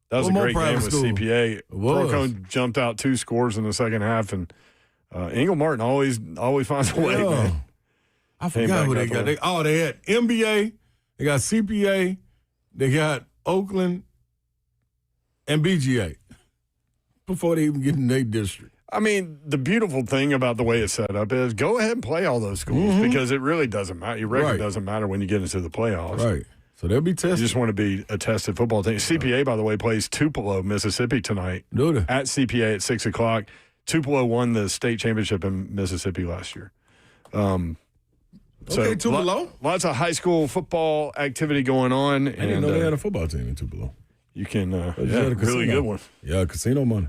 That was a great game with CPA. Pearl Cone jumped out 2 scores in the second half, and Ingle Martin always finds a way, man. I forgot who they got. They had NBA, they got CPA, they got Oakland, and BGA before they even get in their district. I mean, the beautiful thing about the way it's set up is go ahead and play all those schools because it really doesn't matter. Your record doesn't matter when you get into the playoffs. Right. So they'll be tested. You just want to be a tested football team. CPA, by the way, plays Tupelo, Mississippi tonight. Do they? At CPA at 6 o'clock. Tupelo won the state championship in Mississippi last year. Tupelo. Lots of high school football activity going on. I didn't know they had a football team in Tupelo. You can, really good one. Yeah, casino money.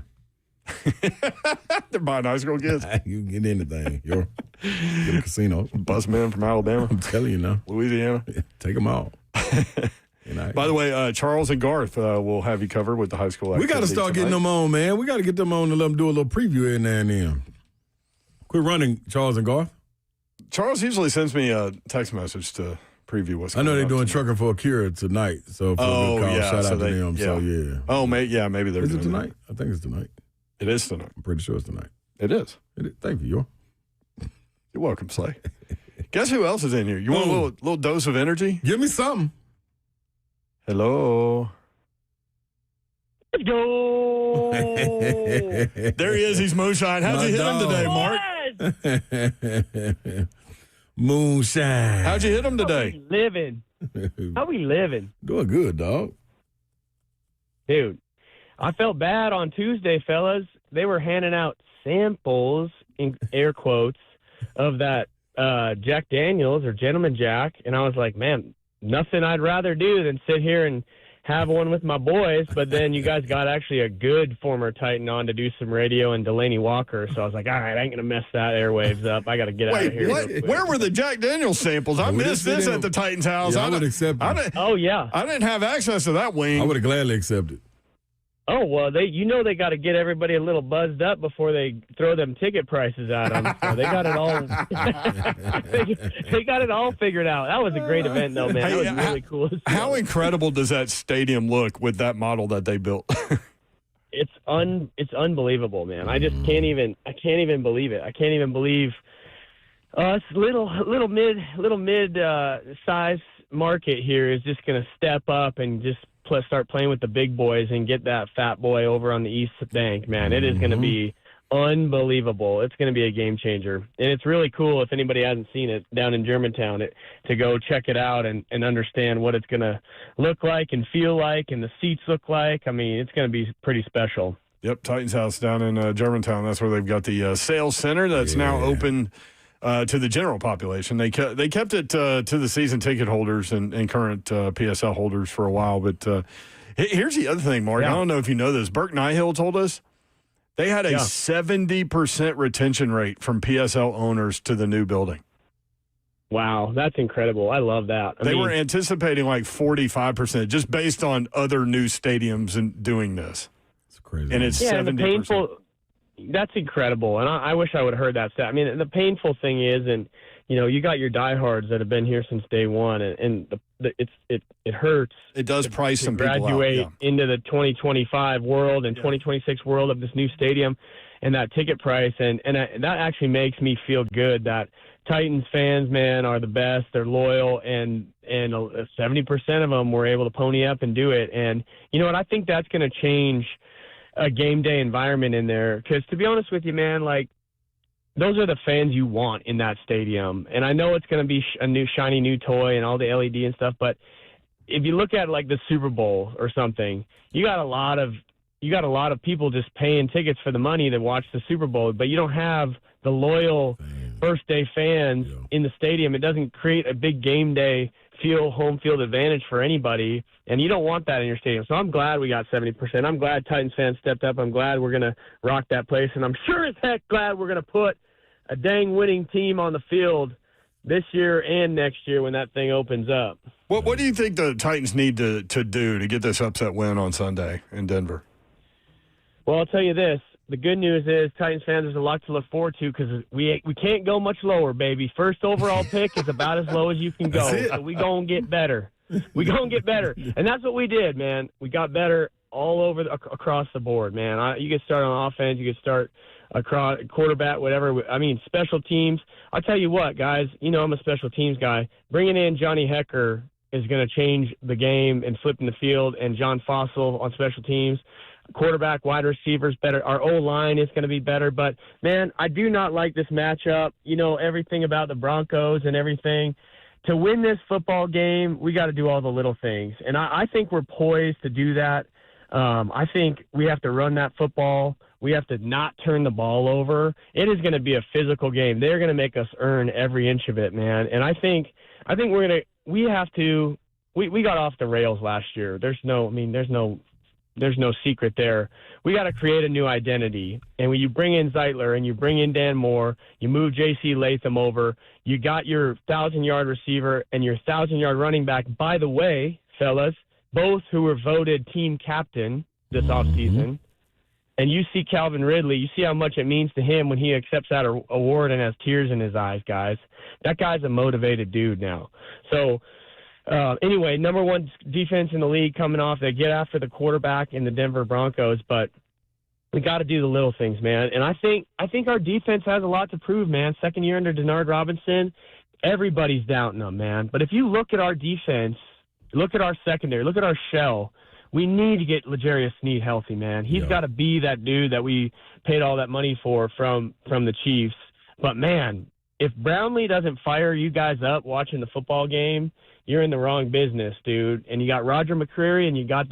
They're buying high school kids. You can get anything. You're a casino. Busman from Alabama. I'm telling you now. Louisiana. Take them all. By the way, Charles and Garth will have you covered with the high school activity. We got to start getting them on, man. We got to get them on and let them do a little preview every now and then. Quit running, Charles and Garth. Charles usually sends me a text message to preview what's going on. I know they're doing Trucking for a Cure tonight. So, shout out to them. Yeah. So, yeah. Oh, maybe they're doing it tonight? I think it's tonight. It is tonight. I'm pretty sure it's tonight. It is. Thank you, You're welcome, Slay. Guess who else is in here? You want a little dose of energy? Give me something. Hello. Let's go. There he is. He's Moonshine. How'd you hit him today, Mark? Moonshine. How'd you hit him today? How we living? Doing good, dog. Dude, I felt bad on Tuesday, fellas. They were handing out samples, in air quotes, of that Jack Daniels or Gentleman Jack. And I was like, man, nothing I'd rather do than sit here and have one with my boys. But then you guys got actually a good former Titan on to do some radio and Delaney Walker. So I was like, all right, I ain't going to mess that airwaves up. I got to get out of here. What? Where were the Jack Daniels samples? I missed this at the Titans house. Yeah, I would accept it. Oh, yeah. I didn't have access to that wing. I would have gladly accepted. Oh, well, they got to get everybody a little buzzed up before they throw them ticket prices at them. So they got it all. they got it all figured out. That was a great event, though, man. That was really cool. How incredible does that stadium look with that model that they built? It's unbelievable, man. I just can't even believe it. I can't even believe us little mid size market here is just going to step up and just start playing with the big boys and get that fat boy over on the East Bank, man. It is going to be unbelievable. It's going to be a game changer. And it's really cool, if anybody hasn't seen it, down in Germantown, to go check it out and understand what it's going to look like and feel like and the seats look like. I mean, it's going to be pretty special. Yep, Titans House down in Germantown. That's where they've got the sales center that's now open to the general population. They kept it to the season ticket holders and current PSL holders for a while. But here's the other thing, Mark. I don't know if you know this. Burke Nihill told us they had a 70% retention rate from PSL owners to the new building. Wow, that's incredible. I love that. They were anticipating like 45% just based on other new stadiums and doing this. It's crazy. And it's 70%. That's incredible. And I wish I would have heard that stat. I mean, the painful thing is, and you got your diehards that have been here since day one, and it hurts. It does price some people out. Graduate into the 2025 world and 2026 world of this new stadium, and that ticket price, and that actually makes me feel good that Titans fans, man, are the best. They're loyal, and 70% of them were able to pony up and do it. And you know what? I think that's going to change a game day environment in there. Because to be honest with you, man, like, those are the fans you want in that stadium. And I know it's going to be a new shiny new toy and all the LED and stuff, but if you look at like the Super Bowl or something, you got a lot of people just paying tickets for the money to watch the Super Bowl, but you don't have the loyal first day fans in the stadium. It doesn't create a big game day home field advantage for anybody, and you don't want that in your stadium. So I'm glad we got 70%. I'm glad Titans fans stepped up. I'm glad we're going to rock that place, and I'm sure as heck glad we're going to put a dang winning team on the field this year and next year when that thing opens up. What do you think the Titans need to do to get this upset win on Sunday in Denver? Well, I'll tell you this. The good news is Titans fans, there's a lot to look forward to because we can't go much lower, baby. First overall pick is about as low as you can go. So we going to get better. We going to get better. And that's what we did, man. We got better all over across the board, man. You get started on offense. You get start across quarterback, whatever. I mean, special teams. I'll tell you what, guys. I'm a special teams guy. Bringing in Johnny Hecker is going to change the game and flipping the field, and John Fossil on special teams. Quarterback, wide receivers better. Our O-line is going to be better. But, man, I do not like this matchup. Everything about the Broncos and everything. To win this football game, we got to do all the little things. And I think we're poised to do that. I think we have to run that football. We have to not turn the ball over. It is going to be a physical game. They're going to make us earn every inch of it, man. And I think we got off the rails last year. There's no secret there. We got to create a new identity. And when you bring in Zeitler and you bring in Dan Moore, you move J.C. Latham over, you got your 1,000-yard receiver and your 1,000-yard running back. By the way, fellas, both who were voted team captain this offseason. And you see Calvin Ridley, you see how much it means to him when he accepts that award and has tears in his eyes, guys. That guy's a motivated dude now. So, anyway, number one defense in the league coming off. They get after the quarterback in the Denver Broncos, but we got to do the little things, man. And I think our defense has a lot to prove, man. Second year under Denard Robinson, everybody's doubting them, man. But if you look at our defense, look at our secondary, look at our shell, we need to get L'Jarius Sneed healthy, man. He's got to be that dude that we paid all that money for from the Chiefs. But, man, if Brownlee doesn't fire you guys up watching the football game, you're in the wrong business, dude. And you got Roger McCreary, and you got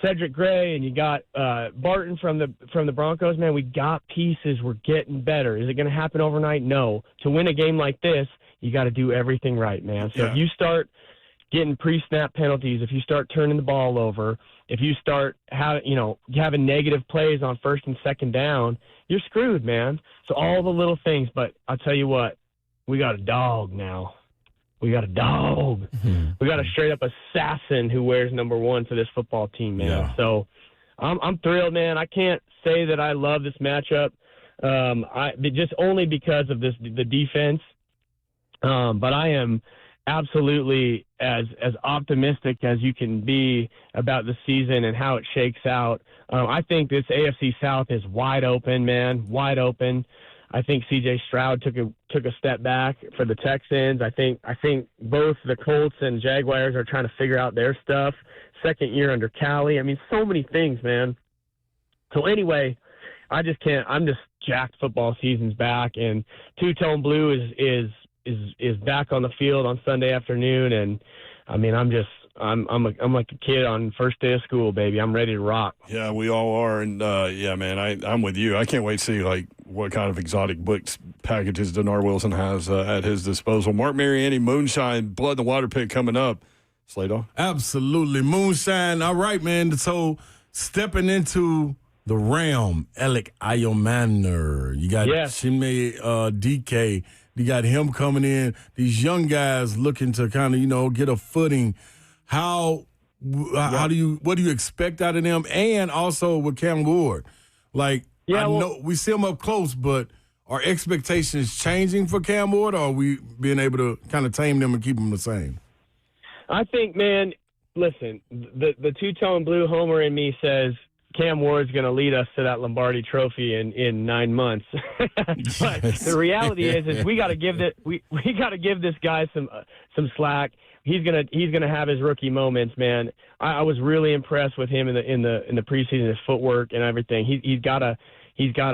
Cedric Gray, and you got Barton from the Broncos. Man, we got pieces. We're getting better. Is it going to happen overnight? No. To win a game like this, you got to do everything right, man. So if you start getting pre-snap penalties, if you start turning the ball over, if you start having negative plays on first and second down, you're screwed, man. So all the little things. But I'll tell you what, we got a dog now. We got a dog. We got a straight-up assassin who wears number 1 for this football team, man. Yeah. So I'm thrilled, man. I can't say that I love this matchup, just only because of the defense. But I am absolutely as optimistic as you can be about the season and how it shakes out. I think this AFC South is wide open, man, wide open. I think C.J. Stroud took a step back for the Texans. I think both the Colts and Jaguars are trying to figure out their stuff. Second year under Cali. I mean, so many things, man. So anyway, I just can't. I'm just jacked. Football season's back, and Two-Tone Blue is back on the field on Sunday afternoon, and I mean, I'm like a kid on first day of school, baby. I'm ready to rock. Yeah, we all are, and yeah, man, I'm with you. I can't wait to see like what kind of exotic books packages Denard Wilson has at his disposal. Mark Mariani, Moonshine, Blood in the Water Pit coming up. Slater? Absolutely. Moonshine. All right, man. So stepping into the realm, Alec Ayomaner. You got Chime DK. You got him coming in. These young guys looking to kind of, get a footing. What do you expect out of them? And also with Cam Ward. Like, I know we see him up close, but are expectations changing for Cam Ward, or are we being able to kind of tame them and keep them the same? I think, man, listen, the Two-Tone Blue homer in me says Cam Ward's going to lead us to that Lombardi Trophy in 9 months. But the reality is we got to give this guy some slack. He's gonna have his rookie moments, man. I was really impressed with him in the preseason, his footwork and everything. He's got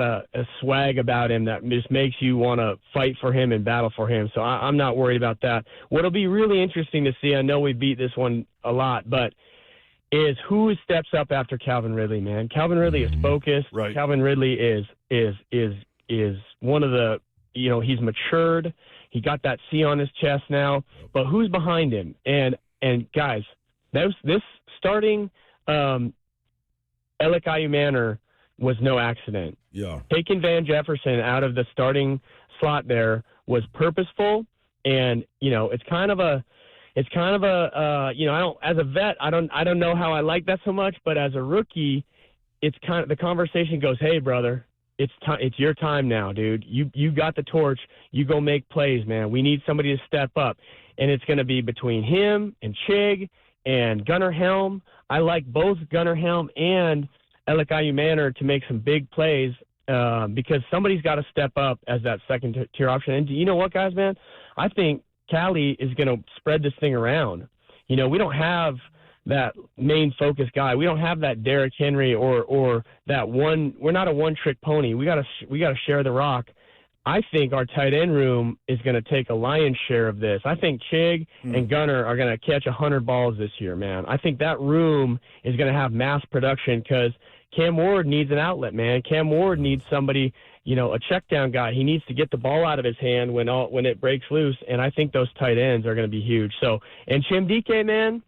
a swag about him that just makes you want to fight for him and battle for him. So I'm not worried about that. What'll be really interesting to see, I know we beat this one a lot, but is who steps up after Calvin Ridley, man. Calvin Ridley is focused. Right. Calvin Ridley is one of the, he's matured. He got that C on his chest now, but who's behind him? And guys, this starting Alec Ayomaner was no accident. Yeah. Taking Van Jefferson out of the starting slot there was purposeful, and it's kind of a as a vet, I don't know how I like that so much, but as a rookie, it's kind of the conversation goes, hey brother, it's your time now, dude. You got the torch. You go make plays, man. We need somebody to step up, and it's going to be between him and Chig and Gunnar Helm. I like both Gunnar Helm and Alec Ayomaner to make some big plays because somebody's got to step up as that second-tier option. And you know what, guys, man? I think Callie is going to spread this thing around. We don't have that main focus guy. We don't have that Derrick Henry or that one. We're not a one-trick pony. We gotta share the rock. I think our tight end room is going to take a lion's share of this. I think Chig and Gunnar are going to catch 100 balls this year, man. I think that room is going to have mass production because Cam Ward needs an outlet, man. Cam Ward needs somebody, a check down guy. He needs to get the ball out of his hand when it breaks loose, and I think those tight ends are going to be huge. So, and Chim DK, man,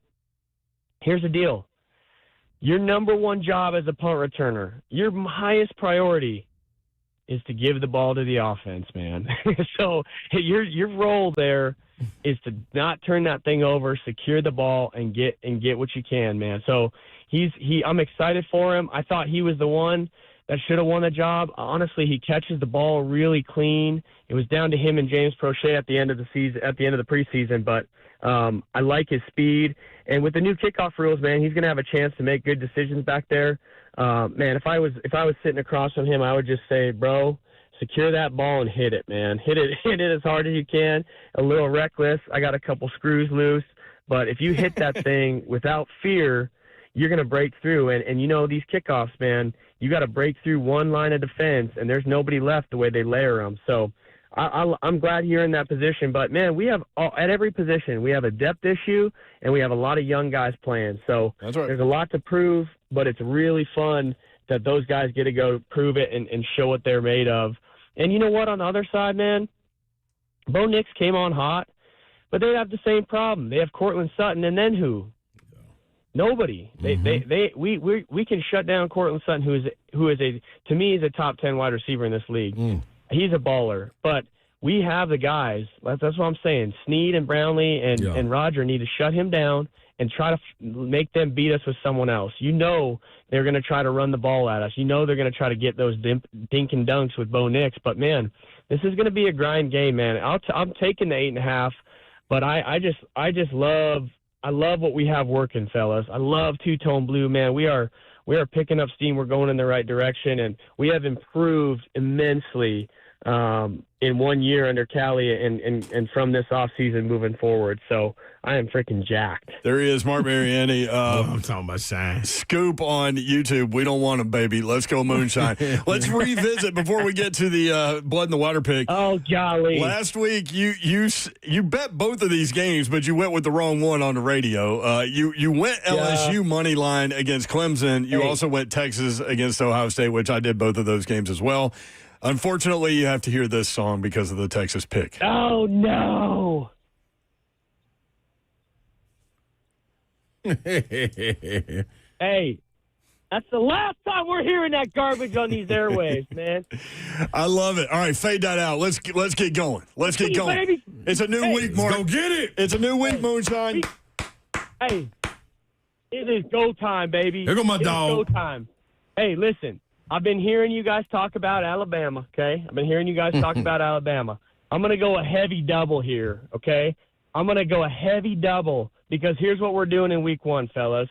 here's the deal. Your number one job as a punt returner, your highest priority is to give the ball to the offense, man. So your role there is to not turn that thing over, secure the ball, and get what you can, man. So I'm excited for him. I thought he was the one that should have won the job. Honestly, he catches the ball really clean. It was down to him and James Prochet at the end of the season, at the end of the preseason, but I like his speed. And with the new kickoff rules, man, he's going to have a chance to make good decisions back there. Man, if I was sitting across from him, I would just say, bro, secure that ball and hit it, man. Hit it as hard as you can. A little reckless. I got a couple screws loose. But if you hit that thing without fear, you're going to break through. And these kickoffs, man, you got to break through one line of defense, and there's nobody left the way they layer them. So I'm glad you're in that position. But, man, we have at every position, we have a depth issue, and we have a lot of young guys playing. So that's right. There's a lot to prove, but it's really fun that those guys get to go prove it and show what they're made of. And you know what? On the other side, man, Bo Nix came on hot, but they have the same problem. They have Cortland Sutton, and then who? Nobody. We can shut down Cortland Sutton, who is to me is a top 10 wide receiver in this league. He's a baller, but we have the guys. That's what I'm saying. Snead and Brownlee and Roger need to shut him down and try to make them beat us with someone else. They're going to try to run the ball at us. They're going to try to get those dink and dunks with Bo Nix. But, man, this is going to be a grind game, man. I'm taking the 8.5, but I just love what we have working, fellas. I love Two-Tone Blue, man. We are picking up steam. We're going in the right direction, and we have improved immensely in 1 year under Callie and from this offseason moving forward. So I am freaking jacked. There he is, Mark Mariani. I'm talking about shine. Scoop on YouTube. We don't want him, baby. Let's go moonshine. Let's revisit before we get to the blood in the water pick. Oh, golly. Last week, you bet both of these games, but you went with the wrong one on the radio. You went LSU money line against Clemson. You also went Texas against Ohio State, which I did both of those games as well. Unfortunately, you have to hear this song because of the Texas pick. Oh, no. Hey, that's the last time we're hearing that garbage on these airwaves, man. I love it. All right, fade that out. Let's get going. Let's get going. Baby. It's a new week, Mark. Go get it. It's a new week, moonshine. Hey, it is go time, baby. Here go my It is dog. go time. Hey, listen. I've been hearing you guys talk about Alabama, okay? I've been hearing you guys talk about Alabama. I'm going to go a heavy double here, okay? I'm going to go a heavy double because here's what we're doing in week 1, fellas.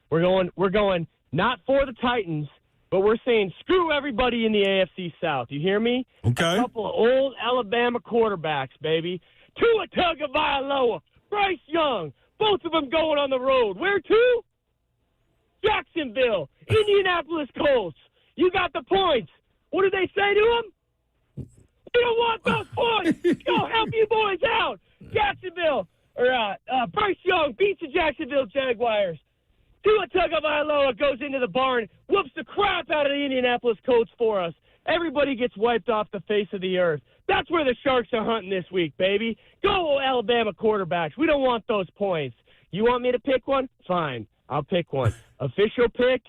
We're going not for the Titans, but we're saying screw everybody in the AFC South. You hear me? Okay. A couple of old Alabama quarterbacks, baby. Tua Tagovailoa, Bryce Young, both of them going on the road. Where to? Jacksonville, Indianapolis Colts. You got the points. What did they say to him? We don't want those points. Go help you boys out. Jacksonville, or Bryce Young beats the Jacksonville Jaguars. Tua Tagovailoa goes into the barn, whoops the crap out of the Indianapolis Colts for us. Everybody gets wiped off the face of the earth. That's where the Sharks are hunting this week, baby. Go Alabama quarterbacks. We don't want those points. You want me to pick one? Fine. I'll pick one. Official pick,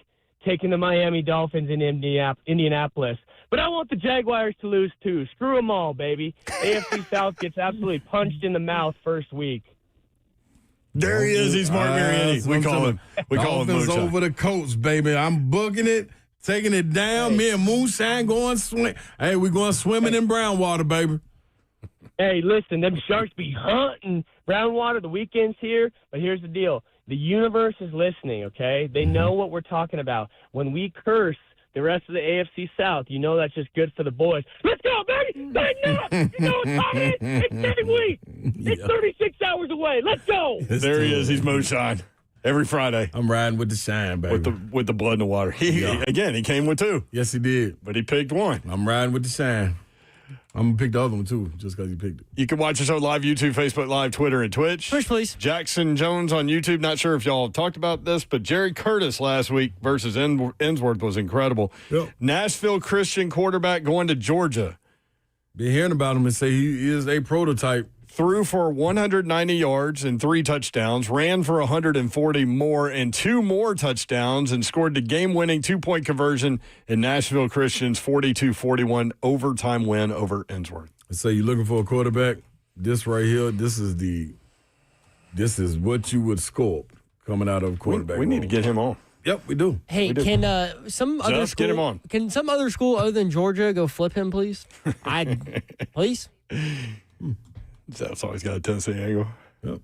taking the Miami Dolphins in Indianapolis. But I want the Jaguars to lose, too. Screw them all, baby. AFC South gets absolutely punched in the mouth first week. There he is. He's Mark Mariani. We call him Dolphins Moonshine. over the Colts, baby. I'm booking it, taking it down. Me and Moonshine going swim. Hey, we going swimming in brown water, baby. Hey, listen, them Sharks be hunting brown water the weekends here. But here's the deal. The universe is listening, okay? They know what we're talking about. When we curse the rest of the AFC South, you know that's just good for the boys. Let's go, baby! Tighten up! You know it's coming! It's game week! It's 36 hours away. Let's go! There he is. He's Moonshine. Every Friday. I'm riding with the shine, baby. With the blood in the water. Again, he came with 2. Yes, he did. But he picked 1. I'm riding with the shine. I'm going to pick the other one, too, just because you picked it. You can watch the show live, YouTube, Facebook Live, Twitter, and Twitch. Push, please. Jackson Jones on YouTube. Not sure if y'all have talked about this, but Jerry Curtis last week versus Ensworth was incredible. Yep. Nashville Christian quarterback going to Georgia. Been hearing about him and say he is a prototype. Threw for 190 yards and 3 touchdowns, ran for 140 more and 2 more touchdowns, and scored the game-winning 2-point conversion in Nashville Christian's 42-41 overtime win over Ensworth. So you're looking for a quarterback? This right here, this is what you would sculpt coming out of a quarterback. We need to get him on. Yep, we do. Hey, can some other school get him on? Can some other school other than Georgia go flip him, please? Please. That's always got a Tennessee angle. Yep.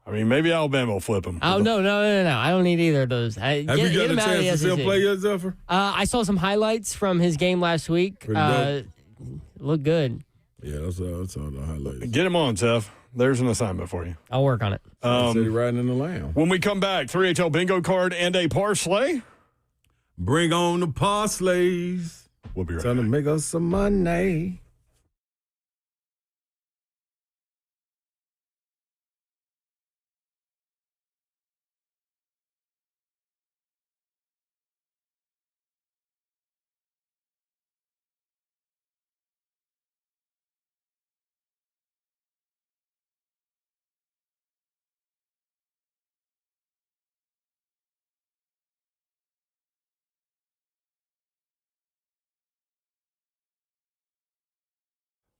I mean, maybe Alabama will flip him. Oh, no. I don't need either of those. Have you got a chance to see him play yet, Zephyr? I saw some highlights from his game last week. Looked good. Yeah, that's all the highlights. Get him on, Zeph. There's an assignment for you. I'll work on it. City riding in the lamb. When we come back, 3HL bingo card and a parlay. Bring on the parslays. We'll be right Trying back. to make us some money.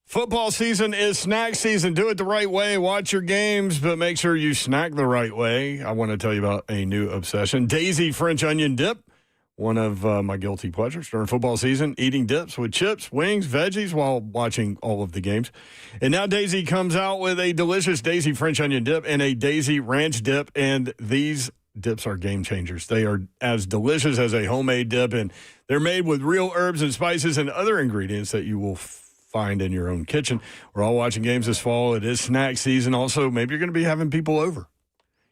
Football season is snack season. Do it the right way. Watch your games, but make sure you snack the right way. I want to tell you about a new obsession. Daisy French onion dip. One of my guilty pleasures during football season, eating dips with chips, wings, veggies while watching all of the games. And now Daisy comes out with a delicious Daisy French onion dip and a Daisy ranch dip. And these dips are game changers. They are as delicious as a homemade dip, and they're made with real herbs and spices and other ingredients that you will find in your own kitchen. We're all watching games this fall. It is snack season. Also, maybe you're going to be having people over.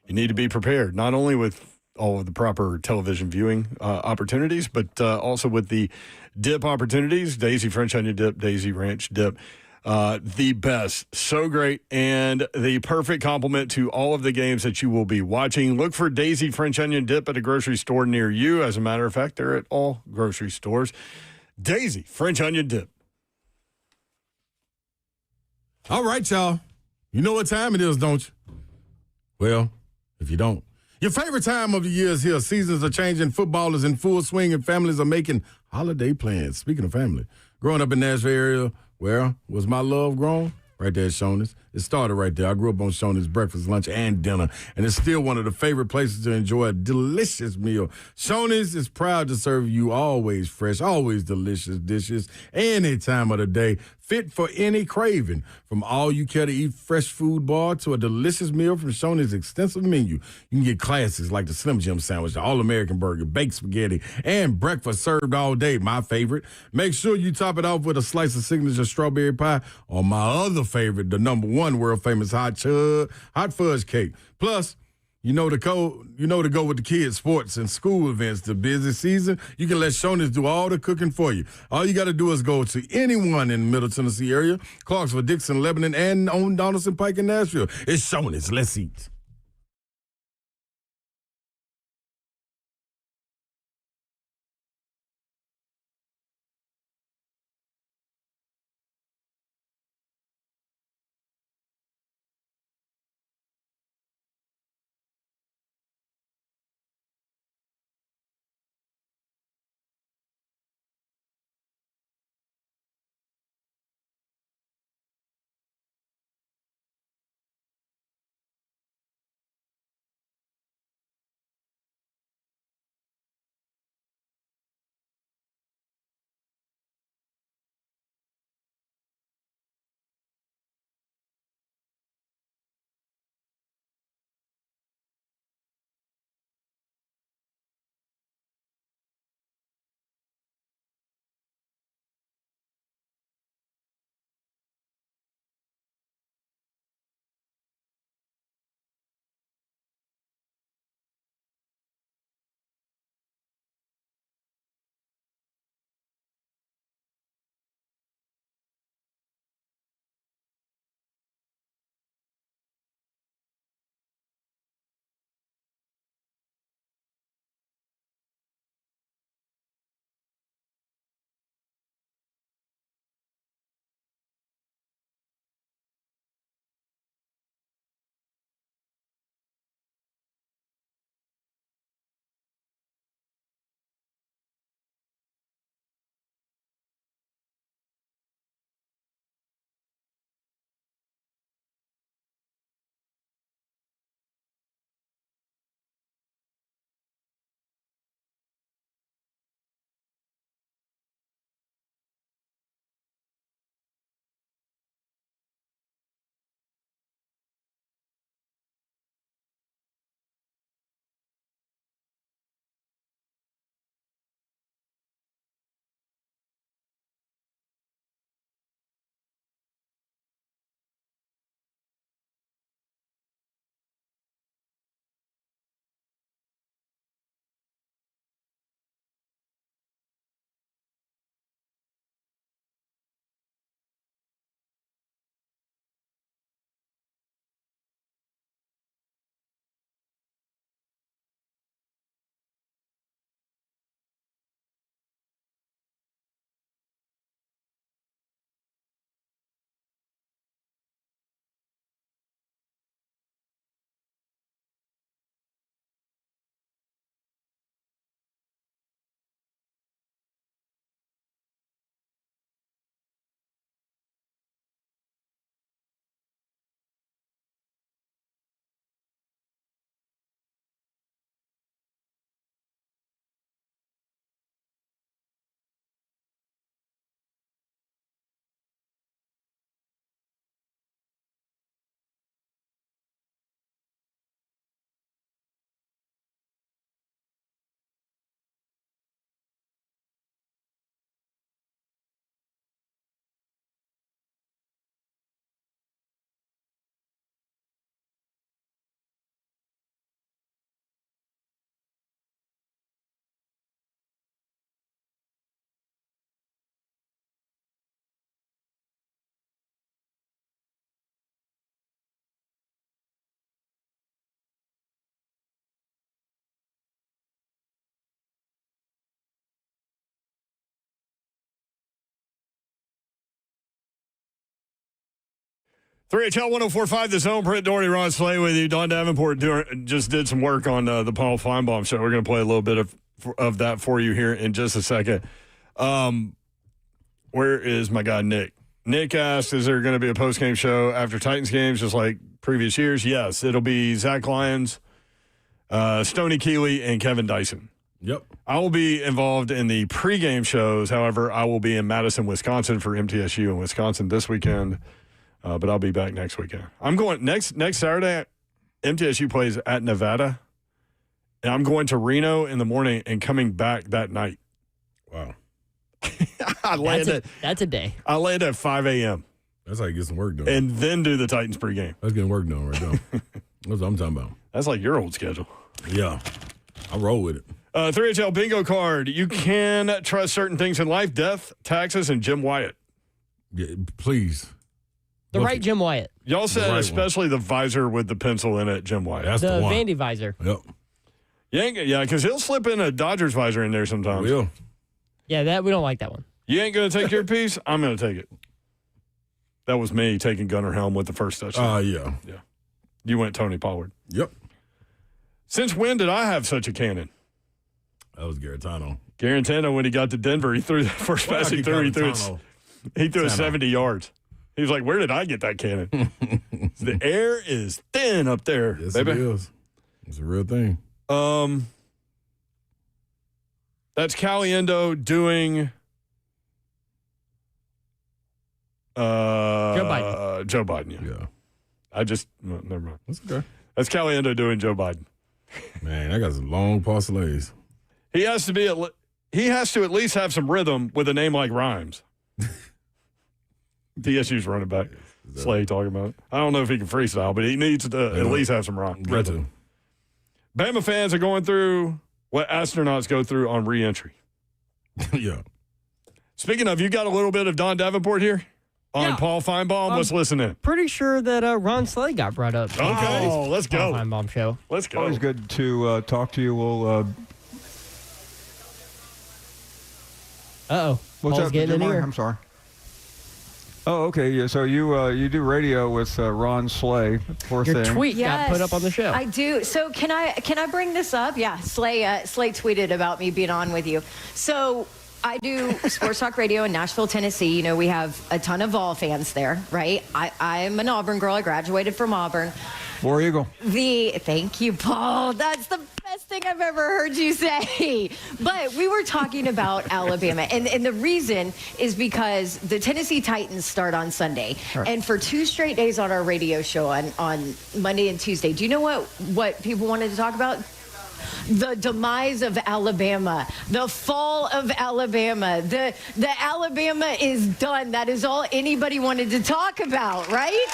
You need to be prepared, not only with all of the proper television viewing opportunities, but also with the dip opportunities. Daisy French onion dip, Daisy ranch dip. The best. So great. And the perfect complement to all of the games that you will be watching. Look for Daisy French onion dip at a grocery store near you. As a matter of fact, they're at all grocery stores. Daisy French onion dip. All right, y'all. You know what time it is, don't you? Well, if you don't. Your favorite time of the year is here. Seasons are changing. Football is in full swing, and families are making holiday plans. Speaking of family, growing up in Nashville area, where was my love grown? Right there at Shoney's. It started right there. I grew up on Shoney's breakfast, lunch, and dinner, and it's still one of the favorite places to enjoy a delicious meal. Shoney's is proud to serve you always fresh, always delicious dishes, any time of the day, fit for any craving. From all-you-care-to-eat fresh food bar to a delicious meal from Shoney's extensive menu, you can get classics like the Slim Jim sandwich, the All-American burger, baked spaghetti, and breakfast served all day, my favorite. Make sure you top it off with a slice of signature strawberry pie or my other favorite, the number one world-famous hot fudge cake. Plus, you know to go with the kids' sports and school events. The busy season, you can let Shoney's do all the cooking for you. All you got to do is go to anyone in the Middle Tennessee area, Clarksville, Dixon, Lebanon, and on Donaldson Pike in Nashville. It's Shoney's. Let's eat. 3HL 104.5, The Zone. Brent Doherty, Ron Slay with you. Don Davenport just did some work on the Paul Feinbaum show. We're going to play a little bit of that for you here in just a second. Where is my guy, Nick? Nick asked, is there going to be a post-game show after Titans games just like previous years? Yes. It'll be Zach Lyons, Stoney Keeley, and Kevin Dyson. Yep. I will be involved in the pregame shows. However, I will be in Madison, Wisconsin for MTSU in Wisconsin this weekend. But I'll be back next weekend. I'm going next Saturday. MTSU plays at Nevada, and I'm going to Reno in the morning and coming back that night. Wow. That's a day. I land at 5 a.m. That's how you get some work done. And then do the Titans pregame. That's getting work done right now. That's what I'm talking about. That's like your old schedule. Yeah. I roll with it. 3HL bingo card. You can trust certain things in life: death, taxes, and Jim Wyatt. Yeah, please. The right Jim Wyatt. Y'all said right especially the visor with the pencil in it, Jim Wyatt. That's The one. Vandy visor. Yep. Yeah, because he'll slip in a Dodgers visor in there sometimes. Will. Yeah, we don't like that one. You ain't going to take your piece? I'm going to take it. That was me taking Gunnar Helm with the first touchdown. Yeah. You went Tony Pollard. Yep. Since when did I have such a cannon? That was Garantano. Garantano, when he got to Denver, he threw the first pass he threw. He threw it 70 yards. He was like, where did I get that cannon? The air is thin up there. Yes, baby. it is. It's a real thing. That's Caliendo doing Joe Biden. Yeah. Never mind. That's okay. That's Caliendo doing Joe Biden. Man, I got some long parlays. He has to at least have some rhythm with a name like Rhymes. TSU's running back. Slay talking about it. I don't know if he can freestyle, but he needs to at least have some rhythm. Bama fans are going through what astronauts go through on reentry. Yeah. Speaking of, you got a little bit of Don Davenport here on Paul Feinbaum. Let's listen in. Pretty sure that Ron Slay got brought up. Okay. Oh, let's go. Paul Feinbaum show. Let's go. Always good to talk to you. We'll. Uh-oh. What's Paul's up, getting in Jamar? here. I'm sorry. Oh, okay. Yeah. So you do radio with Ron Slay. Your tweet got put up on the show. I do. So can I bring this up? Yeah. Slay tweeted about me being on with you. So I do sports talk radio in Nashville, Tennessee. You know, we have a ton of Vol fans there, right? I'm an Auburn girl. I graduated from Auburn. War Eagle. Thank you, Paul. That's the best thing I've ever heard you say. But we were talking about Alabama, and the reason is because the Tennessee Titans start on Sunday, Right. and for 2 straight days on our radio show on Monday and Tuesday. Do you know what people wanted to talk about? The demise of Alabama, the fall of Alabama, the Alabama is done. That is all anybody wanted to talk about, right?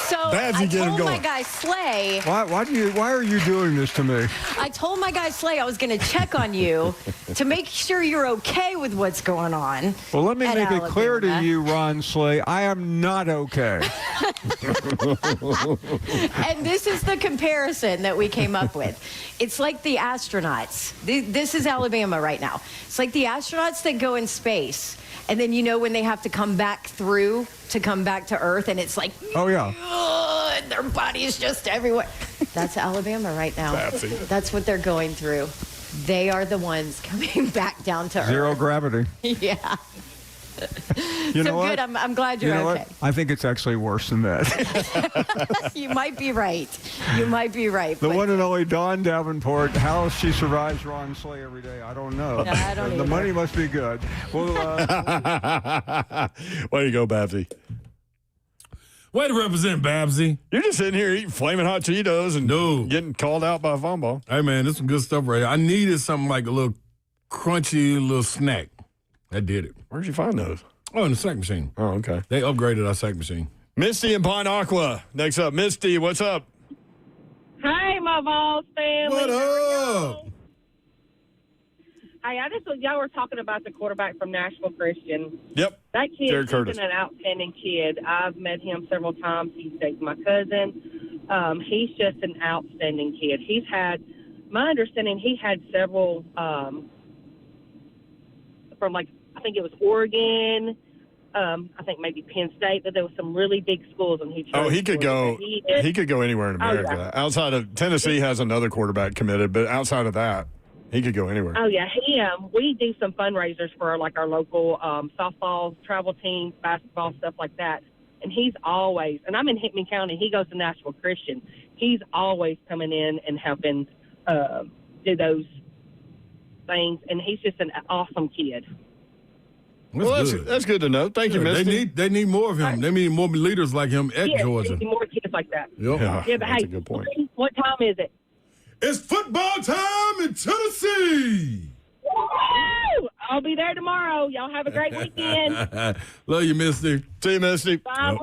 So I told my guy Slay. Why are you doing this to me? I told my guy Slay I was going to check on you to make sure you're okay with what's going on. Well, let me at make it clear to Alabama. you, Ron Slay, I am not okay. And this is the comparison that we came up with. It's like the astronauts. This is Alabama right now. It's like the astronauts that go in space. And then, you know, when they have to come back through to come back to Earth, and it's like, oh, yeah. and their body is just everywhere. That's Alabama right now. That's what they're going through. They are the ones coming back down to Zero Earth. gravity. Yeah. You know So what? good. I'm glad you're You know okay. what? I think it's actually worse than that. You might be right. You might be right. The but- one and only Dawn Davenport, how she survives Ron Slay every day, I don't know. No, I don't The either. money must be good. Well, Way to go, Babsy. Way to represent Babsy. You're just sitting here eating flaming hot Cheetos and getting called out by a phone ball. Hey, man, this is some good stuff right here. I needed something like a little crunchy little snack. I did it. Where'd you find those? Oh, in the sack machine. Oh, okay. They upgraded our sack machine. Misty and Pine Aqua. Next up, Misty, what's up? Hey, my Vols family. What up? Hey, y'all were talking about the quarterback from Nashville Christian. Yep. That kid Jared has Curtis. been an outstanding kid. I've met him several times. He's dated my cousin. He's just an outstanding kid. He's had, my understanding, he had several from, like, I think it was Oregon, I think maybe Penn State, but there was some really big schools, and he chose. Oh, he could go. He could go anywhere in America. Yeah. Outside of Tennessee has another quarterback committed, but outside of that, he could go anywhere. Oh yeah, we do some fundraisers for like our local softball travel teams, basketball, stuff like that. And he's always, and I'm in Hickman County. He goes to Nashville Christian. He's always coming in and helping do those things, and he's just an awesome kid. That's good to know. Thank you, Misty. They need more of him. They need more leaders like him at Georgia. They need more kids like that. Yep. Yeah, but that's hey, a good point. What time is it? It's football time in Tennessee. Woo! I'll be there tomorrow. Y'all have a great weekend. Love you, Misty. See you, Misty. Bye.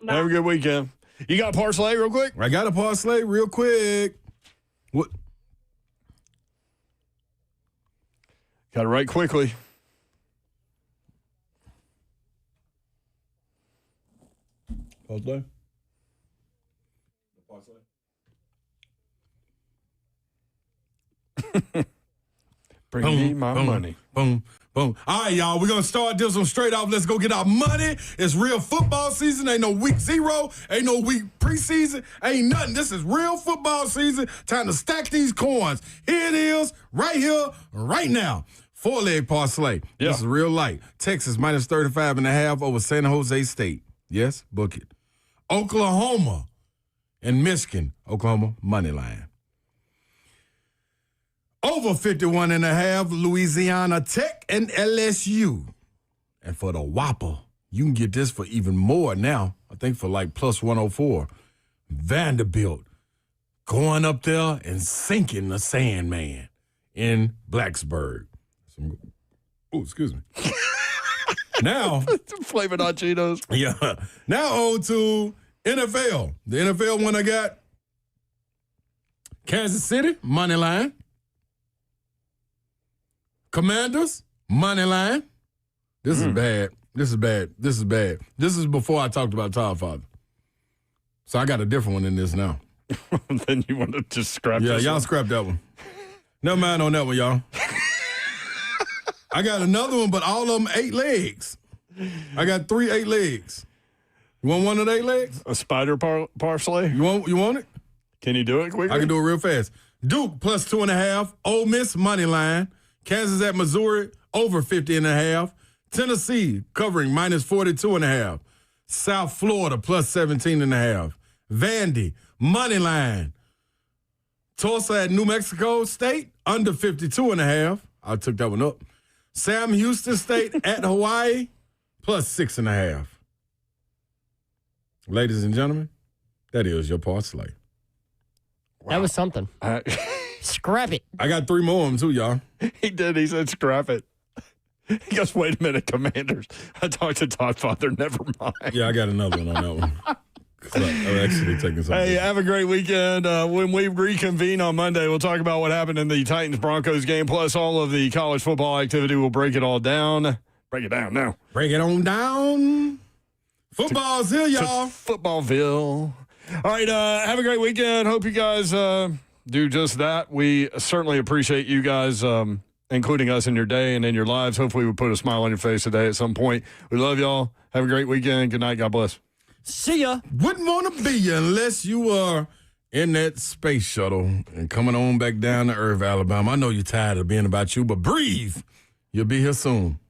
Yep. Have a good weekend. You got parlay real quick? I got a parlay real quick. What? Got to write quickly. Parlay? Bring me my money. Boom, boom. All right, y'all. We're going to start this one straight off. Let's go get our money. It's real football season. Ain't no week 0. Ain't no week preseason. Ain't nothing. This is real football season. Time to stack these coins. Here it is, right here, right now. 4-leg parlay. Yeah. This is real light. Texas minus 35.5 over San Jose State. Yes, book it. Oklahoma and Michigan. Oklahoma, money line. Over 51.5, Louisiana Tech and LSU. And for the Whopper, you can get this for even more now. I think for like plus 104. Vanderbilt going up there and sinking the Sandman in Blacksburg. Oh, excuse me. Now. Flavor Hot Cheetos. Yeah. Now on to NFL. The NFL one I got. Kansas City, money line. Commanders, money line. This is bad. This is bad. This is bad. This is before I talked about Todd Father. So I got a different one in this now. Then you want to just scrap Yeah, this y'all one? scrap that one. Never mind on that one, y'all. I got another one, but all of them 8 legs. I got 3 8 legs. You want one of the 8 legs? A spider parlay? You want it? Can you do it quickly? I can do it real fast. Duke plus 2.5. Ole Miss money line. Kansas at Missouri over 50.5. Tennessee covering minus 42.5. South Florida plus 17.5. Vandy money line. Tulsa at New Mexico State under 52.5. I took that one up. Sam Houston State at Hawaii plus 6.5. Ladies and gentlemen, that is your parlay. Wow. That was something. Scrap it. I got 3 more of them too, y'all. He did. He said scrap it. He goes, wait a minute, Commanders. I talked to Todd Father. Never mind. Yeah, I got another one on that one. I'm actually taking something. Hey, have a great weekend. When we reconvene on Monday, we'll talk about what happened in the Titans-Broncos game, plus all of the college football activity. We'll break it all down. Break it down now. Break it on down. Football's here, y'all. Footballville. All right, have a great weekend. Hope you guys do just that. We certainly appreciate you guys including us in your day and in your lives. Hopefully we put a smile on your face today at some point. We love y'all. Have a great weekend. Good night. God bless. See ya. Wouldn't want to be you unless you are in that space shuttle and coming on back down to Earth, Alabama. I know you're tired of being about you, but breathe. You'll be here soon.